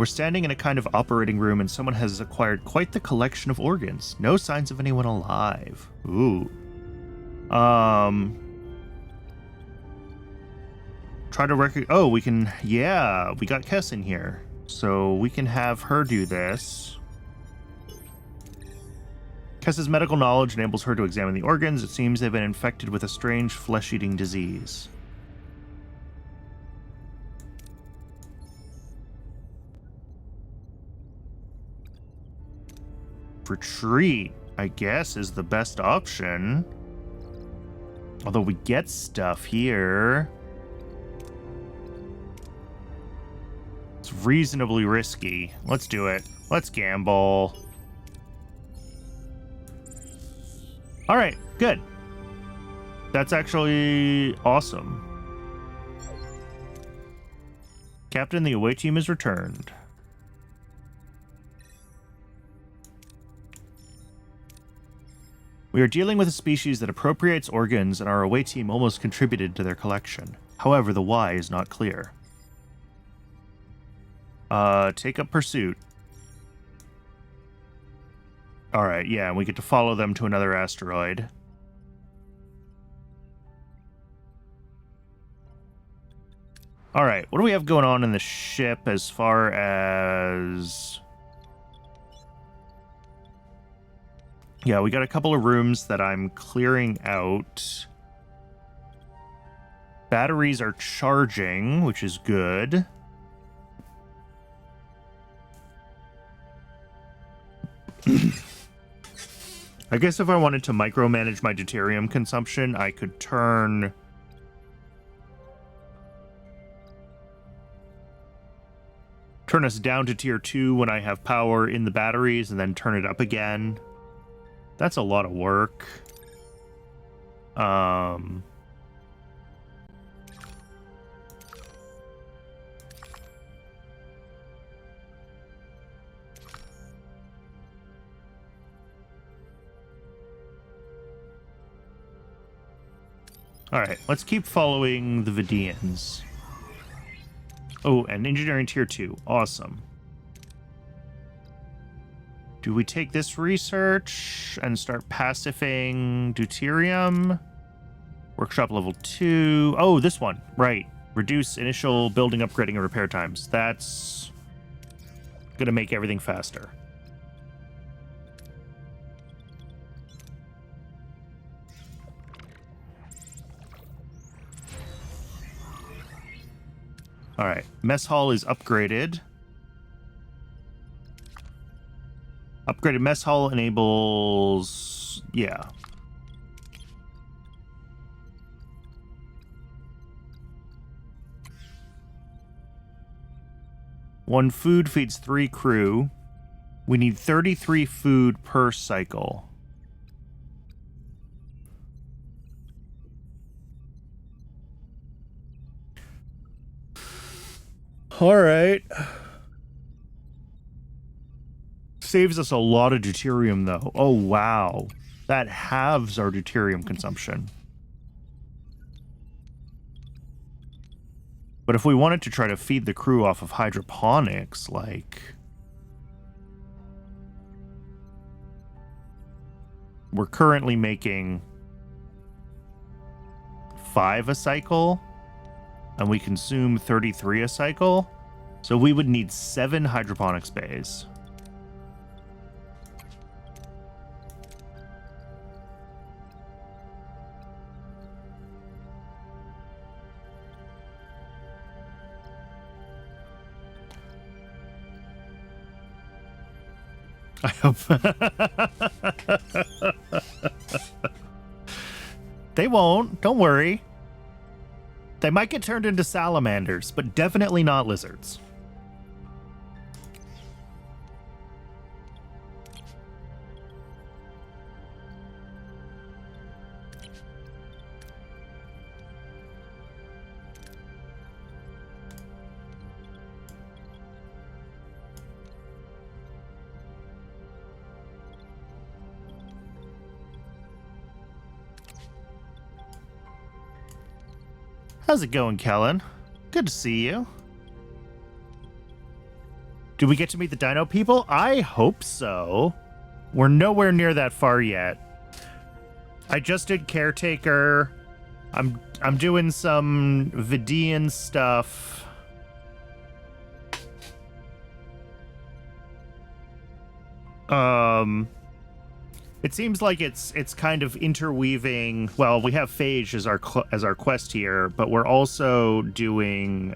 We're standing in a kind of operating room and someone has acquired quite the collection of organs. No signs of anyone alive. Ooh. Try to oh, we can, yeah, we got Kess in here. So we can have her do this. Kess's medical knowledge enables her to examine the organs. It seems they've been infected with a strange flesh-eating disease. Retreat, I guess, is the best option. Although we get stuff here. It's reasonably risky. Let's do it. Let's gamble. All right, good. That's actually awesome. Captain, the away team is returned. We are dealing with a species that appropriates organs, and our away team almost contributed to their collection. However, the why is not clear. Take up pursuit. Alright, yeah, we get to follow them to another asteroid. Alright, what do we have going on in the ship as far as... Yeah, we got a couple of rooms that I'm clearing out. Batteries are charging, which is good. I guess if I wanted to micromanage my deuterium consumption, I could turn us down to tier 2 when I have power in the batteries and then turn it up again. That's a lot of work. Alright, let's keep following the Vidians. Oh, and engineering tier 2. Awesome. Do we take this research and start pacifying deuterium? Workshop level 2. Oh, this one. Right. Reduce initial building, upgrading, and repair times. That's going to make everything faster. All right. Mess hall is upgraded. Upgraded mess hall enables... yeah. One food feeds 3 crew. We need 33 food per cycle. All right. Saves us a lot of deuterium, though. Oh, wow. That halves our deuterium consumption. But if we wanted to try to feed the crew off of hydroponics, like... we're currently making 5 a cycle, and we consume 33 a cycle, so we would need 7 hydroponics bays. I hope. They won't. Don't worry. They might get turned into salamanders, but definitely not lizards. How's it going, Kellen? Good to see you. Do we get to meet the dino people? I hope so. We're nowhere near that far yet. I just did Caretaker. I'm doing some Vidian stuff. It seems like it's kind of interweaving. Well, we have Phage as our quest here, but we're also doing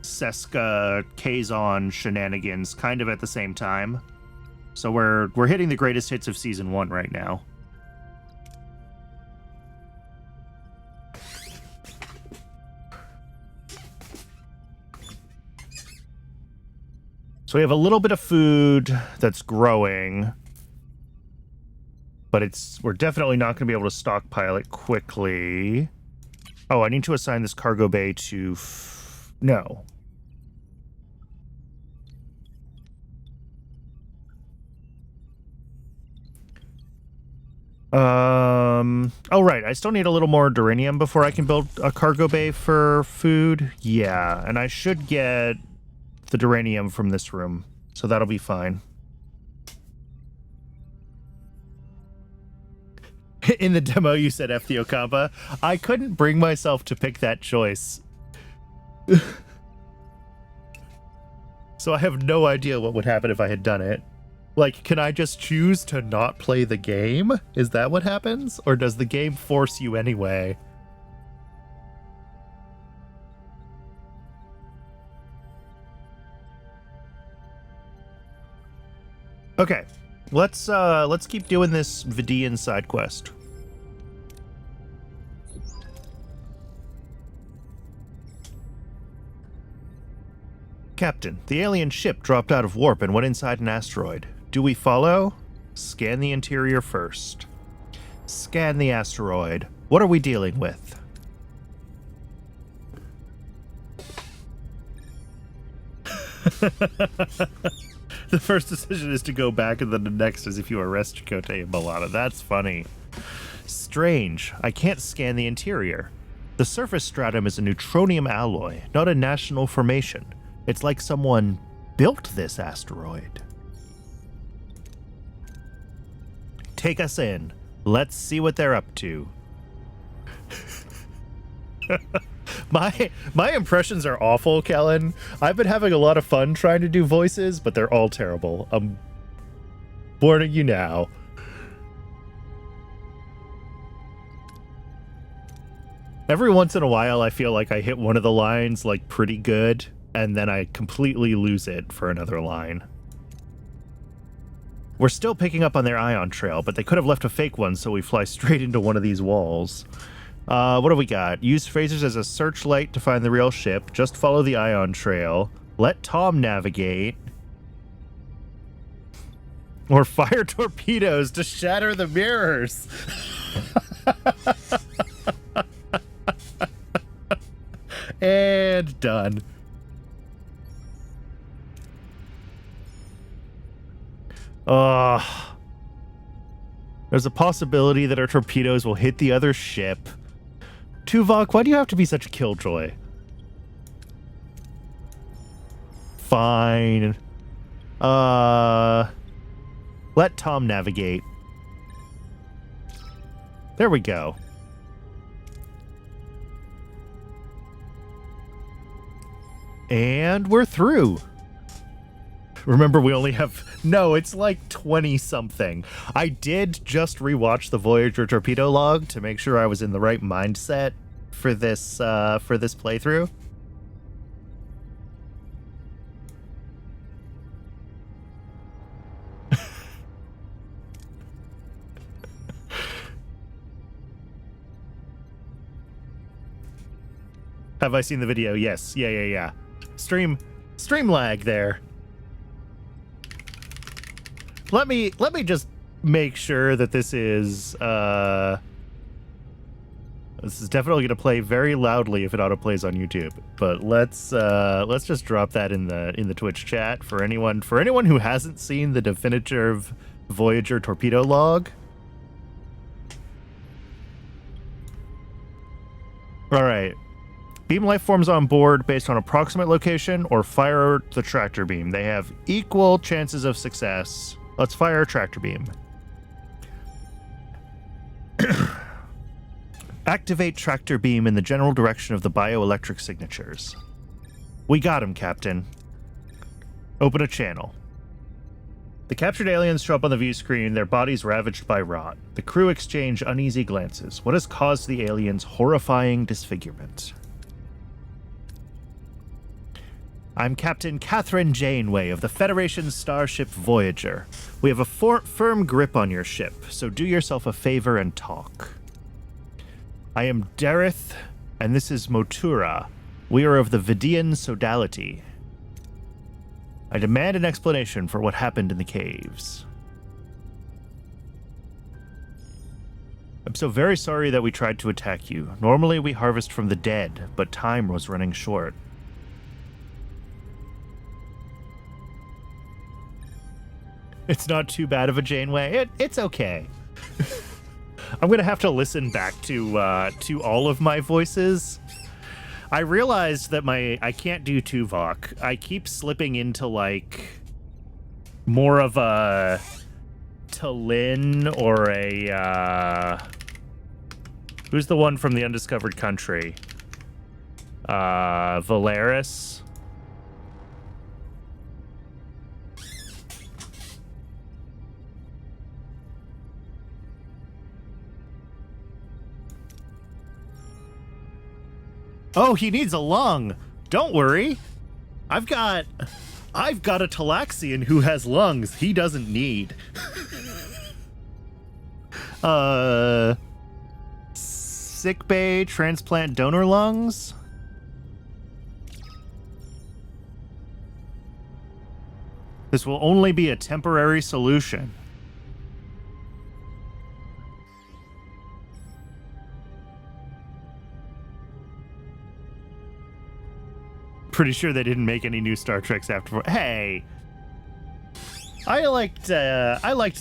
Seska Kazon shenanigans kind of at the same time. So we're hitting the greatest hits of season 1 right now. So we have a little bit of food that's growing, but we're definitely not going to be able to stockpile it quickly. Oh, I need to assign this cargo bay to... No. Oh, right. I still need a little more duranium before I can build a cargo bay for food. Yeah, and I should get the duranium from this room, so that'll be fine. In the demo, you said F the Okamba. I couldn't bring myself to pick that choice. So I have no idea what would happen if I had done it. Like, can I just choose to not play the game? Is that what happens? Or does the game force you anyway? Okay, let's keep doing this Vidian side quest. Captain, the alien ship dropped out of warp and went inside an asteroid. Do we follow? Scan the interior first. Scan the asteroid. What are we dealing with? The first decision is to go back, and then the next is if you arrest Chakotay and Balana. That's funny. Strange. I can't scan the interior. The surface stratum is a neutronium alloy, not a national formation. It's like someone built this asteroid. Take us in. Let's see what they're up to. My impressions are awful, Kellen. I've been having a lot of fun trying to do voices, but they're all terrible. I'm warning you now. Every once in a while, I feel like I hit one of the lines like pretty good, and then I completely lose it for another line. We're still picking up on their ion trail, but they could have left a fake one, so we fly straight into one of these walls. What do we got? Use phasers as a searchlight to find the real ship. Just follow the ion trail. Let Tom navigate. Or fire torpedoes to shatter the mirrors. And done. There's a possibility that our torpedoes will hit the other ship. Tuvok, why do you have to be such a killjoy? Fine. Let Tom navigate. There we go. And we're through. Remember, we only have... No, it's like 20-something. I did just rewatch the Voyager torpedo log to make sure I was in the right mindset for this playthrough. Have I seen the video? Yes. Yeah. Stream lag there. Let me just make sure that this is definitely going to play very loudly if it autoplays on YouTube. But let's just drop that in the Twitch chat for anyone who hasn't seen the definitive Voyager torpedo log. All right. Beam life forms on board based on approximate location or fire the tractor beam. They have equal chances of success. Let's fire a tractor beam. Activate tractor beam in the general direction of the bioelectric signatures. We got him, Captain. Open a channel. The captured aliens show up on the view screen, their bodies ravaged by rot. The crew exchange uneasy glances. What has caused the aliens' horrifying disfigurement? I'm Captain Catherine Janeway of the Federation's starship Voyager. We have a firm grip on your ship, so do yourself a favor and talk. I am Dareth, and this is Motura. We are of the Vidian Sodality. I demand an explanation for what happened in the caves. I'm so very sorry that we tried to attack you. Normally we harvest from the dead, but time was running short. It's not too bad of a Janeway. It's okay. I'm gonna have to listen back to all of my voices. I realized that I can't do Tuvok. I keep slipping into like more of a Talin or a who's the one from the Undiscovered Country? Valeris. Oh, he needs a lung. Don't worry. I've got a Talaxian who has lungs he doesn't need. Sickbay transplant donor lungs? This will only be a temporary solution. Pretty sure they didn't make any new Star Treks after. Hey, I liked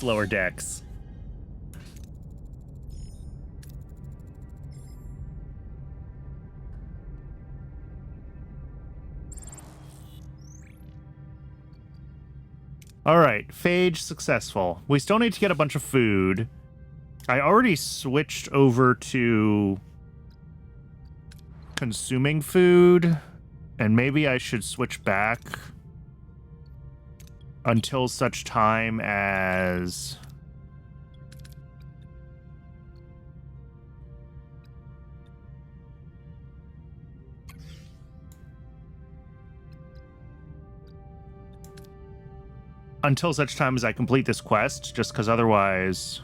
Lower Decks. All right, phage successful. We still need to get a bunch of food. I already switched over to consuming food. And maybe I should switch back until such time as I complete this quest, just because otherwise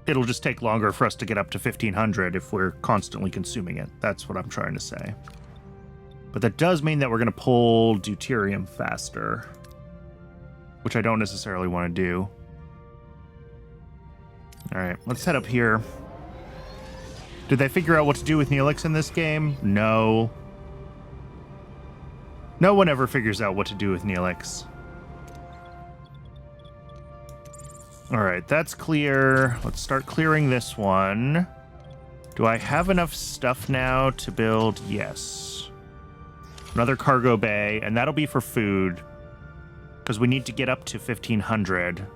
it'll just take longer for us to get up to 1500 if we're constantly consuming it. That's what I'm trying to say. But that does mean that we're going to pull deuterium faster, which I don't necessarily want to do. All right, let's head up here. Did they figure out what to do with Neelix in this game? No. No one ever figures out what to do with Neelix. All right, that's clear. Let's start clearing this one. Do I have enough stuff now to build? Yes. Another cargo bay, and that'll be for food, because we need to get up to 1500.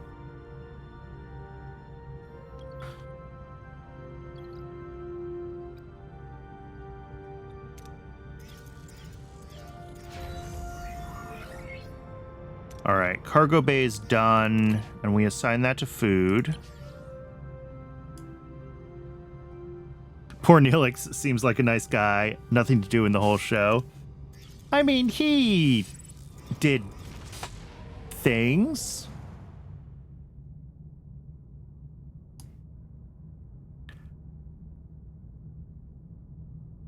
All right, cargo bay is done, and we assign that to food. Poor Neelix seems like a nice guy. Nothing to do in the whole show. I mean, he did things.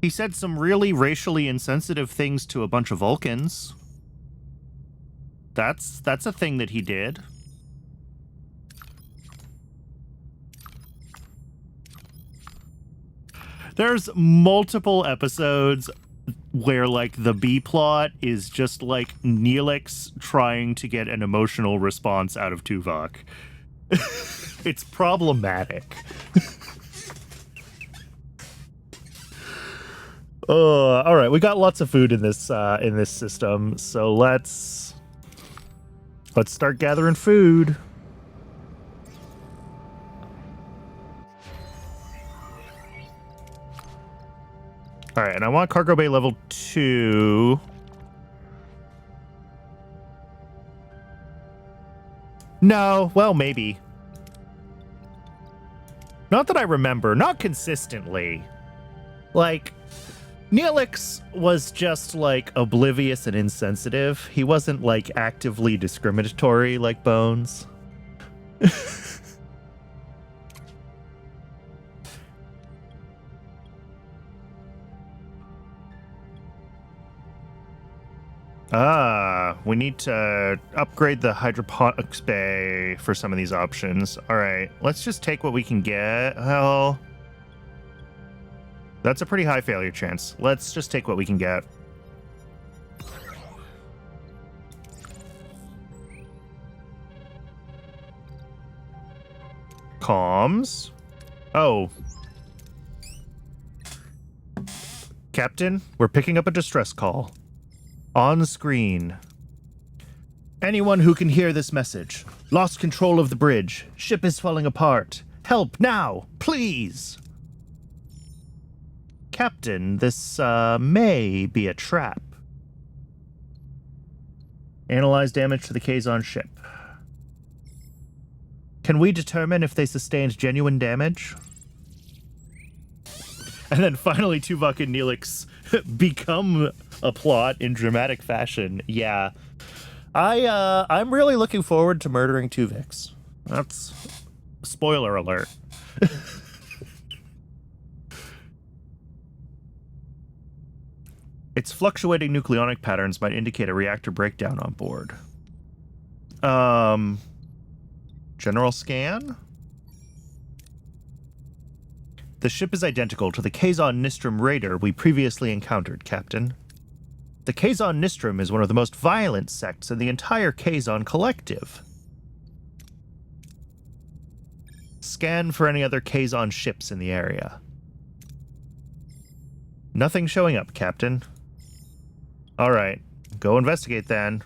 He said some really racially insensitive things to a bunch of Vulcans. That's a thing that he did. There's multiple episodes where, like, the B plot is just, like, Neelix trying to get an emotional response out of Tuvok. It's problematic. All right, we got lots of food in this system, so let's start gathering food. All right, and I want cargo bay level 2. No, well, maybe. Not that I remember, not consistently. Like, Neelix was just, like, oblivious and insensitive. He wasn't, like, actively discriminatory like Bones. We need to upgrade the hydroponics bay for some of these options. All right, let's just take what we can get. Well, that's a pretty high failure chance. Let's just take what we can get. Comms. Oh. Captain, we're picking up a distress call. On screen. Anyone who can hear this message. Lost control of the bridge. Ship is falling apart. Help now, please. Captain, this may be a trap. Analyze damage to the Kazon ship. Can we determine if they sustained genuine damage? And then finally Tuvok and Neelix become a plot in dramatic fashion. Yeah. I'm really looking forward to murdering Tuvix. That's spoiler alert. Its fluctuating nucleonic patterns might indicate a reactor breakdown on board. General scan? The ship is identical to the Kazon Nistrum raider we previously encountered, Captain. The Kazon Nistrum is one of the most violent sects in the entire Kazon collective. Scan for any other Kazon ships in the area. Nothing showing up, Captain. All right, go investigate then.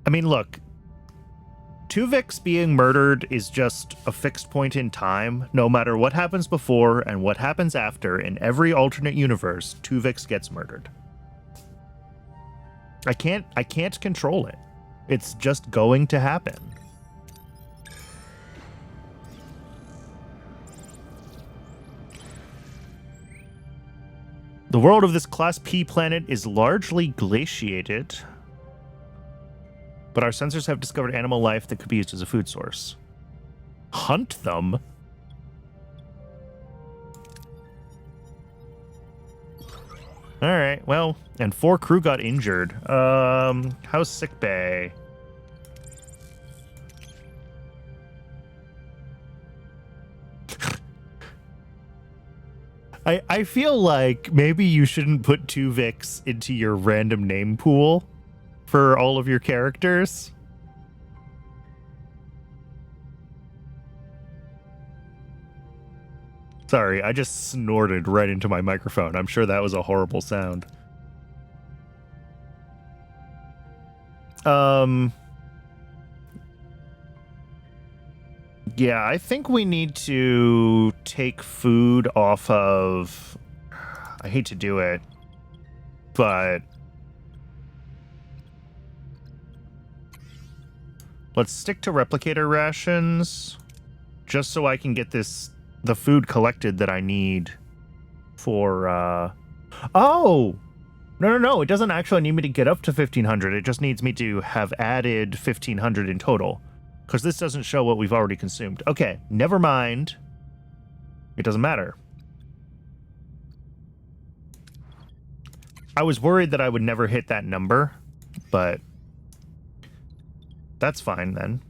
I mean, look, Tuvix being murdered is just a fixed point in time. No matter what happens before and what happens after, in every alternate universe, Tuvix gets murdered. I can't control it. It's just going to happen. The world of this Class P planet is largely glaciated, but our sensors have discovered animal life that could be used as a food source. Hunt them? Alright, well, and 4 crew got injured. How's sickbay? I feel like maybe you shouldn't put Tuvix into your random name pool for all of your characters. Sorry, I just snorted right into my microphone. I'm sure that was a horrible sound. Yeah, I think we need to take food off of... I hate to do it, but... let's stick to replicator rations, just so I can get the food collected that I need for, Oh! No, it doesn't actually need me to get up to 1,500. It just needs me to have added 1,500 in total. Because this doesn't show what we've already consumed. Okay, never mind. It doesn't matter. I was worried that I would never hit that number, but That's fine then.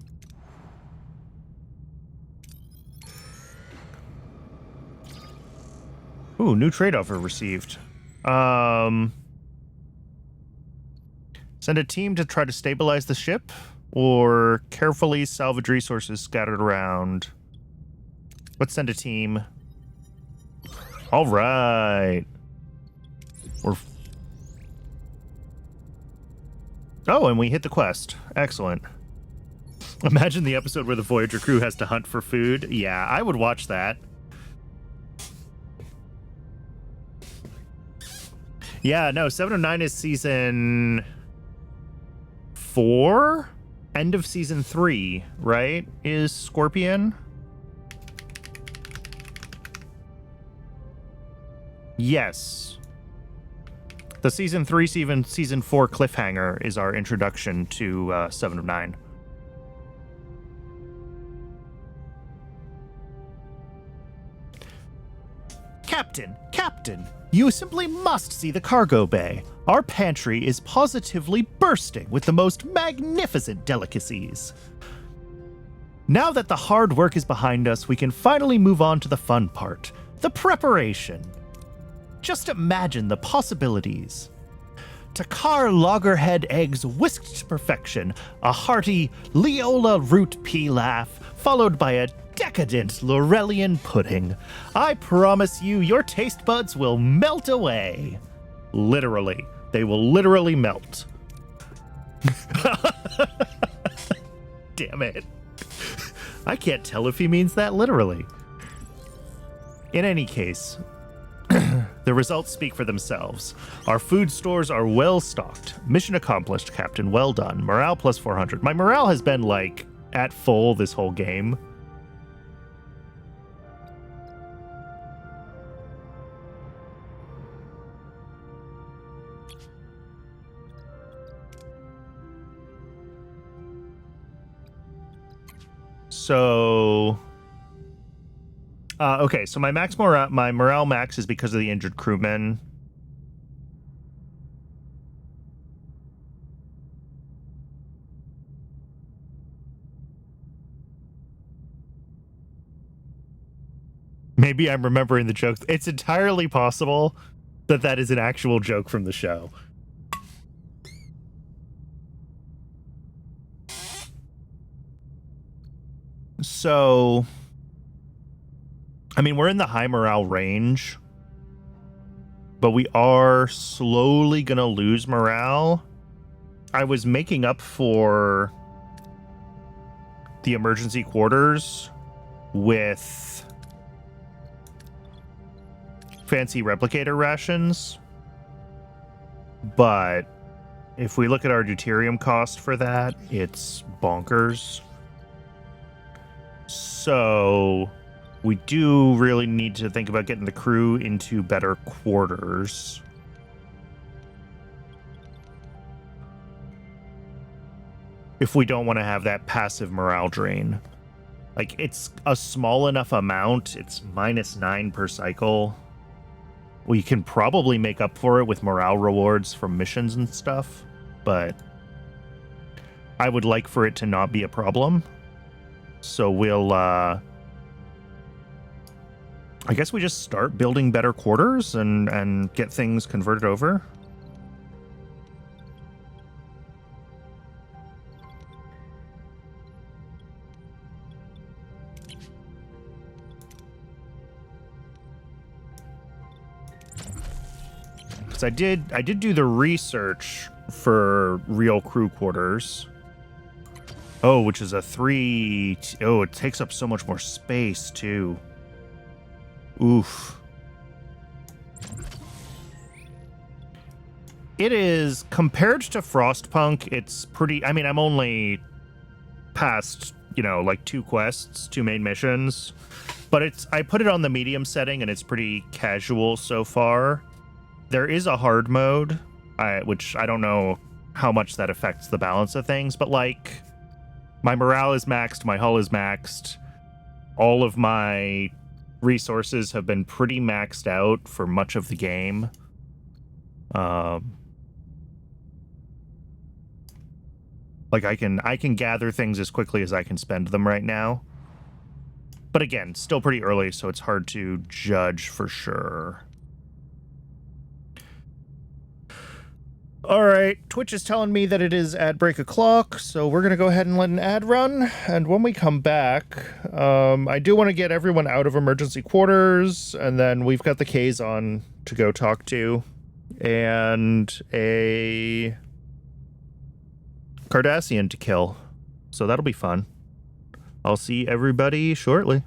Ooh, new trade offer received. Send a team to try to stabilize the ship, or carefully salvage resources scattered around. Let's send a team. All right. Oh, and we hit the quest. Excellent. Imagine the episode where the Voyager crew has to hunt for food. Yeah, I would watch that. Yeah, no, 709 is season 4? End of season 3, right? Is Scorpion? Yes. The season 3, season 4 cliffhanger is our introduction to 7 of 9. Captain, you simply must see the cargo bay. Our pantry is positively bursting with the most magnificent delicacies. Now that the hard work is behind us, we can finally move on to the fun part, the preparation. Just imagine the possibilities. Takar loggerhead eggs whisked to perfection, a hearty Leola root pilaf, followed by a decadent Laurelian pudding. I promise you, your taste buds will melt away. Literally. They will literally melt. Damn it. I can't tell if he means that literally. In any case, the results speak for themselves. Our food stores are well stocked. Mission accomplished, Captain. Well done. Morale plus 400. My morale has been, like, at full this whole game. So... okay, so my morale max is because of the injured crewmen. Maybe I'm remembering the joke. It's entirely possible that that is an actual joke from the show. So... I mean, we're in the high morale range, but we are slowly going to lose morale. I was making up for the emergency quarters with fancy replicator rations, but if we look at our deuterium cost for that, it's bonkers. So... we do really need to think about getting the crew into better quarters. If we don't want to have that passive morale drain. Like, it's a small enough amount. It's -9 per cycle. We can probably make up for it with morale rewards from missions and stuff, but I would like for it to not be a problem. So we'll, I guess we just start building better quarters and get things converted over. Because I did do the research for real crew quarters. Oh, which is a 3... oh, it takes up so much more space, too. Oof. It is, compared to Frostpunk, it's pretty... I mean, I'm only past, like 2 quests, 2 main missions. But I put it on the medium setting, and it's pretty casual so far. There is a hard mode, which I don't know how much that affects the balance of things, but, like, my morale is maxed, my hull is maxed. All of my resources have been pretty maxed out for much of the game. Like, I can gather things as quickly as I can spend them right now. But again, still pretty early, so it's hard to judge for sure. All right, Twitch is telling me that it is ad break o'clock, so we're going to go ahead and let an ad run. And when we come back, I do want to get everyone out of emergency quarters, and then we've got the Kazon to go talk to, and a Cardassian to kill. So that'll be fun. I'll see everybody shortly.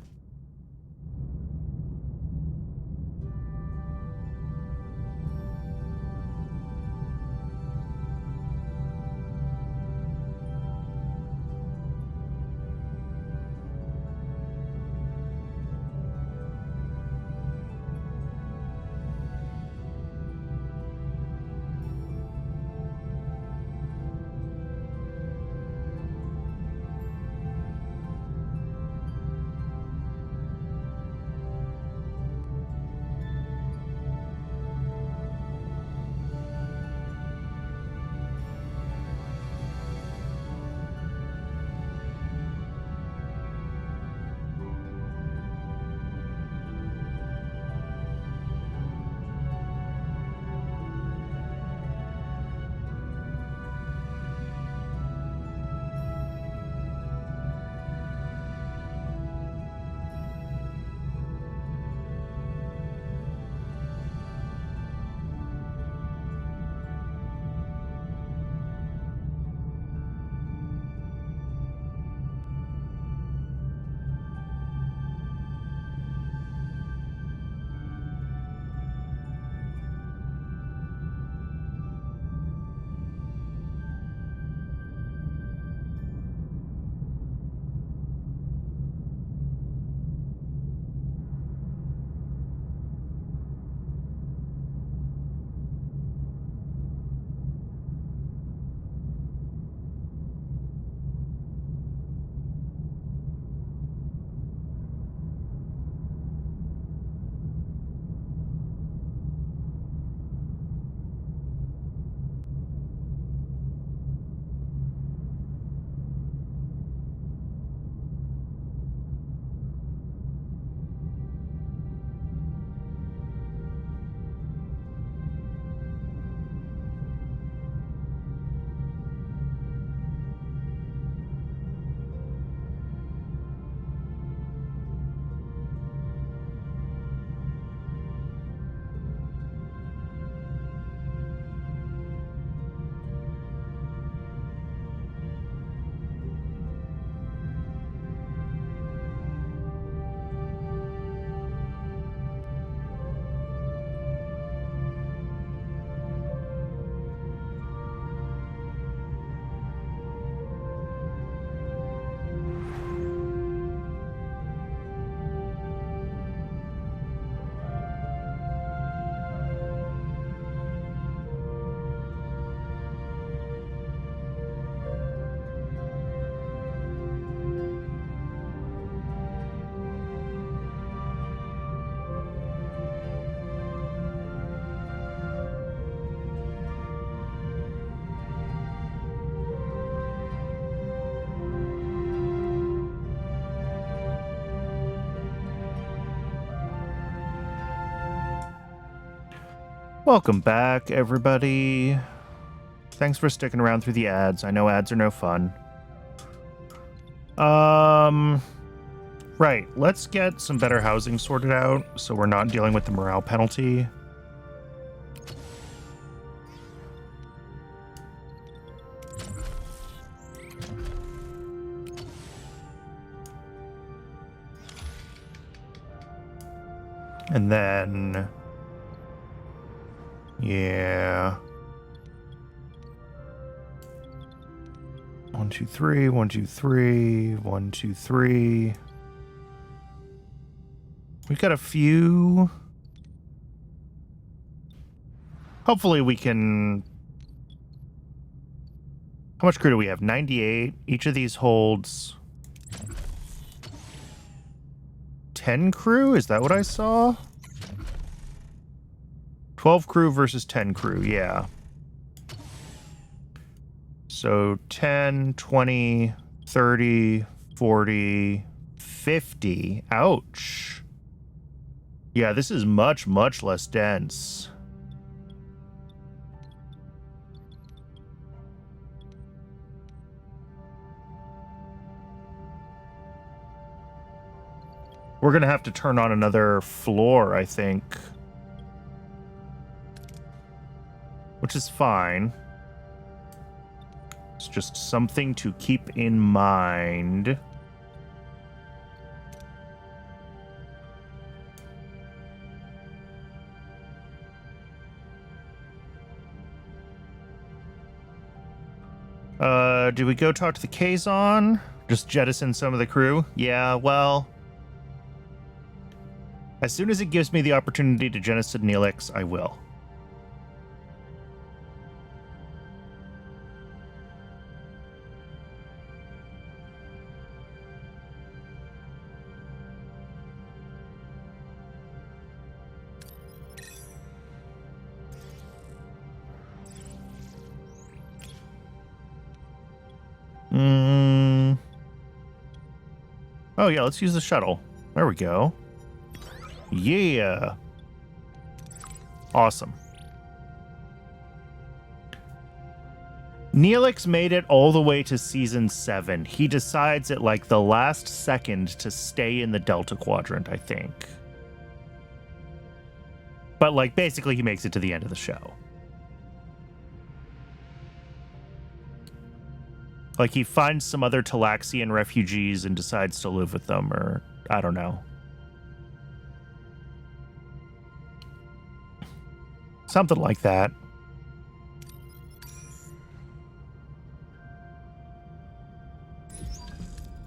Welcome back, everybody. Thanks for sticking around through the ads. I know ads are no fun. Right, let's get some better housing sorted out so we're not dealing with the morale penalty. And then... yeah. 1, 2, 3, 1, 2, 3, 1, 2, 3. We've got a few. Hopefully we can... how much crew do we have? 98. Each of these holds 10 crew? Is that what I saw? 12 crew versus 10 crew, yeah. So 10, 20, 30, 40, 50. Ouch. Yeah, this is much, much less dense. We're going to have to turn on another floor, I think. Which is fine. It's just something to keep in mind. Do we go talk to the Kazon? Just jettison some of the crew? Yeah, well... As soon as it gives me the opportunity to jettison Neelix, I will. Oh yeah, let's use the shuttle. There we go. Yeah. Awesome. Neelix made it all the way to season 7. He decides at like the last second to stay in the Delta Quadrant, I think. But like basically he makes it to the end of the show. Like he finds some other Talaxian refugees and decides to live with them, or I don't know. Something like that.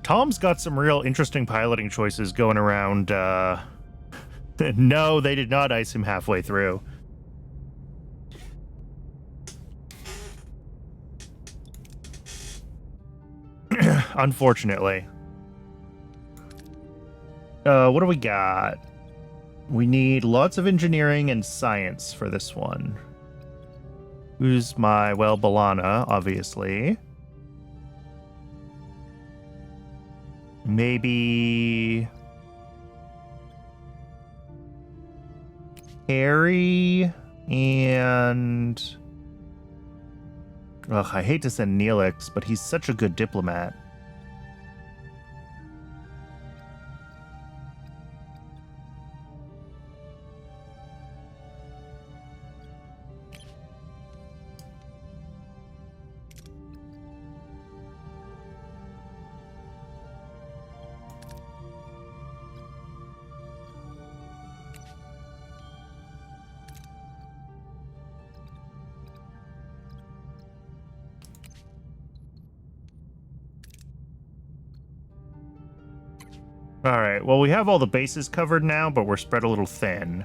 Tom's got some real interesting piloting choices going around. No, they did not ice him halfway through. Unfortunately. What do we got? We need lots of engineering and science for this one. Who's my, well, Balana, obviously. Maybe... Harry and... Ugh, I hate to send Neelix, but he's such a good diplomat. Alright, well we have all the bases covered now, but we're spread a little thin.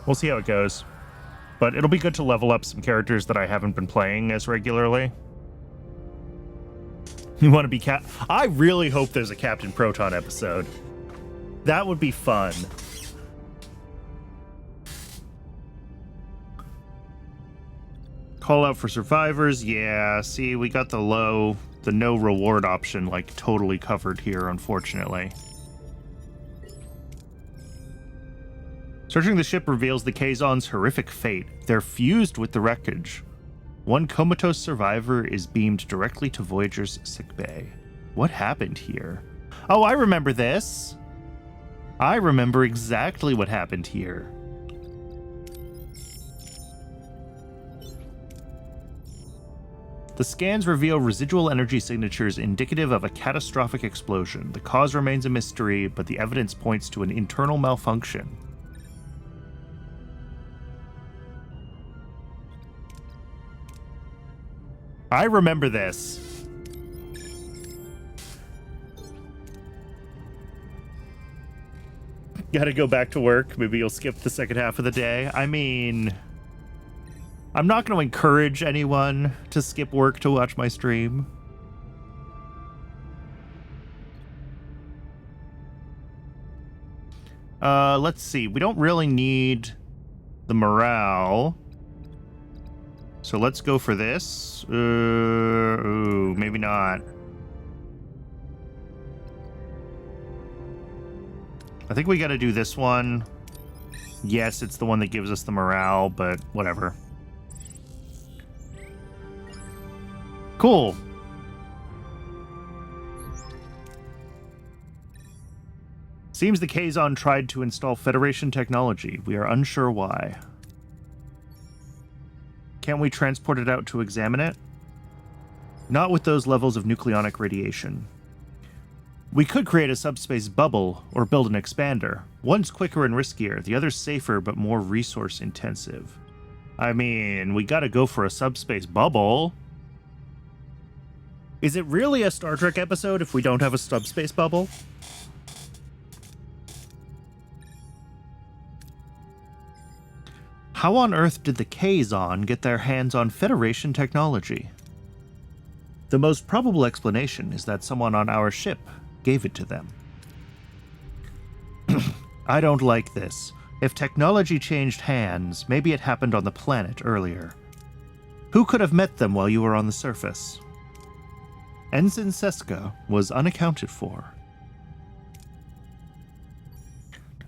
We'll see how it goes. But it'll be good to level up some characters that I haven't been playing as regularly. You want to be I really hope there's a Captain Proton episode. That would be fun. Call out for survivors, yeah. See, we got the no reward option, like, totally covered here, unfortunately. Searching the ship reveals the Kazon's horrific fate. They're fused with the wreckage. One comatose survivor is beamed directly to Voyager's sickbay. What happened here? Oh, I remember this! I remember exactly what happened here. The scans reveal residual energy signatures indicative of a catastrophic explosion. The cause remains a mystery, but the evidence points to an internal malfunction. I remember this. Gotta go back to work. Maybe you'll skip the second half of the day. I mean... I'm not going to encourage anyone to skip work to watch my stream. Let's see. We don't really need the morale. So let's go for this. Ooh, maybe not. I think we got to do this one. Yes, it's the one that gives us the morale, but whatever. Cool. Seems the Kazon tried to install Federation technology. We are unsure why. Can't we transport it out to examine it? Not with those levels of nucleonic radiation. We could create a subspace bubble or build an expander. One's quicker and riskier, the other's safer but more resource intensive. I mean, we gotta go for a subspace bubble. Is it really a Star Trek episode if we don't have a subspace bubble? How on earth did the Kazon get their hands on Federation technology? The most probable explanation is that someone on our ship gave it to them. I don't like this. If technology changed hands, maybe it happened on the planet earlier. Who could have met them while you were on the surface? Ensign Seska was unaccounted for.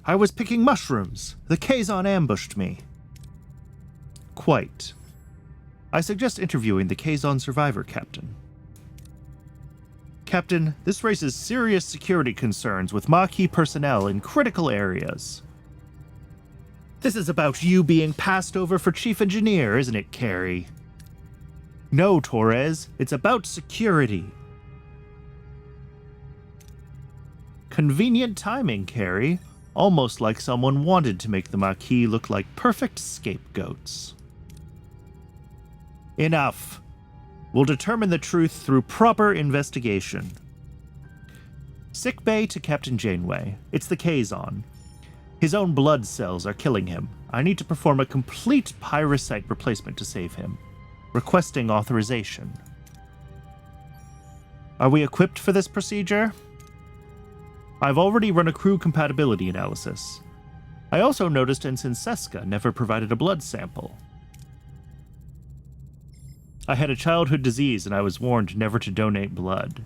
I was picking mushrooms. The Kazon ambushed me. Quite. I suggest interviewing the Kazon survivor, Captain. Captain, this raises serious security concerns with Maquis personnel in critical areas. This is about you being passed over for Chief Engineer, isn't it, Carrie? No, Torres, it's about security. Convenient timing, Carrie. Almost like someone wanted to make the Maquis look like perfect scapegoats. Enough. We'll determine the truth through proper investigation. Sick bay to Captain Janeway. It's the Kazon. His own blood cells are killing him. I need to perform a complete pyrosite replacement to save him. Requesting authorization. Are we equipped for this procedure? I've already run a crew compatibility analysis. I also noticed Ensign Seska never provided a blood sample. I had a childhood disease and I was warned never to donate blood.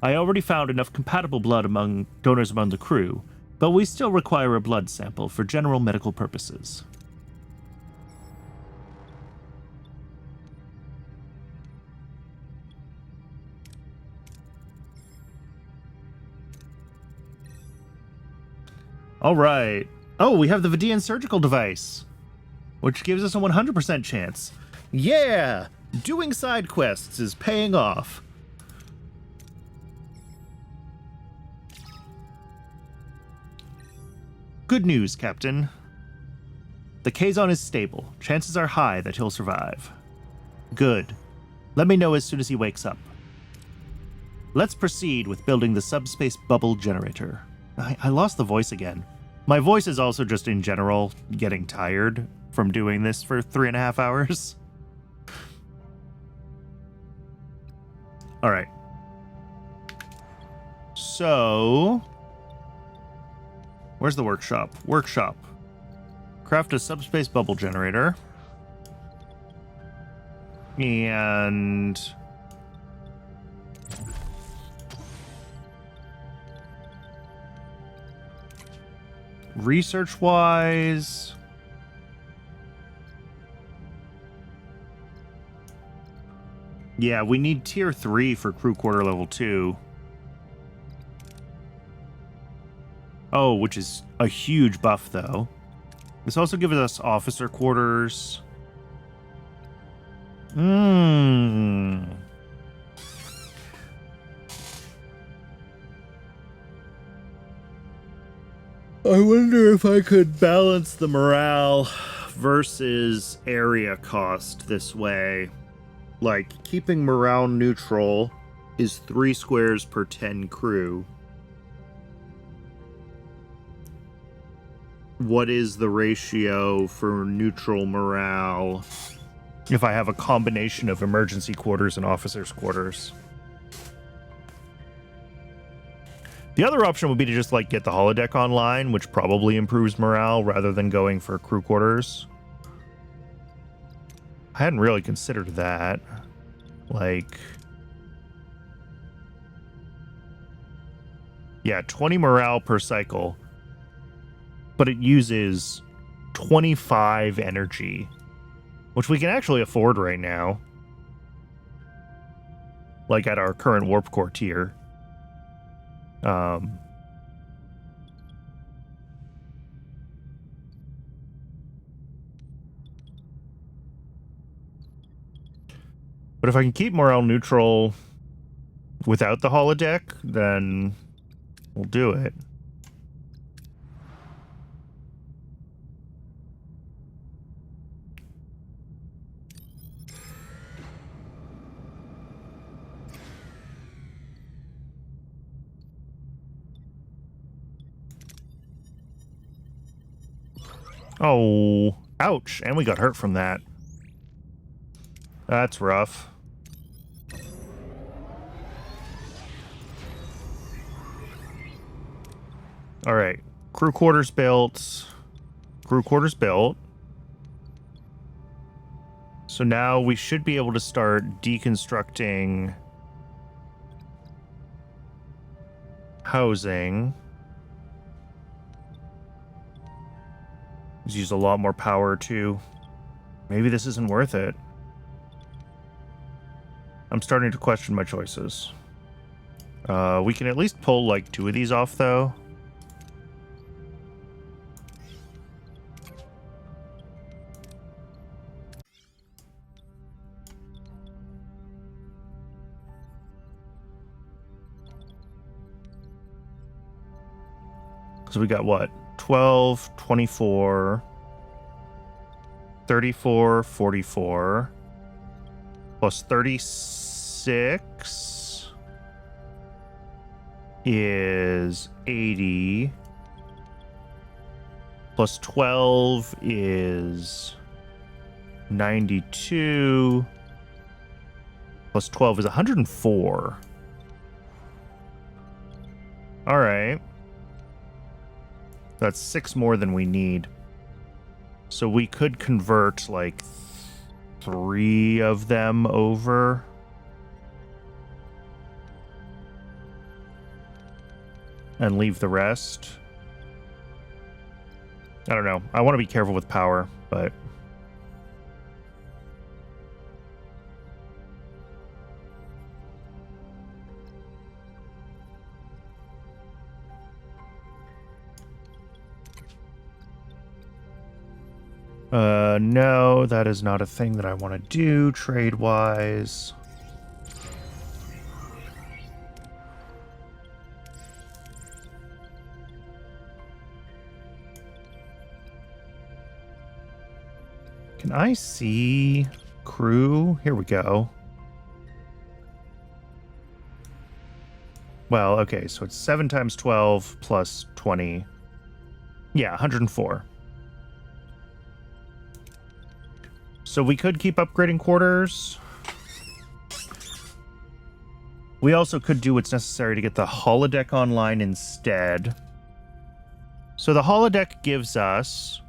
I already found enough compatible blood among donors among the crew, but we still require a blood sample for general medical purposes. All right. Oh, we have the Vidian surgical device, which gives us a 100% chance. Yeah! Doing side quests is paying off. Good news, Captain. The Kazon is stable. Chances are high that he'll survive. Good. Let me know as soon as he wakes up. Let's proceed with building the subspace bubble generator. I lost the voice again. My voice is also just in general getting tired from doing this for 3.5 hours. All right. So, where's the workshop? Workshop. Craft a subspace bubble generator. And research-wise, yeah, we need tier 3 for crew quarter level 2. Oh, which is a huge buff, though. This also gives us officer quarters. I wonder if I could balance the morale versus area cost this way. Like, keeping morale neutral is 3 squares per 10 crew. What is the ratio for neutral morale if I have a combination of emergency quarters and officers' quarters? The other option would be to just, like, get the holodeck online, which probably improves morale rather than going for crew quarters. I hadn't really considered that. Like, yeah, 20 morale per cycle, but it uses 25 energy, which we can actually afford right now. Like at our current warp core tier. But if I can keep morale neutral without the holodeck, then we'll do it. Oh, ouch. And we got hurt from that. That's rough. All right. Crew quarters built. Crew quarters built. So now we should be able to start deconstructing housing. These use a lot more power too. Maybe this isn't worth it. I'm starting to question my choices. We can at least pull like 2 of these off though. So we got what? 12, 24, 34, 44, plus 36 is 80, plus 12 is 92, plus 12 is 104. All right. That's 6 more than we need. So we could convert like 3 of them over. And leave the rest. I don't know. I want to be careful with power, but... no, that is not a thing that I want to do trade-wise. Can I see crew? Here we go. Well, okay, so it's 7 times 12 plus 20. Yeah, 104. So we could keep upgrading quarters. We also could do what's necessary to get the holodeck online instead. So the holodeck gives us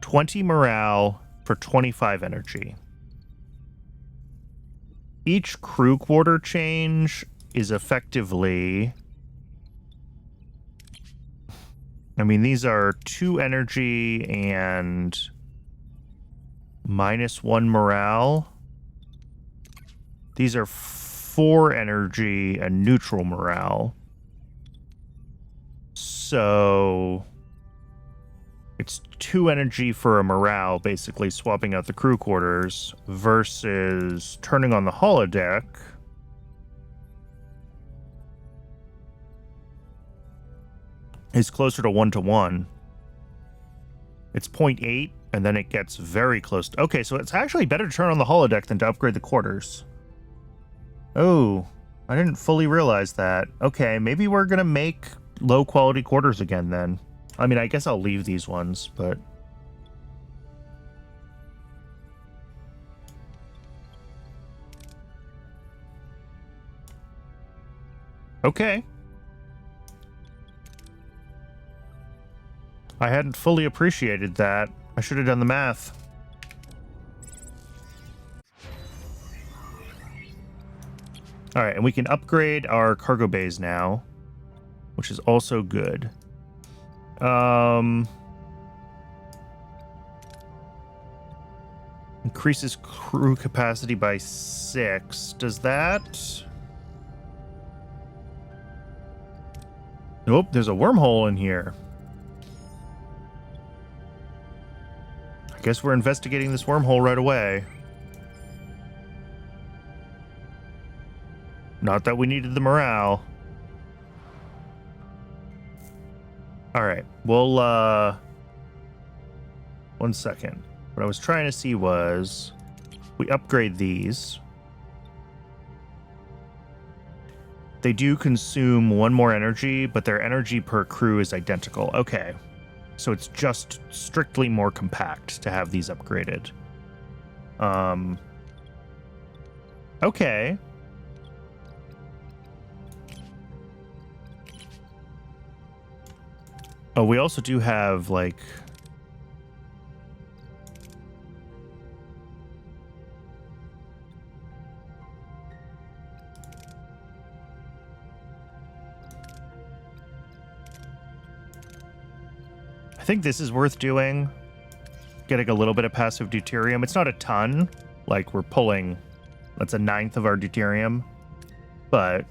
20 morale for 25 energy. Each crew quarter change is effectively... I mean, these are 2 energy and... -1 morale. These are 4 energy and neutral morale. So it's 2 energy for a morale, basically swapping out the crew quarters, versus turning on the holodeck. Is closer to 1-to-1. It's 0.8. And then it gets very close to... Okay, so it's actually better to turn on the holodeck than to upgrade the quarters. Oh, I didn't fully realize that. Okay, maybe we're going to make low-quality quarters again then. I mean, I guess I'll leave these ones, but... Okay. I hadn't fully appreciated that. I should have done the math. All right, and we can upgrade our cargo bays now, which is also good. Increases crew capacity by 6. Does that... Nope, there's a wormhole in here. I guess we're investigating this wormhole right away. Not that we needed the morale. Alright, well, 1 second. What I was trying to see was... we upgrade these. They do consume 1 more energy, but their energy per crew is identical. Okay. So it's just strictly more compact to have these upgraded. Okay. Oh, we also do have, like... I think this is worth doing. Getting a little bit of passive deuterium. It's not a ton. Like, we're pulling... that's a 1/9 of our deuterium. But...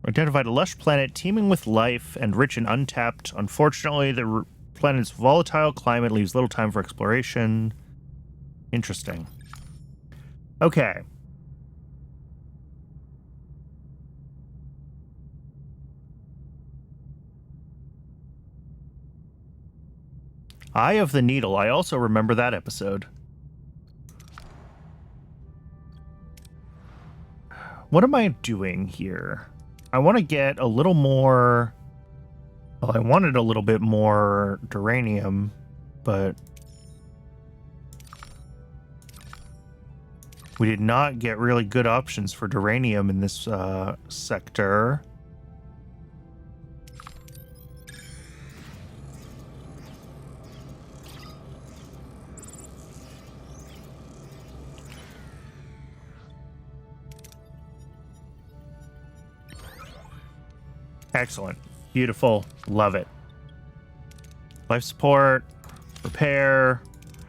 identified a lush planet teeming with life and rich and untapped. Unfortunately, the planet's volatile climate leaves little time for exploration. Interesting. Okay. Eye of the Needle. I also remember that episode. What am I doing here? I want to get a little more... well, I wanted a little bit more duranium, but... we did not get really good options for duranium in this sector. Excellent. Beautiful. Love it. Life support. Repair.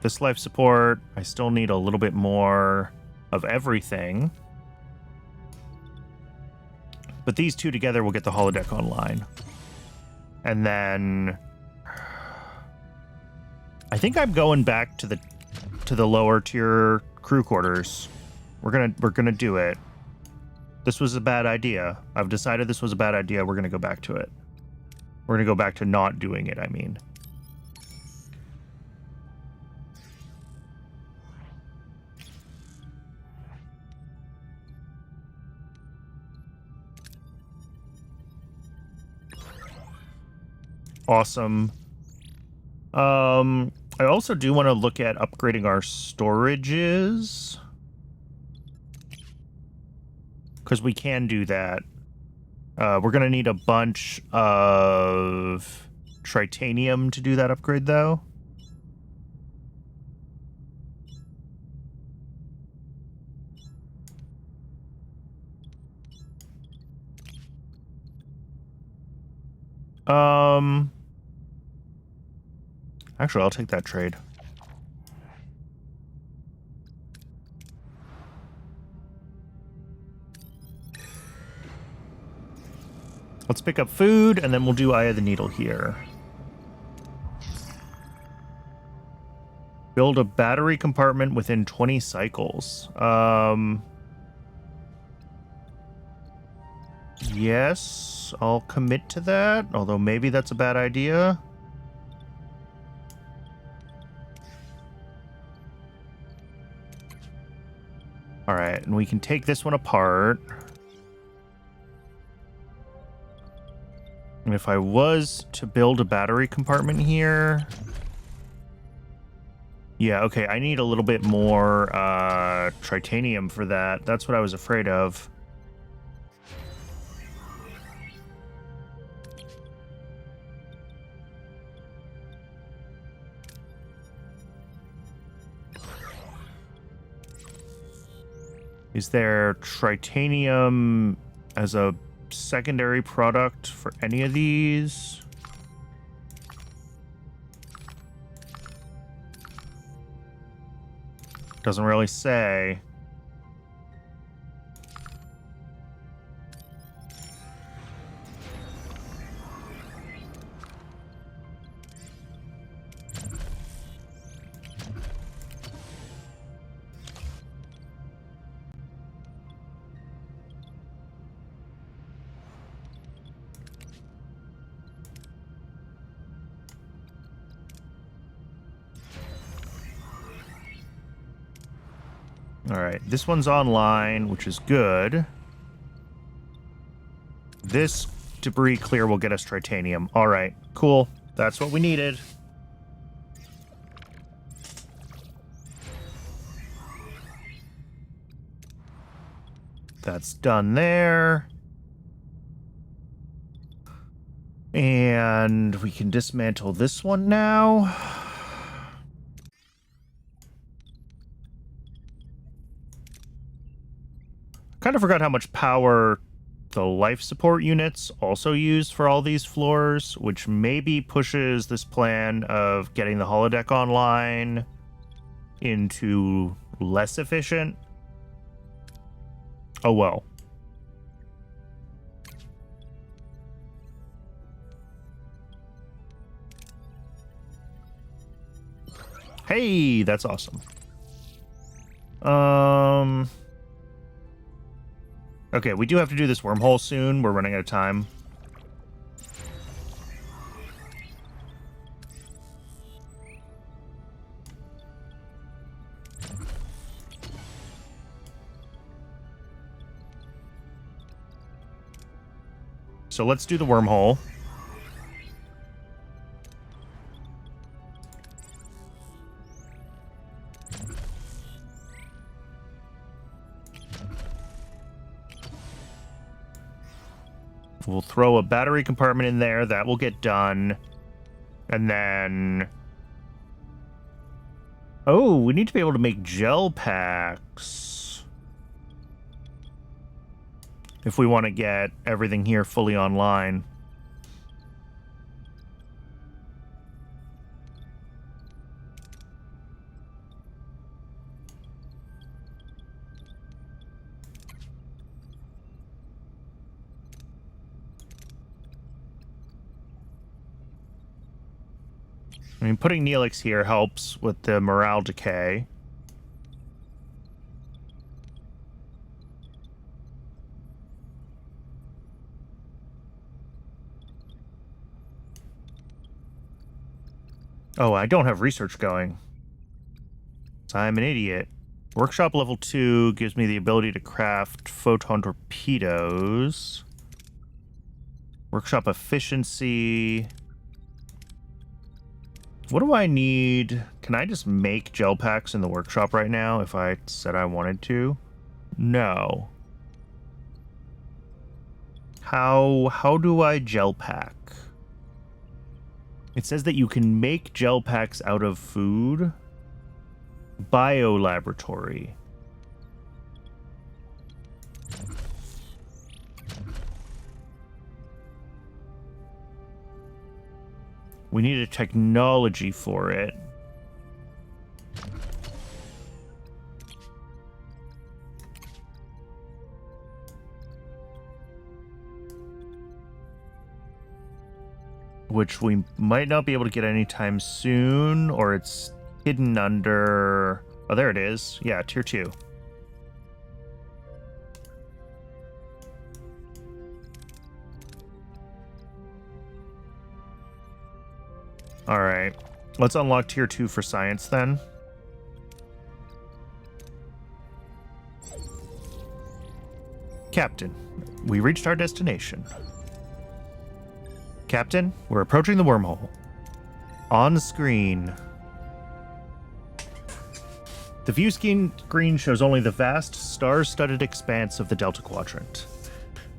This life support. I still need a little bit more of everything. But these two together will get the holodeck online. And then... I think I'm going back to the lower tier crew quarters. We're gonna do it. This was a bad idea. I've decided this was a bad idea. We're going to go back to it. We're going to go back to not doing it, I mean. Awesome. I also do want to look at upgrading our storages. Because we can do that. We're going to need a bunch of tritanium to do that upgrade, though. Actually, I'll take that trade. Let's pick up food, and then we'll do Eye of the Needle here. Build a battery compartment within 20 cycles. Yes, I'll commit to that, although maybe that's a bad idea. All right, and we can take this one apart. And if I was to build a battery compartment here... Yeah, okay, I need a little bit more titanium for that. That's what I was afraid of. Is there titanium as a secondary product for any of these? Doesn't really say. All right, this one's online, which is good. This debris clear will get us titanium. All right, cool. That's what we needed. That's done there. And we can dismantle this one now. Kind of forgot how much power the life support units also use for all these floors, which maybe pushes this plan of getting the holodeck online into less efficient. Oh well. Hey, that's awesome. Okay, we do have to do this wormhole soon. We're running out of time. So let's do the wormhole. We'll throw a battery compartment in there. That will get done. And then... Oh, we need to be able to make gel packs. If we want to get everything here fully online. I mean, putting Neelix here helps with the morale decay. Oh, I don't have research going. I'm an idiot. Workshop level 2 gives me the ability to craft photon torpedoes. Workshop efficiency... What do I need? Can I just make gel packs in the workshop right now if I said I wanted to? No. How do I gel pack? It says that you can make gel packs out of food. Biolaboratory. We need a technology for it. Which we might not be able to get anytime soon, or it's hidden under... Oh, there it is. Yeah, tier 2. All right, let's unlock tier 2 for science then. Captain, we reached our destination. Captain, we're approaching the wormhole. On screen. The view screen shows only the vast, star-studded expanse of the Delta Quadrant.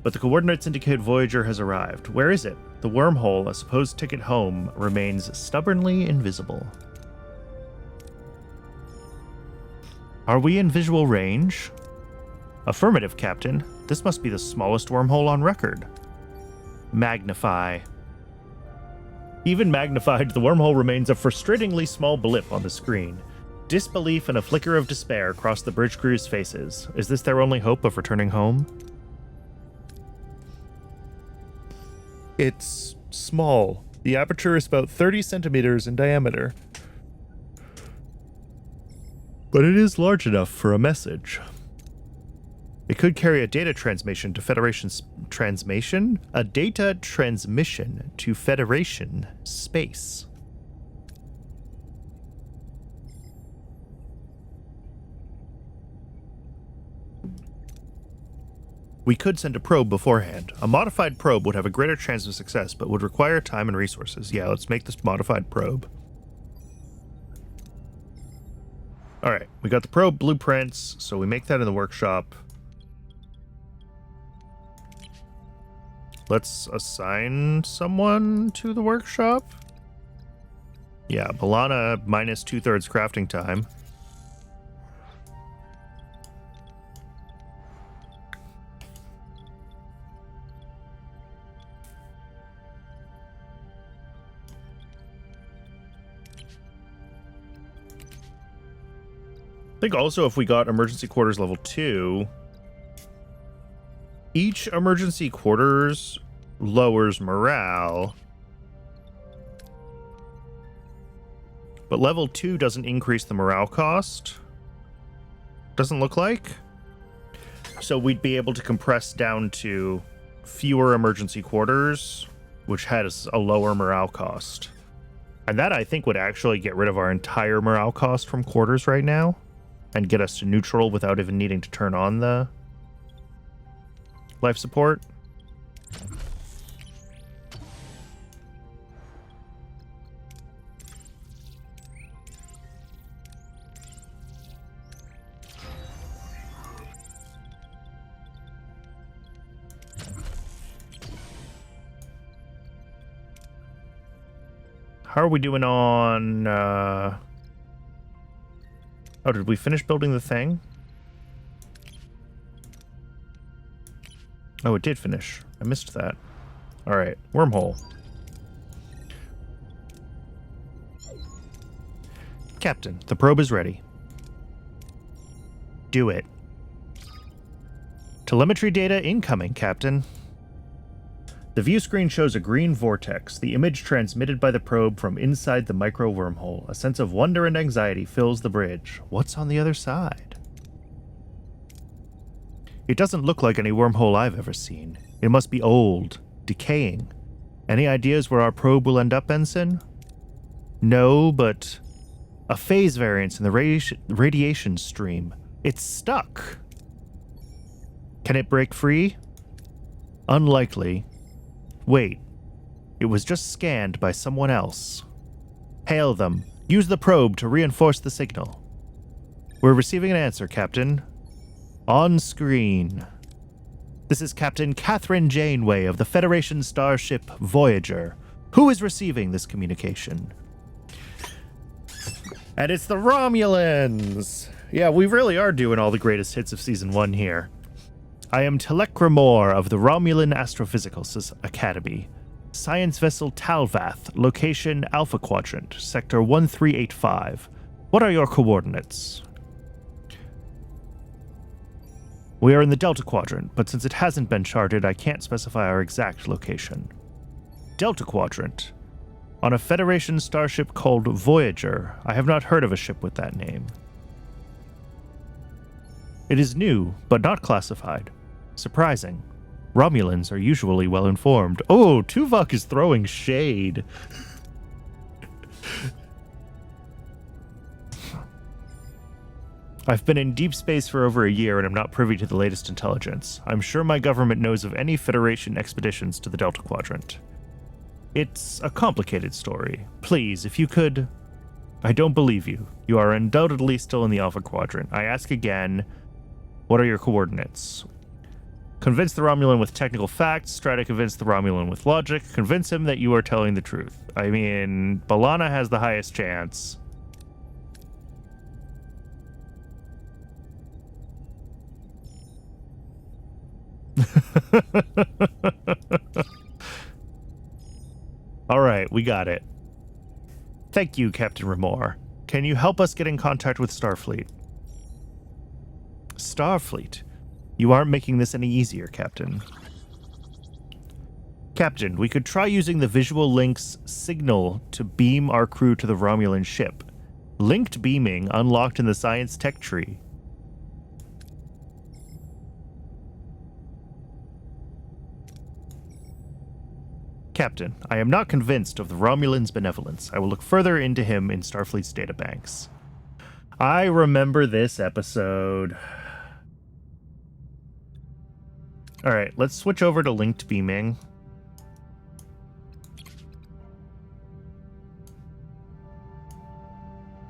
But the coordinates indicate Voyager has arrived. Where is it? The wormhole, a supposed ticket home, remains stubbornly invisible. Are we in visual range? Affirmative, Captain. This must be the smallest wormhole on record. Magnify. Even magnified, the wormhole remains a frustratingly small blip on the screen. Disbelief and a flicker of despair cross the bridge crew's faces. Is this their only hope of returning home? It's small. The aperture is about 30 centimeters in diameter. But it is large enough for a message. It could carry a data transmission to Federation's transmission? A data transmission to Federation space. We could send a probe beforehand. A modified probe would have a greater chance of success, but would require time and resources. Yeah, let's make this modified probe. Alright, we got the probe blueprints, so we make that in the workshop. Let's assign someone to the workshop. Yeah, Balana minus 2/3 crafting time. I think also if we got emergency quarters level 2, each emergency quarters lowers morale, but level 2 doesn't increase the morale cost. Doesn't look like. So we'd be able to compress down to fewer emergency quarters, which has a lower morale cost. And that, I think, would actually get rid of our entire morale cost from quarters right now and get us to neutral without even needing to turn on the life support. How are we doing on... Oh, did we finish building the thing? Oh, it did finish. I missed that. Alright, wormhole. Captain, the probe is ready. Do it. Telemetry data incoming, Captain. The view screen shows a green vortex, the image transmitted by the probe from inside the micro wormhole. A sense of wonder and anxiety fills the bridge. What's on the other side? It doesn't look like any wormhole I've ever seen. It must be old, decaying. Any ideas where our probe will end up, Ensign? No, but a phase variance in the radiation stream. It's stuck. Can it break free? Unlikely. Wait, it was just scanned by someone else. Hail them. Use the probe to reinforce the signal. We're receiving an answer, Captain. On screen. This is Captain Catherine Janeway of the Federation starship Voyager. Who is receiving this communication? And it's the Romulans! Yeah, we really are doing all the greatest hits of Season 1 here. I am Telekra Moore of the Romulan Astrophysical Academy. Science vessel Talvath, location Alpha Quadrant, sector 1385. What are your coordinates? We are in the Delta Quadrant, but since it hasn't been charted, I can't specify our exact location. Delta Quadrant. On a Federation starship called Voyager. I have not heard of a ship with that name. It is new, but not classified. Surprising. Romulans are usually well informed. Oh, Tuvok is throwing shade. I've been in deep space for over a year and am not privy to the latest intelligence. I'm sure my government knows of any Federation expeditions to the Delta Quadrant. It's a complicated story. Please, if you could... I don't believe you. You are undoubtedly still in the Alpha Quadrant. I ask again, what are your coordinates? Convince the Romulan with technical facts, try to convince the Romulan with logic, convince him that you are telling the truth. I mean, B'Elanna has the highest chance. All right, we got it. Thank you, Captain Remor. Can you help us get in contact with Starfleet? Starfleet? You aren't making this any easier, Captain. Captain, we could try using the visual link's signal to beam our crew to the Romulan ship. Linked beaming unlocked in the science tech tree. Captain, I am not convinced of the Romulan's benevolence. I will look further into him in Starfleet's databanks. I remember this episode. Alright, let's switch over to linked beaming.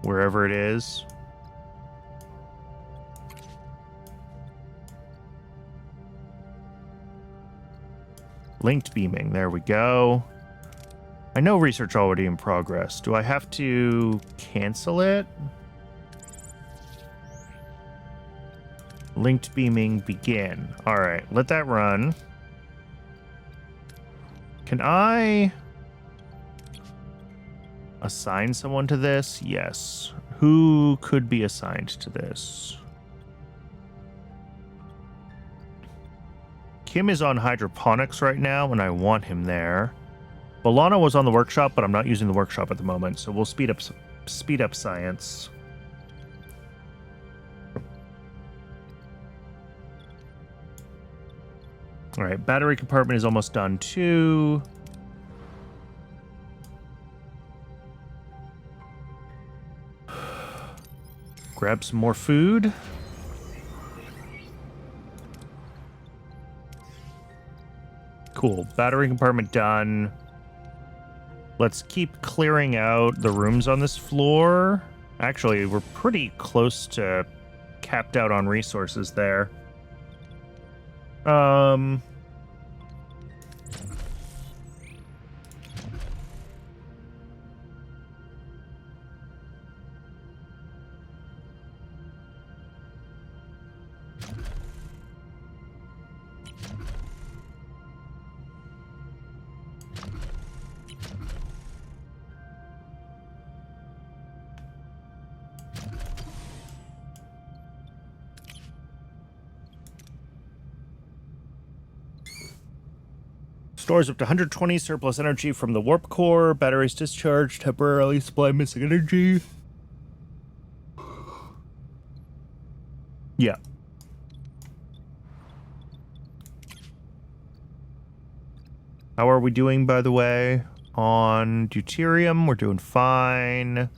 Wherever it is. Linked beaming, there we go. I know research already in progress. Do I have to cancel it? Linked beaming begin. Alright, let that run. Can I assign someone to this? Yes. Who could be assigned to this? Kim is on hydroponics right now, and I want him there. B'Elanna was on the workshop, but I'm not using the workshop at the moment, so we'll speed up science. All right, battery compartment is almost done too. Grab some more food. Cool. Battery compartment done. Let's keep clearing out the rooms on this floor. Actually, we're pretty close to capped out on resources there. Stores up to 120 surplus energy from the warp core. Batteries discharged. Temporarily supply missing energy. Yeah. How are we doing, by the way? On deuterium, we're doing fine.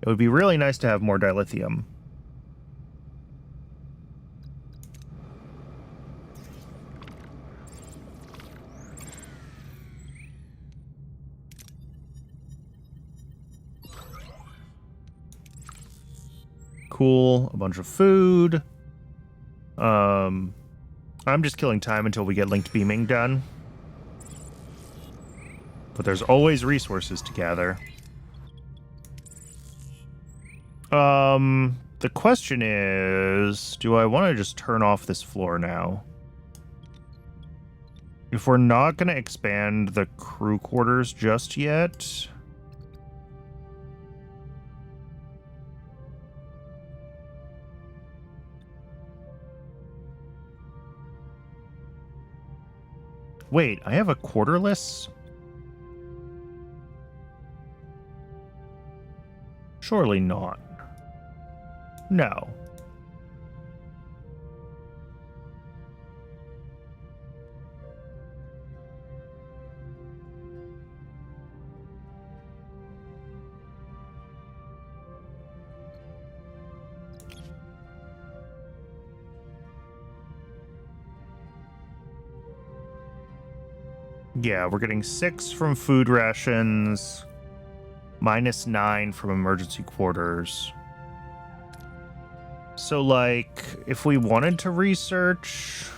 It would be really nice to have more dilithium. Cool. A bunch of food. I'm just killing time until we get linked beaming done. But there's always resources to gather. The question is, do I want to just turn off this floor now? If we're not going to expand the crew quarters just yet... Wait, I have a quarterless? Surely not. No. Yeah, we're getting 6 from food rations, -9 from emergency quarters. So, like, if we wanted to research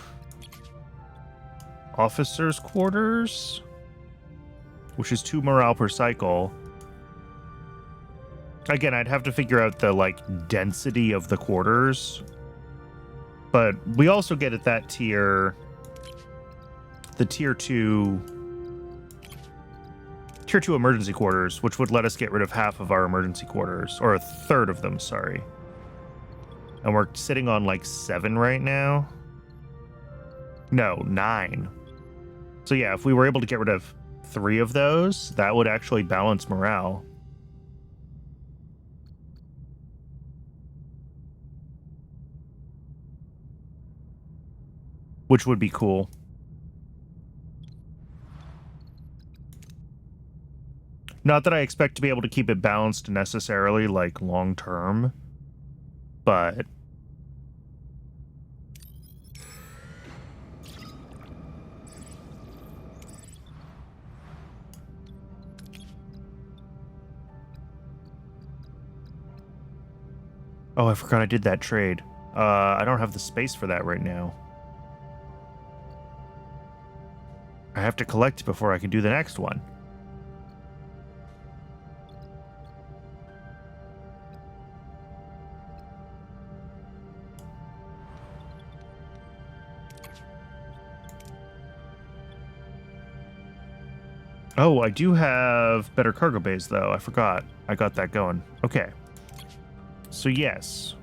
officers' quarters, which is 2 morale per cycle. Again, I'd have to figure out the, like, density of the quarters. But we also get at that tier, the tier 2 emergency quarters, which would let us get rid of half of our emergency quarters, or a third of them, sorry. And we're sitting on like 7 right now. No, 9. So yeah, if we were able to get rid of 3 of those, that would actually balance morale. Which would be cool. Not that I expect to be able to keep it balanced necessarily, like, long term, but... Oh, I forgot I did that trade. I don't have the space for that right now. I have to collect before I can do the next one. Oh, I do have better cargo bays, though. I forgot. I got that going. Okay. So, yes.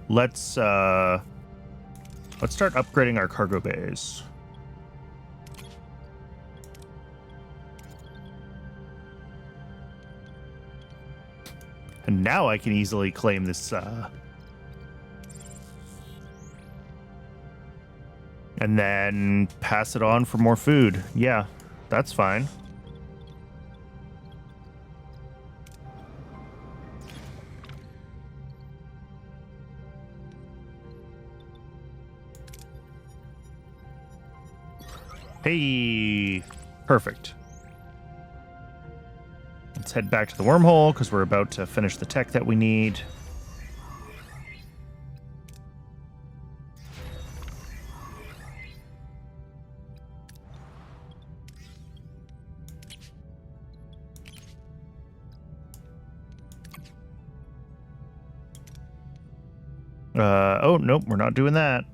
Let's start upgrading our cargo bays. And now I can easily claim this, and then pass it on for more food. Yeah, that's fine. Hey, perfect. Let's head back to the wormhole because we're about to finish the tech that we need. Oh, nope, we're not doing that.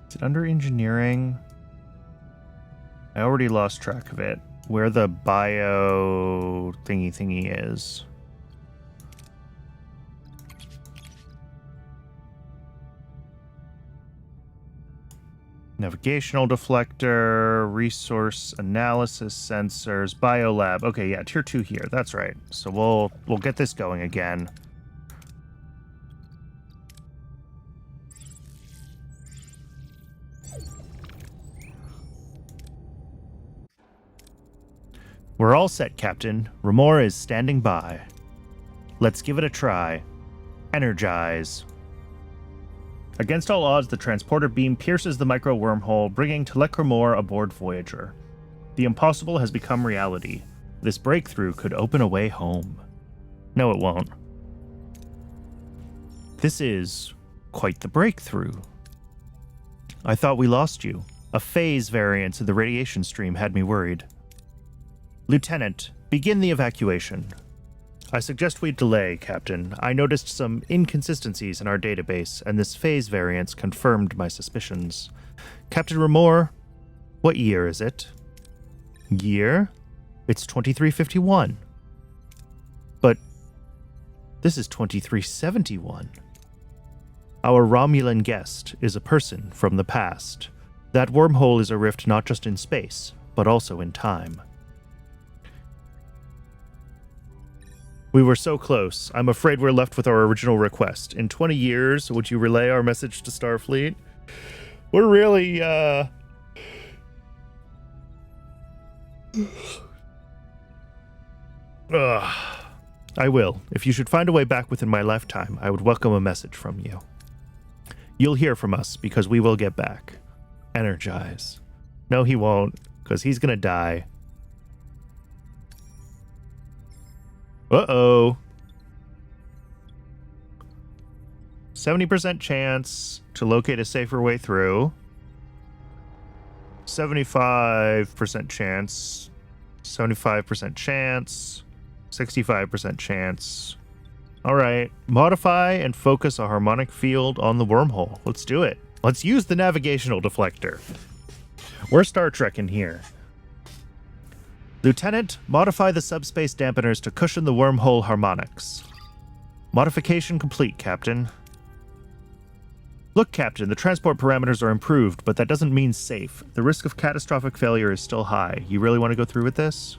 Is it under engineering? I already lost track of it. Where the bio thingy is. Navigational deflector, resource analysis sensors, biolab. Okay, yeah, tier 2 here. That's right. So we'll get this going again. We're all set, Captain. Remor is standing by. Let's give it a try. Energize. Against all odds, the transporter beam pierces the micro wormhole, bringing Telek Remor aboard Voyager. The impossible has become reality. This breakthrough could open a way home. No, it won't. This is quite the breakthrough. I thought we lost you. A phase variance of the radiation stream had me worried. Lieutenant, begin the evacuation. I suggest we delay, Captain. I noticed some inconsistencies in our database, and this phase variance confirmed my suspicions. Captain Remor, what year is it? Year? It's 2351. But this is 2371. Our Romulan guest is a person from the past. That wormhole is a rift not just in space, but also in time. We were so close. I'm afraid we're left with our original request. In 20 years, would you relay our message to Starfleet? We're really, I will. If you should find a way back within my lifetime, I would welcome a message from you. You'll hear from us because we will get back. Energize. No, he won't, because he's gonna die. Uh-oh. 70% chance to locate a safer way through. 75% chance. 75% chance. 65% chance. All right. Modify and focus a harmonic field on the wormhole. Let's do it. Let's use the navigational deflector. We're Star Trek in here. Lieutenant, modify the subspace dampeners to cushion the wormhole harmonics. Modification complete, Captain. Look, Captain, the transport parameters are improved, but that doesn't mean safe. The risk of catastrophic failure is still high. You really want to go through with this?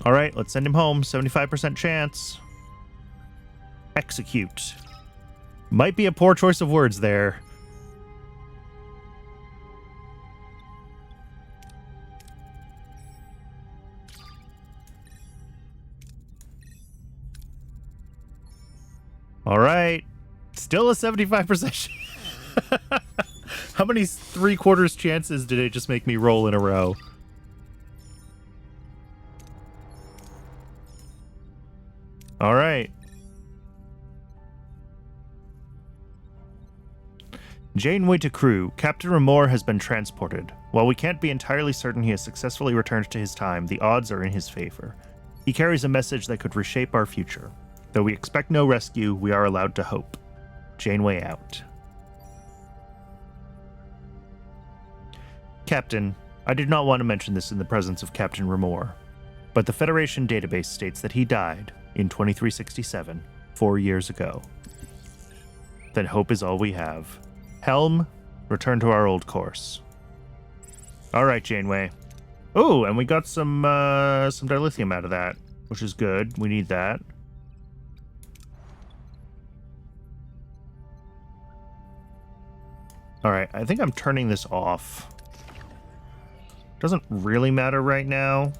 All right, let's send him home. 75% chance. Execute. Might be a poor choice of words there. All right. Still a 75%. How many 3/4 chances did it just make me roll in a row? All right. Janeway to crew. Captain Remor has been transported. While we can't be entirely certain he has successfully returned to his time, the odds are in his favor. He carries a message that could reshape our future. Though we expect no rescue, we are allowed to hope. Janeway out. Captain, I did not want to mention this in the presence of Captain Remor, but the Federation database states that he died in 2367, 4 years ago. Then hope is all we have. Helm, return to our old course. All right, Janeway. Oh, and we got some dilithium out of that, which is good. We need that. All right, I think I'm turning this off. Doesn't really matter right now.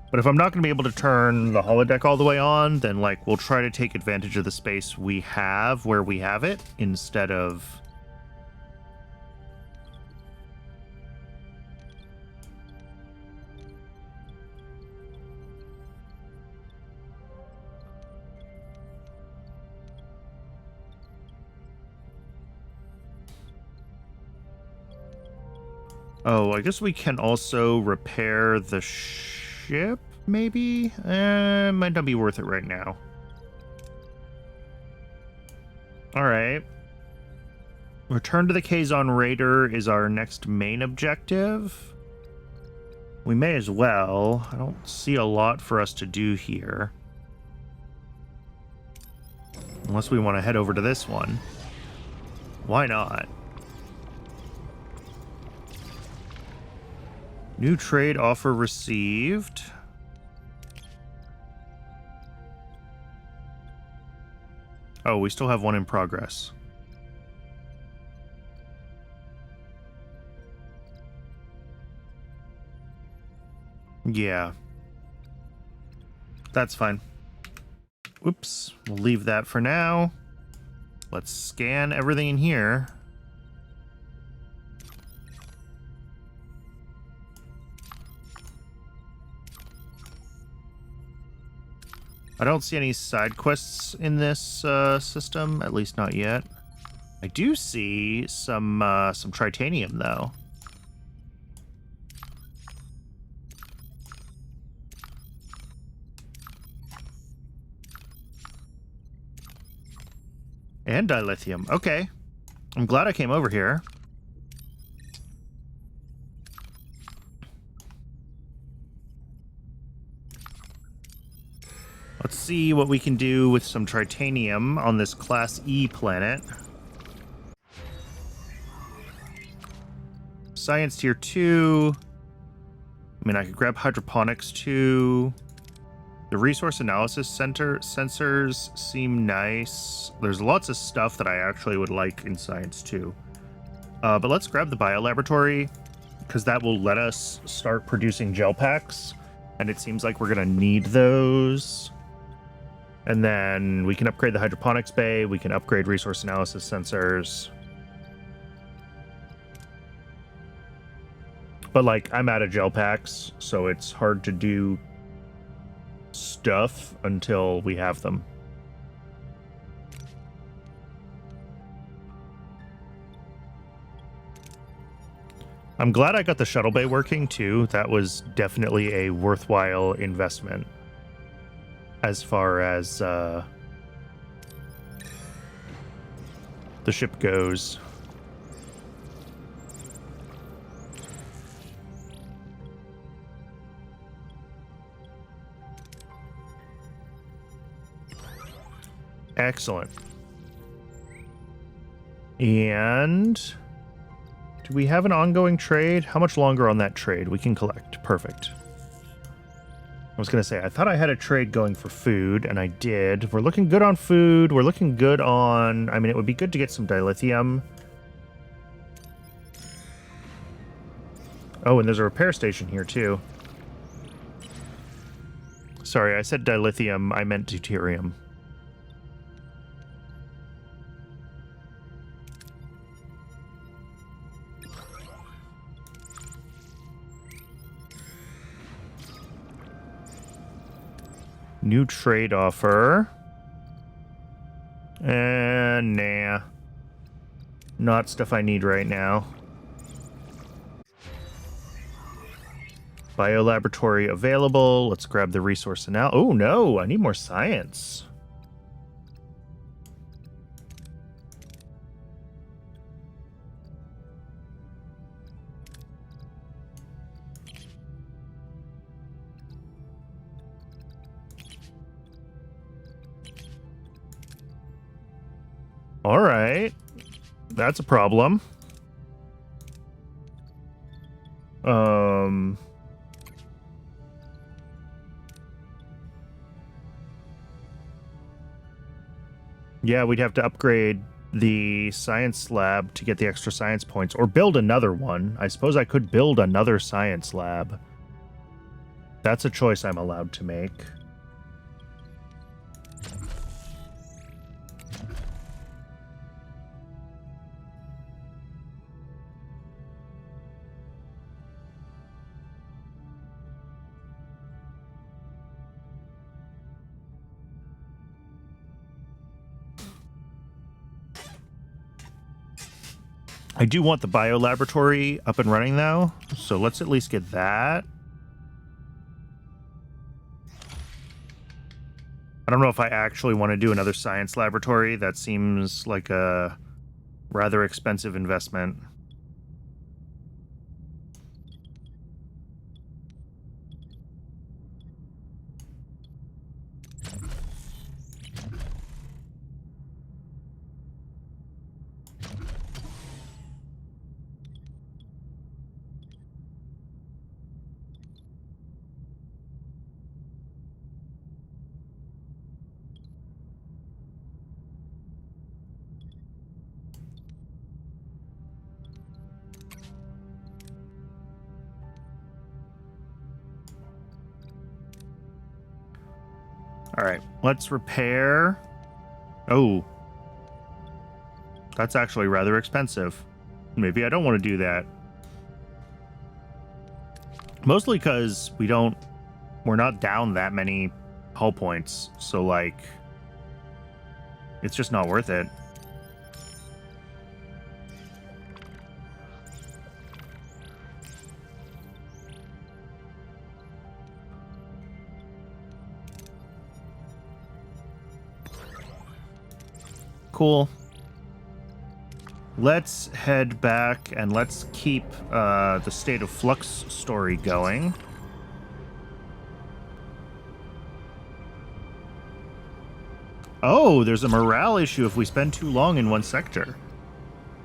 But if I'm not going to be able to turn the holodeck all the way on, then like we'll try to take advantage of the space we have where we have it instead of... Oh, I guess we can also repair the ship, maybe? Might not be worth it right now. Alright. Return to the Kazon Raider is our next main objective. We may as well. I don't see a lot for us to do here. Unless we want to head over to this one. Why not? New trade offer received. Oh, we still have one in progress. Yeah. That's fine. Whoops. We'll leave that for now. Let's scan everything in here. I don't see any side quests in this system, at least not yet. I do see some tritanium, though. And dilithium. Okay. I'm glad I came over here. Let's see what we can do with some tritanium on this Class E planet. Science tier 2. I mean, I could grab hydroponics too. The resource analysis center sensors seem nice. There's lots of stuff that I actually would like in science too. But let's grab the biolaboratory, because that will let us start producing gel packs. And it seems like we're going to need those. And then we can upgrade the hydroponics bay. We can upgrade resource analysis sensors. But, like, I'm out of gel packs, so it's hard to do stuff until we have them. I'm glad I got the shuttle bay working, too. That was definitely a worthwhile investment as far as the ship goes. Excellent. And do we have an ongoing trade? How much longer on that trade? We can collect. Perfect. I was going to say, I thought I had a trade going for food, and I did. We're looking good on food. We're looking good on... I mean, it would be good to get some dilithium. Oh, and there's a repair station here, too. Sorry, I said dilithium. I meant deuterium. New trade offer. Nah. Not stuff I need right now. Biolaboratory available. Let's grab the resource now. Oh, no. I need more science. All right. That's a problem. Yeah, we'd have to upgrade the science lab to get the extra science points, or build another one. I suppose I could build another science lab. That's a choice I'm allowed to make. I do want the biolaboratory up and running, though, so let's at least get that. I don't know if I actually want to do another science laboratory. That seems like a rather expensive investment. All right, let's repair. Oh, that's actually rather expensive. Maybe I don't want to do that. Mostly because we're not down that many hull points. So, like, it's just not worth it. Cool. Let's head back and let's keep the State of Flux story going. Oh, there's a morale issue if we spend too long in one sector.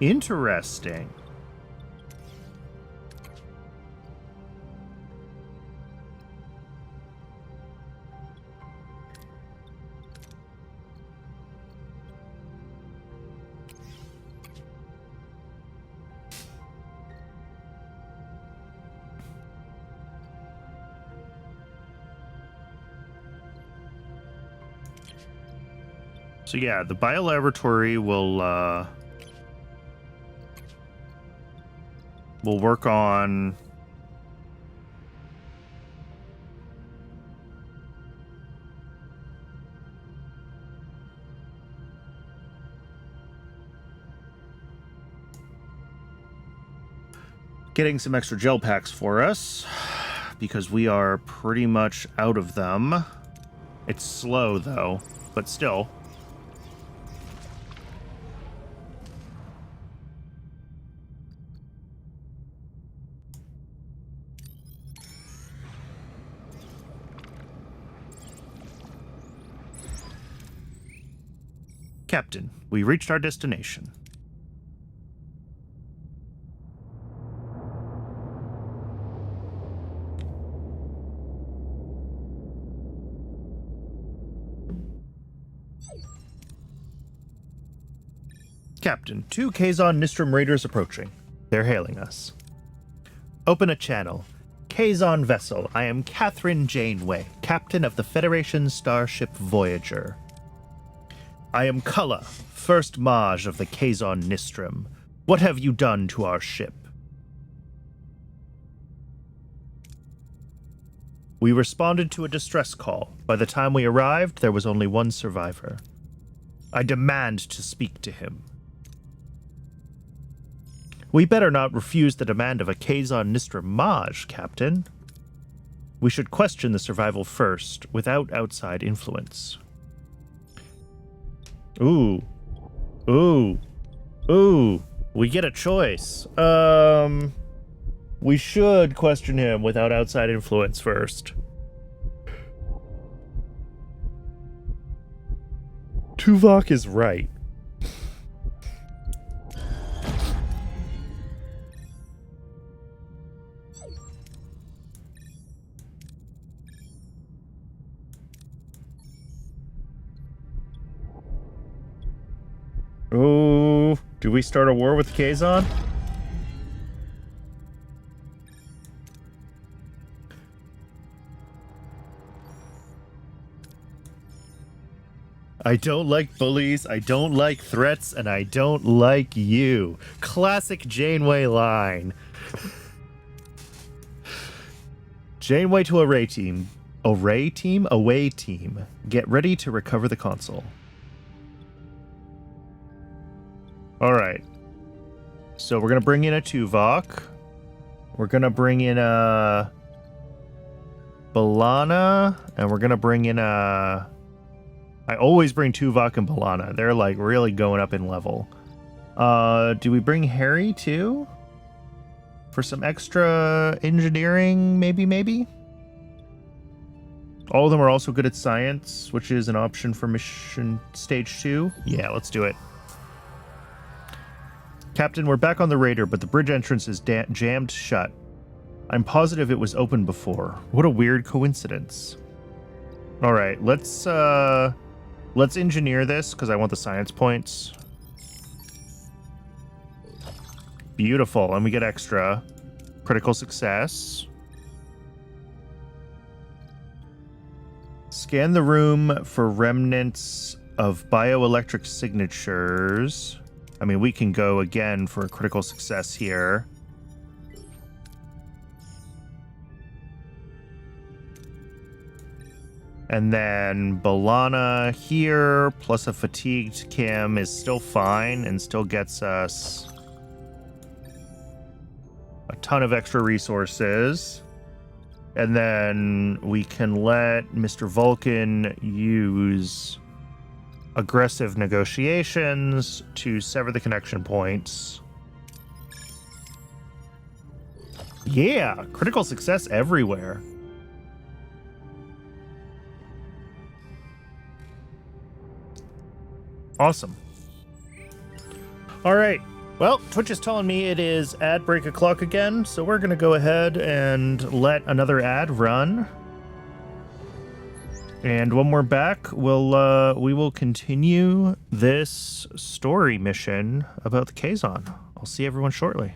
Interesting. So yeah, the biolaboratory will work on getting some extra gel packs for us because we are pretty much out of them. It's slow though, but still. Captain, we reached our destination. Captain, 2 Kazon Nistrum raiders approaching. They're hailing us. Open a channel. Kazon vessel, I am Catherine Janeway, captain of the Federation starship Voyager. I am Cullah, first Maj of the Kazon Nistrum. What have you done to our ship? We responded to a distress call. By the time we arrived, there was only one survivor. I demand to speak to him. We better not refuse the demand of a Kazon Nistrum Maj, Captain. We should question the survival first, without outside influence. Ooh. Ooh. Ooh. We get a choice. We should question him without outside influence first. Tuvok is right. Oh, do we start a war with Kazon? I don't like bullies, I don't like threats, and I don't like you. Classic Janeway line. Janeway to array team. Array team? Away team. Get ready to recover the console. Alright. So we're going to bring in a Tuvok. We're going to bring in a B'Elanna. And we're going to bring in a... I always bring Tuvok and B'Elanna. They're like really going up in level. Do we bring Harry too? For some extra engineering, maybe? All of them are also good at science, which is an option for mission stage 2. Yeah, let's do it. Captain, we're back on the Raider, but the bridge entrance is jammed shut. I'm positive it was open before. What a weird coincidence. Alright, let's engineer this, because I want the science points. Beautiful, and we get extra. Critical success. Scan the room for remnants of bioelectric signatures. I mean, we can go again for a critical success here. And then B'Elanna here, plus a fatigued Kim is still fine and still gets us a ton of extra resources. And then we can let Mr. Vulcan use aggressive negotiations to sever the connection points. Yeah, critical success everywhere. Awesome. All right. Well, Twitch is telling me it is ad break o'clock again, so we're going to go ahead and let another ad run. And when we're back, we will continue this story mission about the Kazon. I'll see everyone shortly.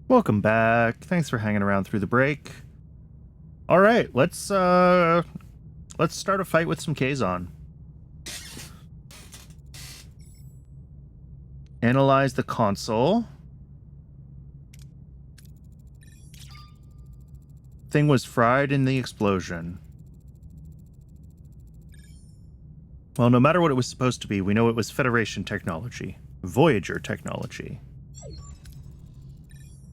Welcome back. Thanks for hanging around through the break. All right, let's start a fight with some Kazon. Analyze the console. Thing was fried in the explosion. Well, no matter what it was supposed to be, we know it was Federation technology. Voyager technology.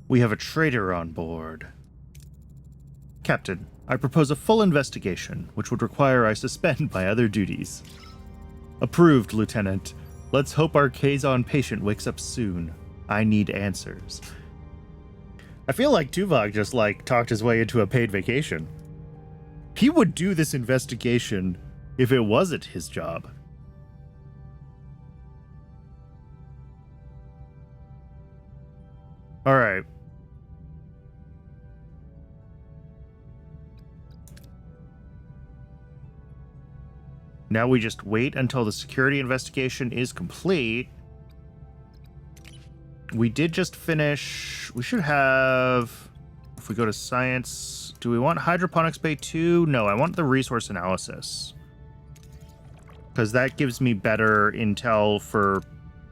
We have a traitor on board. Captain, I propose a full investigation, which would require I suspend my other duties. Approved, Lieutenant. Let's hope our Kazon patient wakes up soon. I need answers. I feel like Tuvok just, talked his way into a paid vacation. He would do this investigation if it wasn't his job. All right. Now we just wait until the security investigation is complete. We did just finish... We should have... If we go to science... Do we want hydroponics bay 2? No, I want the resource analysis. Because that gives me better intel for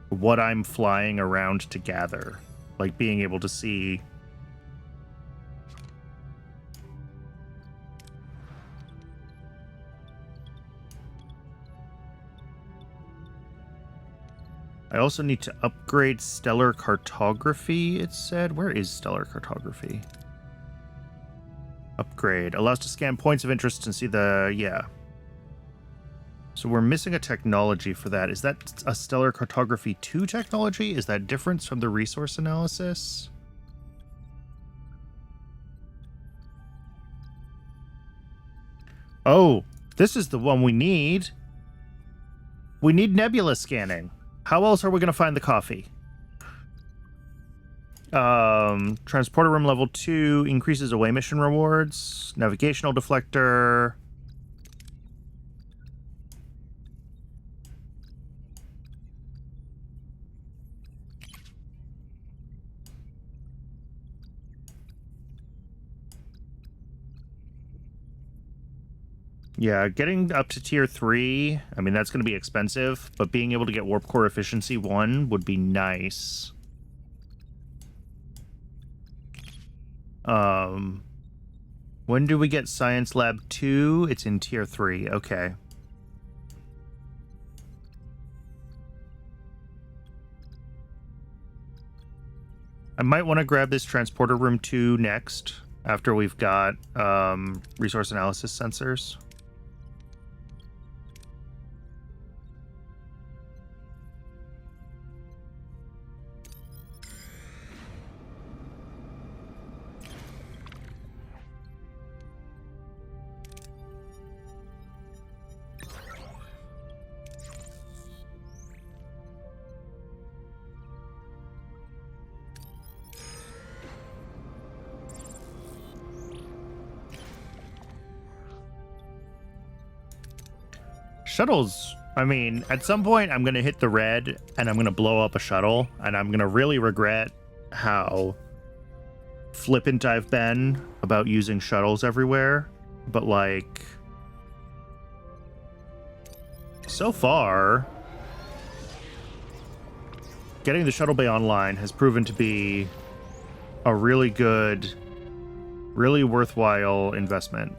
what I'm flying around to gather. Like being able to see... I also need to upgrade stellar cartography, it said. Where is stellar cartography? Upgrade. Allows to scan points of interest and see the... Yeah. So we're missing a technology for that. Is that a stellar cartography 2 technology? Is that different from the resource analysis? Oh, this is the one we need. We need nebula scanning. How else are we going to find the coffee? Transporter room level 2 increases away mission rewards. Navigational deflector. Yeah, getting up to tier 3, I mean, that's going to be expensive, but being able to get warp core efficiency 1 would be nice. When do we get science lab 2? It's in tier 3. Okay. I might want to grab this transporter room 2 next, after we've got resource analysis sensors. Shuttles, I mean, at some point I'm going to hit the red and I'm going to blow up a shuttle, and I'm going to really regret how flippant I've been about using shuttles everywhere. But, like, so far, getting the shuttle bay online has proven to be a really good, really worthwhile investment.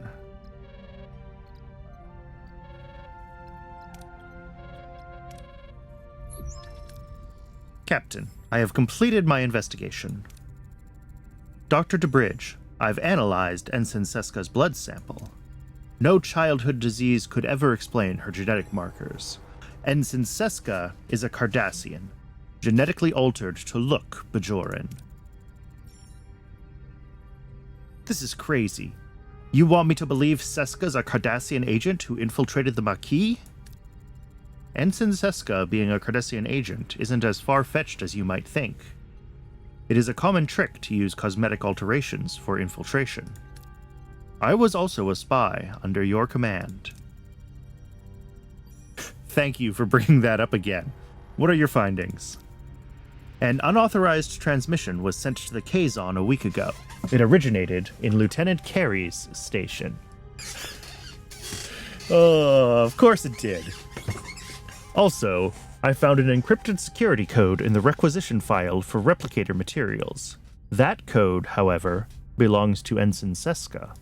Captain, I have completed my investigation. Dr. DeBridge, I've analyzed Ensign Seska's blood sample. No childhood disease could ever explain her genetic markers. Ensign Seska is a Cardassian, genetically altered to look Bajoran. This is crazy. You want me to believe Seska's a Cardassian agent who infiltrated the Maquis? Ensign Seska being a Cardassian agent isn't as far-fetched as you might think. It is a common trick to use cosmetic alterations for infiltration. I was also a spy under your command. Thank you for bringing that up again. What are your findings? An unauthorized transmission was sent to the Kazon a week ago. It originated in Lieutenant Carey's station. Oh, of course it did. Also, I found an encrypted security code in the requisition file for replicator materials. That code, however, belongs to Ensign Seska.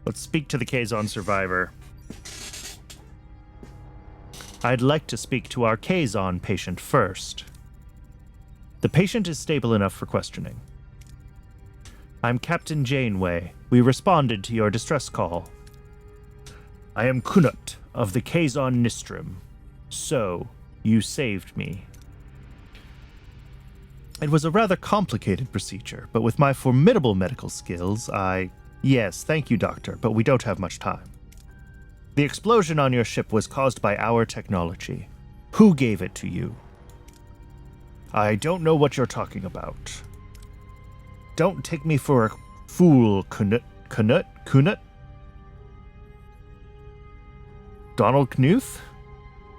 Let's speak to the Kazon survivor. I'd like to speak to our Kazon patient first. The patient is stable enough for questioning. I'm Captain Janeway. We responded to your distress call. I am Kunut of the Kazon Nistrim. So, you saved me. It was a rather complicated procedure, but with my formidable medical skills, Yes, thank you, Doctor, but we don't have much time. The explosion on your ship was caused by our technology. Who gave it to you? I don't know what you're talking about. Don't take me for a Fool Kunut? Donald Knuth?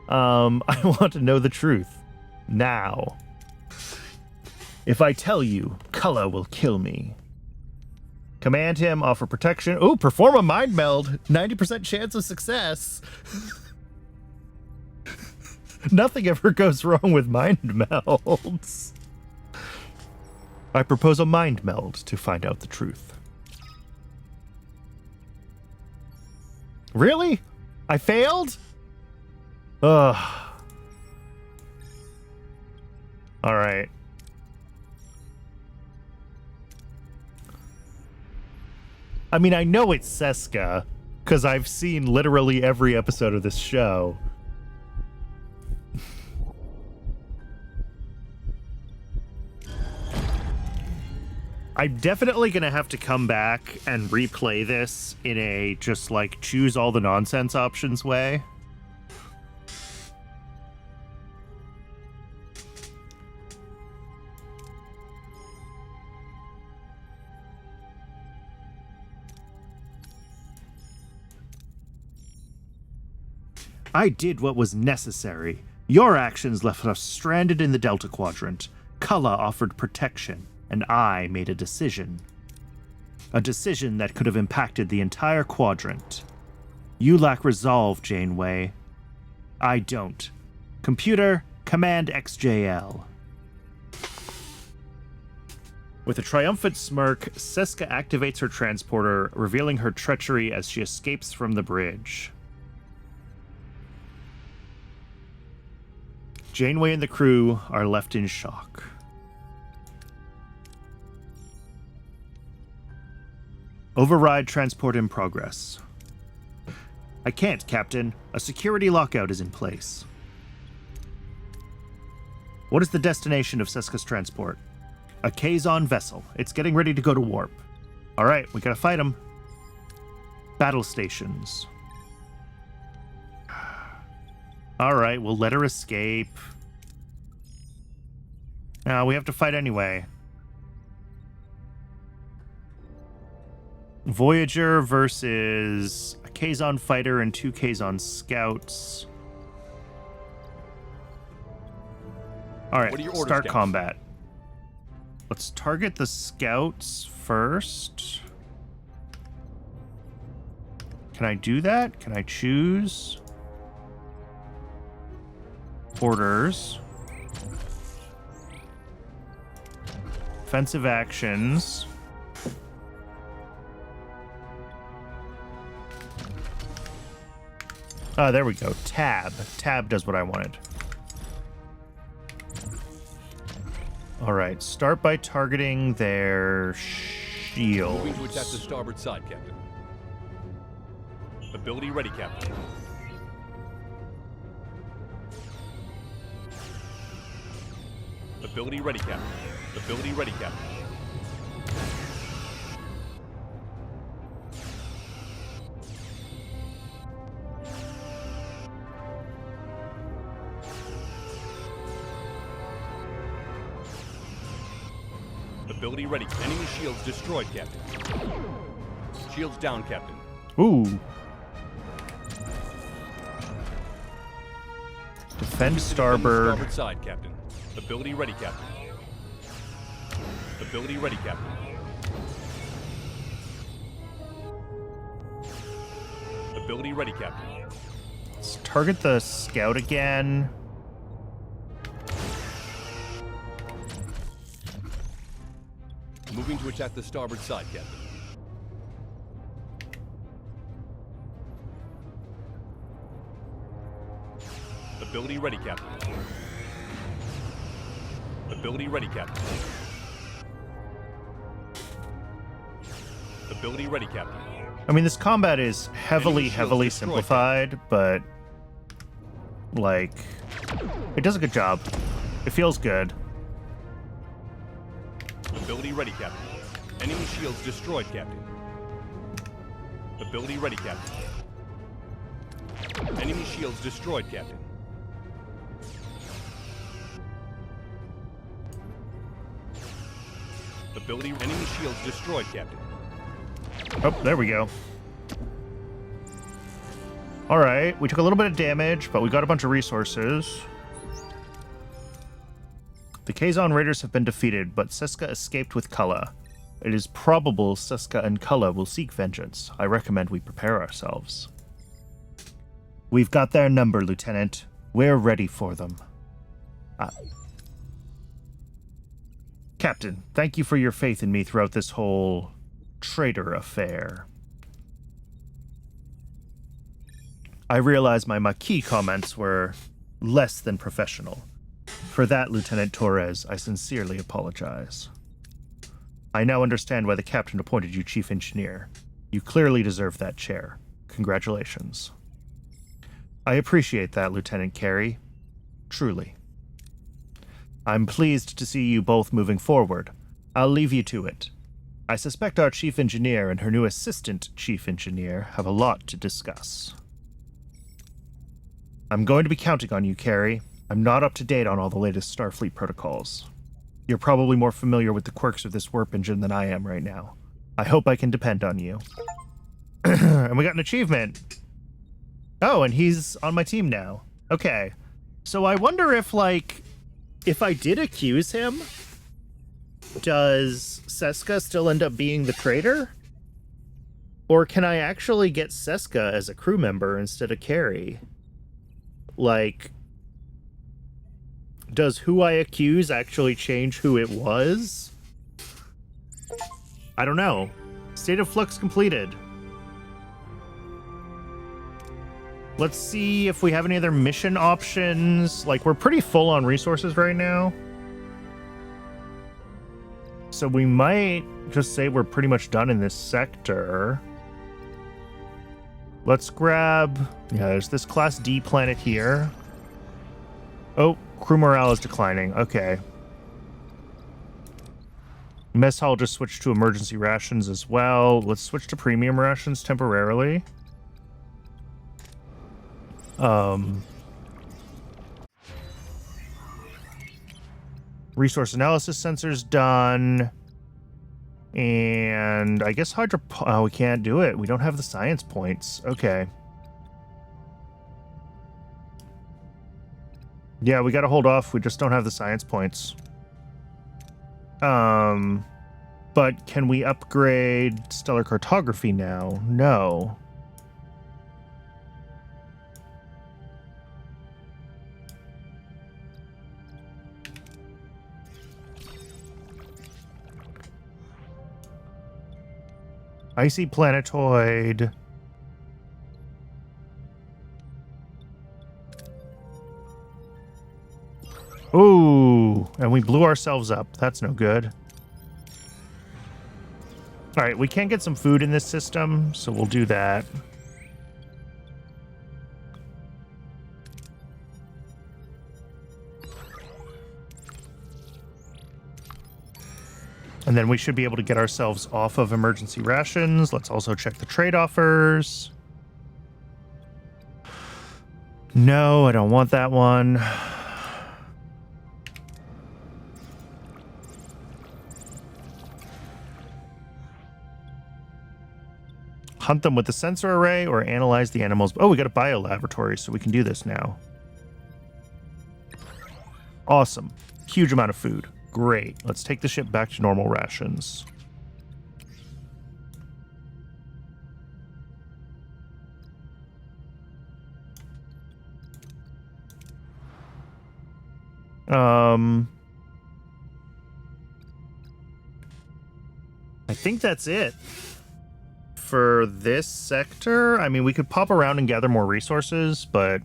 I want to know the truth. Now. If I tell you, Cullen will kill me. Command him, offer protection. Ooh, perform a mind meld. 90% chance of success. Nothing ever goes wrong with mind melds. I propose a mind meld to find out the truth. Really? I failed? Ugh. Alright. I mean, I know it's Seska, because I've seen literally every episode of this show. I'm definitely going to have to come back and replay this in a just like choose all the nonsense options way. I did what was necessary. Your actions left us stranded in the Delta Quadrant. Cullen offered protection, and I made a decision. A decision that could have impacted the entire quadrant. You lack resolve, Janeway. I don't. Computer, command XJL. With a triumphant smirk, Seska activates her transporter, revealing her treachery as she escapes from the bridge. Janeway and the crew are left in shock. Override transport in progress. I can't, Captain. A security lockout is in place. What is the destination of Seska's transport? A Kazon vessel. It's getting ready to go to warp. Alright, we gotta fight him. Battle stations. Alright, we'll let her escape. We have to fight anyway. Voyager versus a Kazon fighter and 2 Kazon scouts. Alright, start combat. Let's target the scouts first. Can I do that? Can I choose? Orders. Offensive actions. Oh, there we go. Tab. Tab does what I wanted. Alright, start by targeting their shields. Moving to attack the starboard side, Captain. Ability ready, Captain. Ability ready, Captain. Ability ready, Captain. Ability ready. Enemy shields destroyed, Captain. Shields down, Captain. Ooh. Defend starboard. Starboard side, Captain. Ability ready, Captain. Ability ready, Captain. Ability ready, Captain. Let's target the scout again. Moving to attack the starboard side, Captain. Ability ready, Captain. Ability ready, Captain. Ability ready, Captain. I mean, this combat is heavily simplified, but like, it does a good job. It feels good. Ability ready, Captain. Enemy shields destroyed, Captain. Ability ready, Captain. Enemy shields destroyed, Captain. Ability enemy shields destroyed, Captain. Oh, there we go. All right, we took a little bit of damage, but we got a bunch of resources. The Kazon Raiders have been defeated, but Seska escaped with Kala. It is probable Seska and Kala will seek vengeance. I recommend we prepare ourselves. We've got their number, Lieutenant. We're ready for them. Captain, thank you for your faith in me throughout this whole traitor affair. I realize my Maquis comments were less than professional. For that, Lieutenant Torres, I sincerely apologize. I now understand why the captain appointed you chief engineer. You clearly deserve that chair. Congratulations. I appreciate that, Lieutenant Carey. Truly. I'm pleased to see you both moving forward. I'll leave you to it. I suspect our chief engineer and her new assistant chief engineer have a lot to discuss. I'm going to be counting on you, Carey. I'm not up to date on all the latest Starfleet protocols. You're probably more familiar with the quirks of this warp engine than I am right now. I hope I can depend on you. And we got an achievement. Oh, and he's on my team now. Okay. So I wonder if, like, if I did accuse him, does Seska still end up being the traitor? Or can I actually get Seska as a crew member instead of Carey? Like, does who I accuse actually change who it was? I don't know. State of Flux completed. Let's see if we have any other mission options. Like, we're pretty full on resources right now. So we might just say we're pretty much done in this sector. Let's grab... Yeah, there's this Class D planet here. Oh, crew morale is declining. Okay. Mess hall just switched to emergency rations as well. Let's switch to premium rations temporarily. Resource analysis sensors done. And I guess oh, we can't do it. We don't have the science points. Okay. Yeah, we gotta hold off. We just don't have the science points. But can we upgrade stellar cartography now? No. Icy planetoid. Ooh, and we blew ourselves up. That's no good. All right, we can get some food in this system, so we'll do that. And then we should be able to get ourselves off of emergency rations. Let's also check the trade offers. No, I don't want that one. Hunt them with the sensor array or analyze the animals. Oh, we got a biolaboratory, so we can do this now. Awesome. Huge amount of food. Great. Let's take the ship back to normal rations. I think that's it for this sector. I mean, we could pop around and gather more resources, but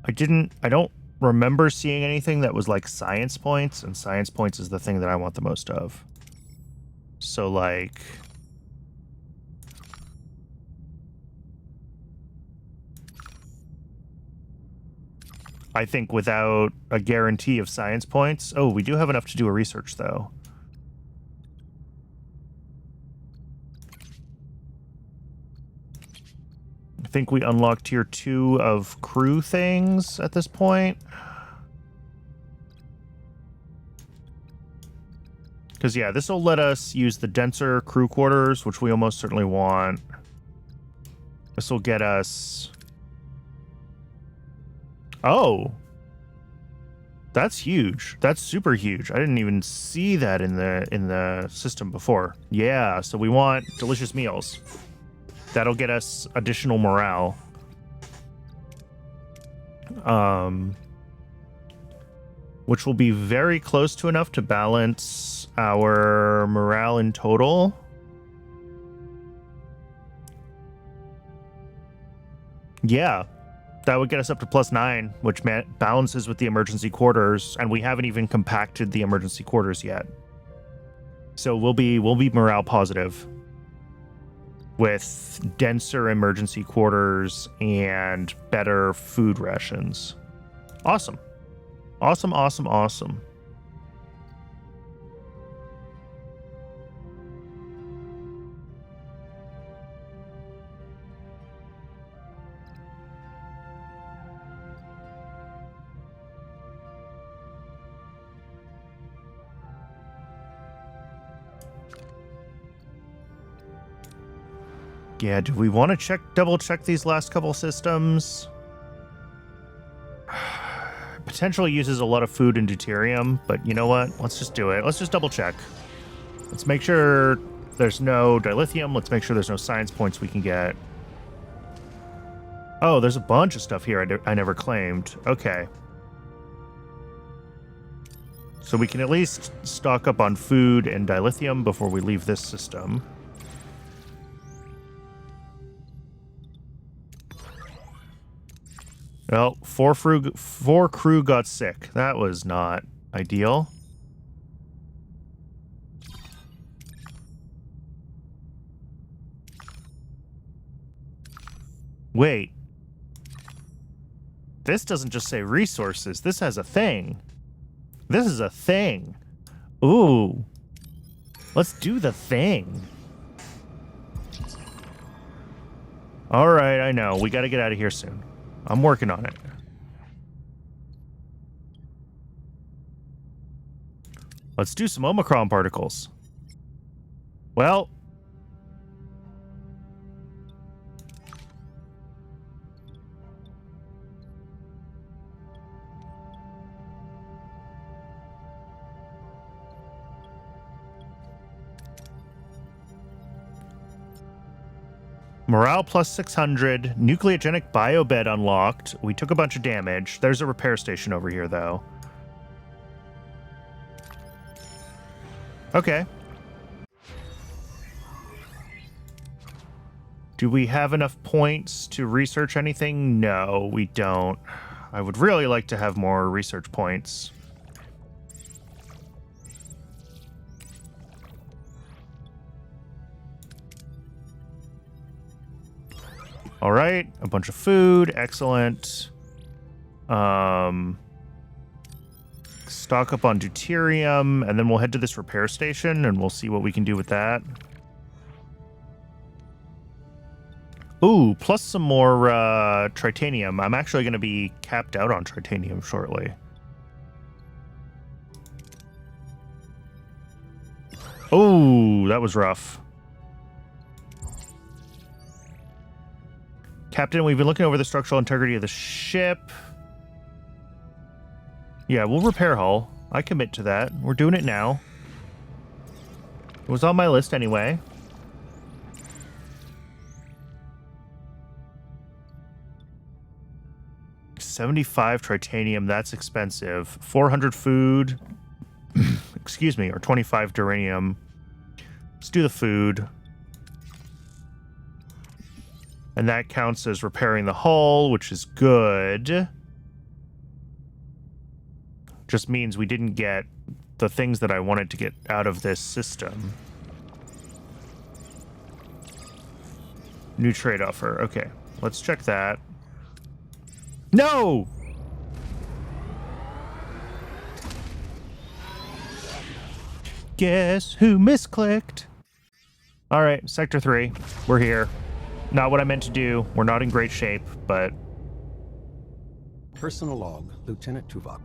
I don't remember seeing anything that was like science points, and science points is the thing that I want the most of. So, like, I think without a guarantee of science points... Oh, we do have enough to do a research, though. I think we unlocked tier 2 of crew things at this point. Because, yeah, this will let us use the denser crew quarters, which we almost certainly want. This will get us... Oh! That's huge. That's super huge. I didn't even see that in the system before. Yeah, so we want delicious meals. That'll get us additional morale. Which will be very close to enough to balance our morale in total. Yeah. That would get us up to +9, which balances with the emergency quarters, and we haven't even compacted the emergency quarters yet. So we'll be morale positive with denser emergency quarters and better food rations. Awesome. Awesome, awesome, awesome. Yeah, do we want to double check these last couple systems? Potentially uses a lot of food and deuterium, but you know what? Let's just do it. Let's just double check. Let's make sure there's no dilithium. Let's make sure there's no science points we can get. Oh, there's a bunch of stuff here I never claimed. Okay. So we can at least stock up on food and dilithium before we leave this system. Well, four crew got sick. That was not ideal. Wait. This doesn't just say resources. This has a thing. This is a thing. Ooh. Let's do the thing. All right, I know. We got to get out of here soon. I'm working on it. Let's do some Omicron particles. Well. Morale plus 600. Nucleogenic biobed unlocked. We took a bunch of damage. There's a repair station over here, though. Okay. Do we have enough points to research anything? No, we don't. I would really like to have more research points. All right, a bunch of food, excellent. Stock up on deuterium, and then we'll head to this repair station, and we'll see what we can do with that. Ooh, plus some more tritanium. I'm actually going to be capped out on tritanium shortly. Oh, that was rough. Captain, we've been looking over the structural integrity of the ship. Yeah, we'll repair hull. I commit to that. We're doing it now. It was on my list anyway. $75 tritanium, that's expensive. 400 food. Excuse me, or 25 duranium. Let's do the food. And that counts as repairing the hull, which is good. Just means we didn't get the things that I wanted to get out of this system. New trade offer. Okay, let's check that. No! Guess who misclicked? All right, Sector 3. We're here. Not what I meant to do. We're not in great shape, but... Personal log, Lieutenant Tuvok.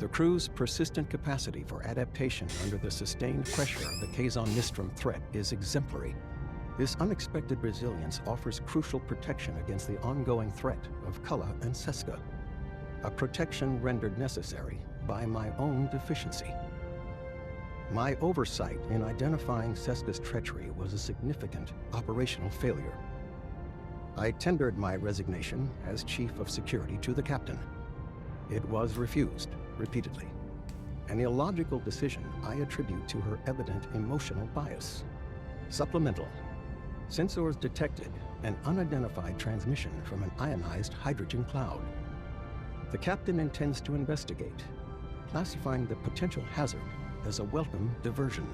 The crew's persistent capacity for adaptation under the sustained pressure of the Kazon Mistrum threat is exemplary. This unexpected resilience offers crucial protection against the ongoing threat of Kulla and Seska, a protection rendered necessary by my own deficiency. My oversight in identifying Seska's treachery was a significant operational failure. I tendered my resignation as Chief of Security to the captain. It was refused repeatedly. An illogical decision I attribute to her evident emotional bias. Supplemental. Sensors detected an unidentified transmission from an ionized hydrogen cloud. The captain intends to investigate, classifying the potential hazard as a welcome diversion.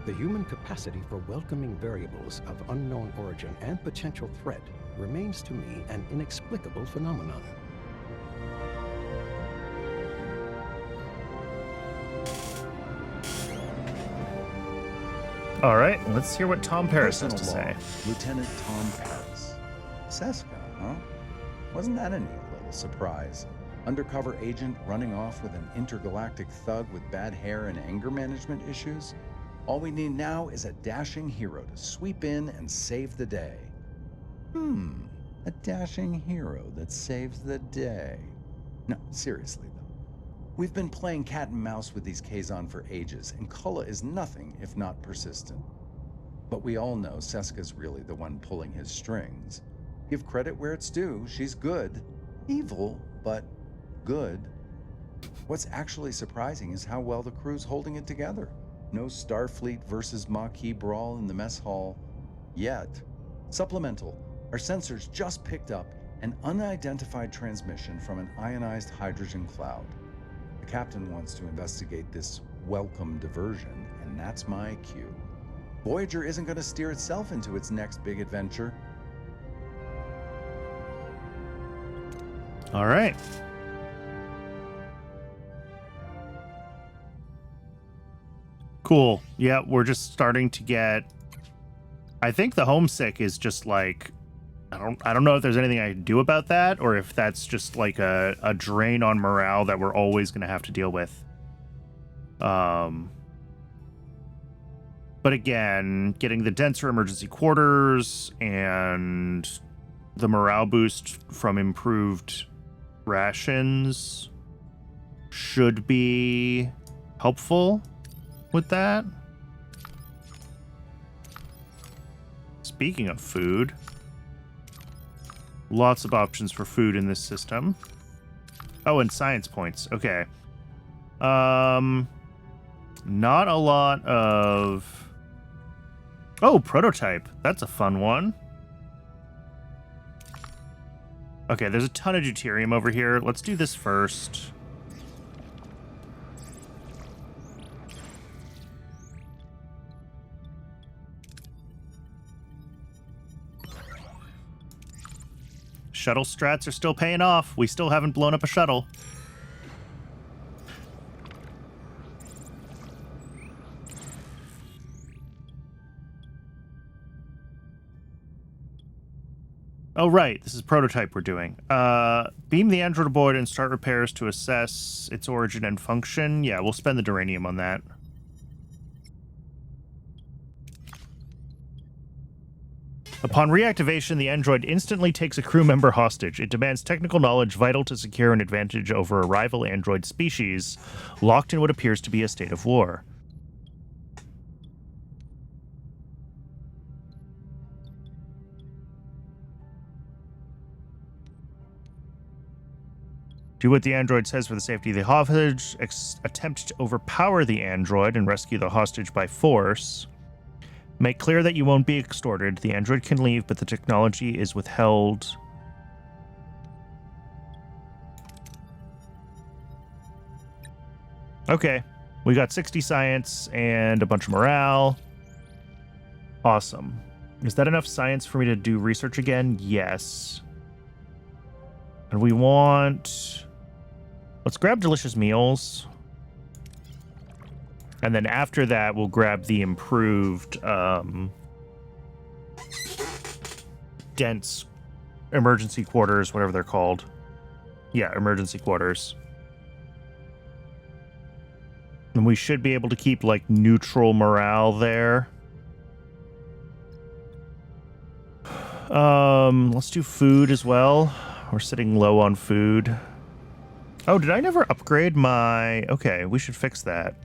The human capacity for welcoming variables of unknown origin and potential threat remains to me an inexplicable phenomenon. All right, let's hear what Tom Paris has to Personal say. log, Lieutenant Tom Paris. Seska, huh? Wasn't that a neat little surprise? Undercover agent running off with an intergalactic thug with bad hair and anger management issues? All we need now is a dashing hero to sweep in and save the day. A dashing hero that saves the day. No, seriously though. We've been playing cat and mouse with these Kazon for ages, and Kulla is nothing if not persistent. But we all know Seska's really the one pulling his strings. Give credit where it's due, she's good. Evil, but good. What's actually surprising is how well the crew's holding it together. No Starfleet versus Maquis brawl in the mess hall yet. Supplemental. Our sensors just picked up an unidentified transmission from an ionized hydrogen cloud. The captain wants to investigate this welcome diversion, and that's my cue. Voyager isn't going to steer itself into its next big adventure. All right. Cool. Yeah, we're just starting to get... I think the homesick is just like... I don't know if there's anything I can do about that, or if that's just like a drain on morale that we're always going to have to deal with. But again, getting the denser emergency quarters and the morale boost from improved rations should be helpful with that. Speaking of food, lots of options for food in this system. Oh, and science points. Okay. Not a lot of... Oh, prototype. That's a fun one. Okay, there's a ton of deuterium over here. Let's do this first. Shuttle strats are still paying off. We still haven't blown up a shuttle. Oh, right. This is prototype we're doing. Beam the android aboard and start repairs to assess its origin and function. Yeah, we'll spend the duranium on that. Upon reactivation, the android instantly takes a crew member hostage. It demands technical knowledge vital to secure an advantage over a rival android species, locked in what appears to be a state of war. Do what the android says for the safety of the hostage. Attempt to overpower the android and rescue the hostage by force. Make clear that you won't be extorted. The android can leave, but the technology is withheld. Okay. We got 60 science and a bunch of morale. Awesome. Is that enough science for me to do research again? Yes. And we want... Let's grab delicious meals. And then after that, we'll grab the improved dense emergency quarters, whatever they're called. Yeah, emergency quarters. And we should be able to keep, like, neutral morale there. Let's do food as well. We're sitting low on food. Oh, did I never upgrade my... Okay, we should fix that.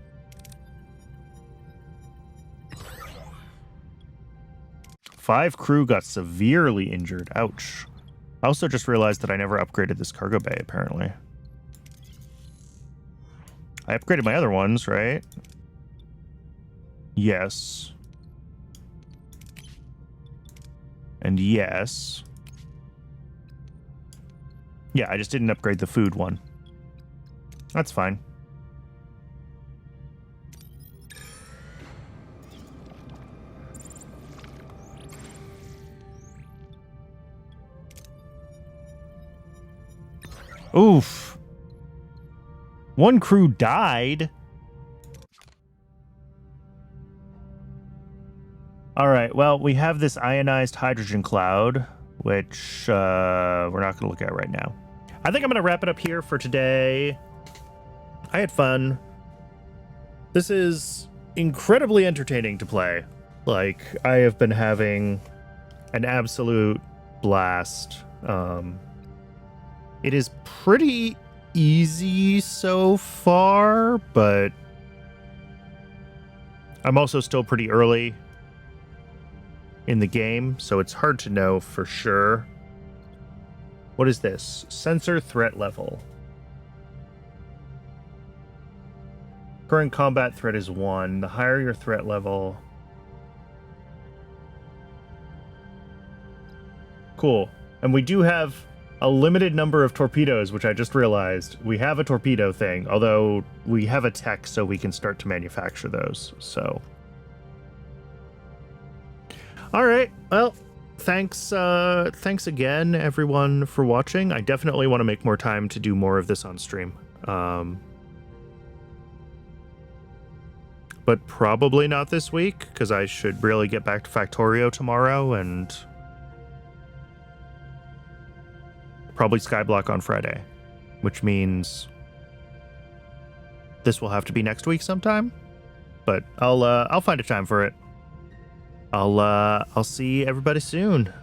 Five crew got severely injured. Ouch. I also just realized that I never upgraded this cargo bay, apparently. I upgraded my other ones, right? Yes. And yes. Yeah, I just didn't upgrade the food one. That's fine. Oof. One crew died. All right, well, we have this ionized hydrogen cloud, which we're not going to look at right now. I think I'm going to wrap it up here for today. I had fun. This is incredibly entertaining to play. Like, I have been having an absolute blast. It is pretty easy so far, but I'm also still pretty early in the game, so it's hard to know for sure. What is this? Sensor threat level. Current combat threat is 1. The higher your threat level... Cool. And we do have a limited number of torpedoes, which I just realized. We have a torpedo thing, although we have a tech so we can start to manufacture those, so... All right, well, thanks again, everyone, for watching. I definitely want to make more time to do more of this on stream. But probably not this week, because I should really get back to Factorio tomorrow, and probably Skyblock on Friday, which means this will have to be next week sometime. But I'll find a time for it. I'll see everybody soon.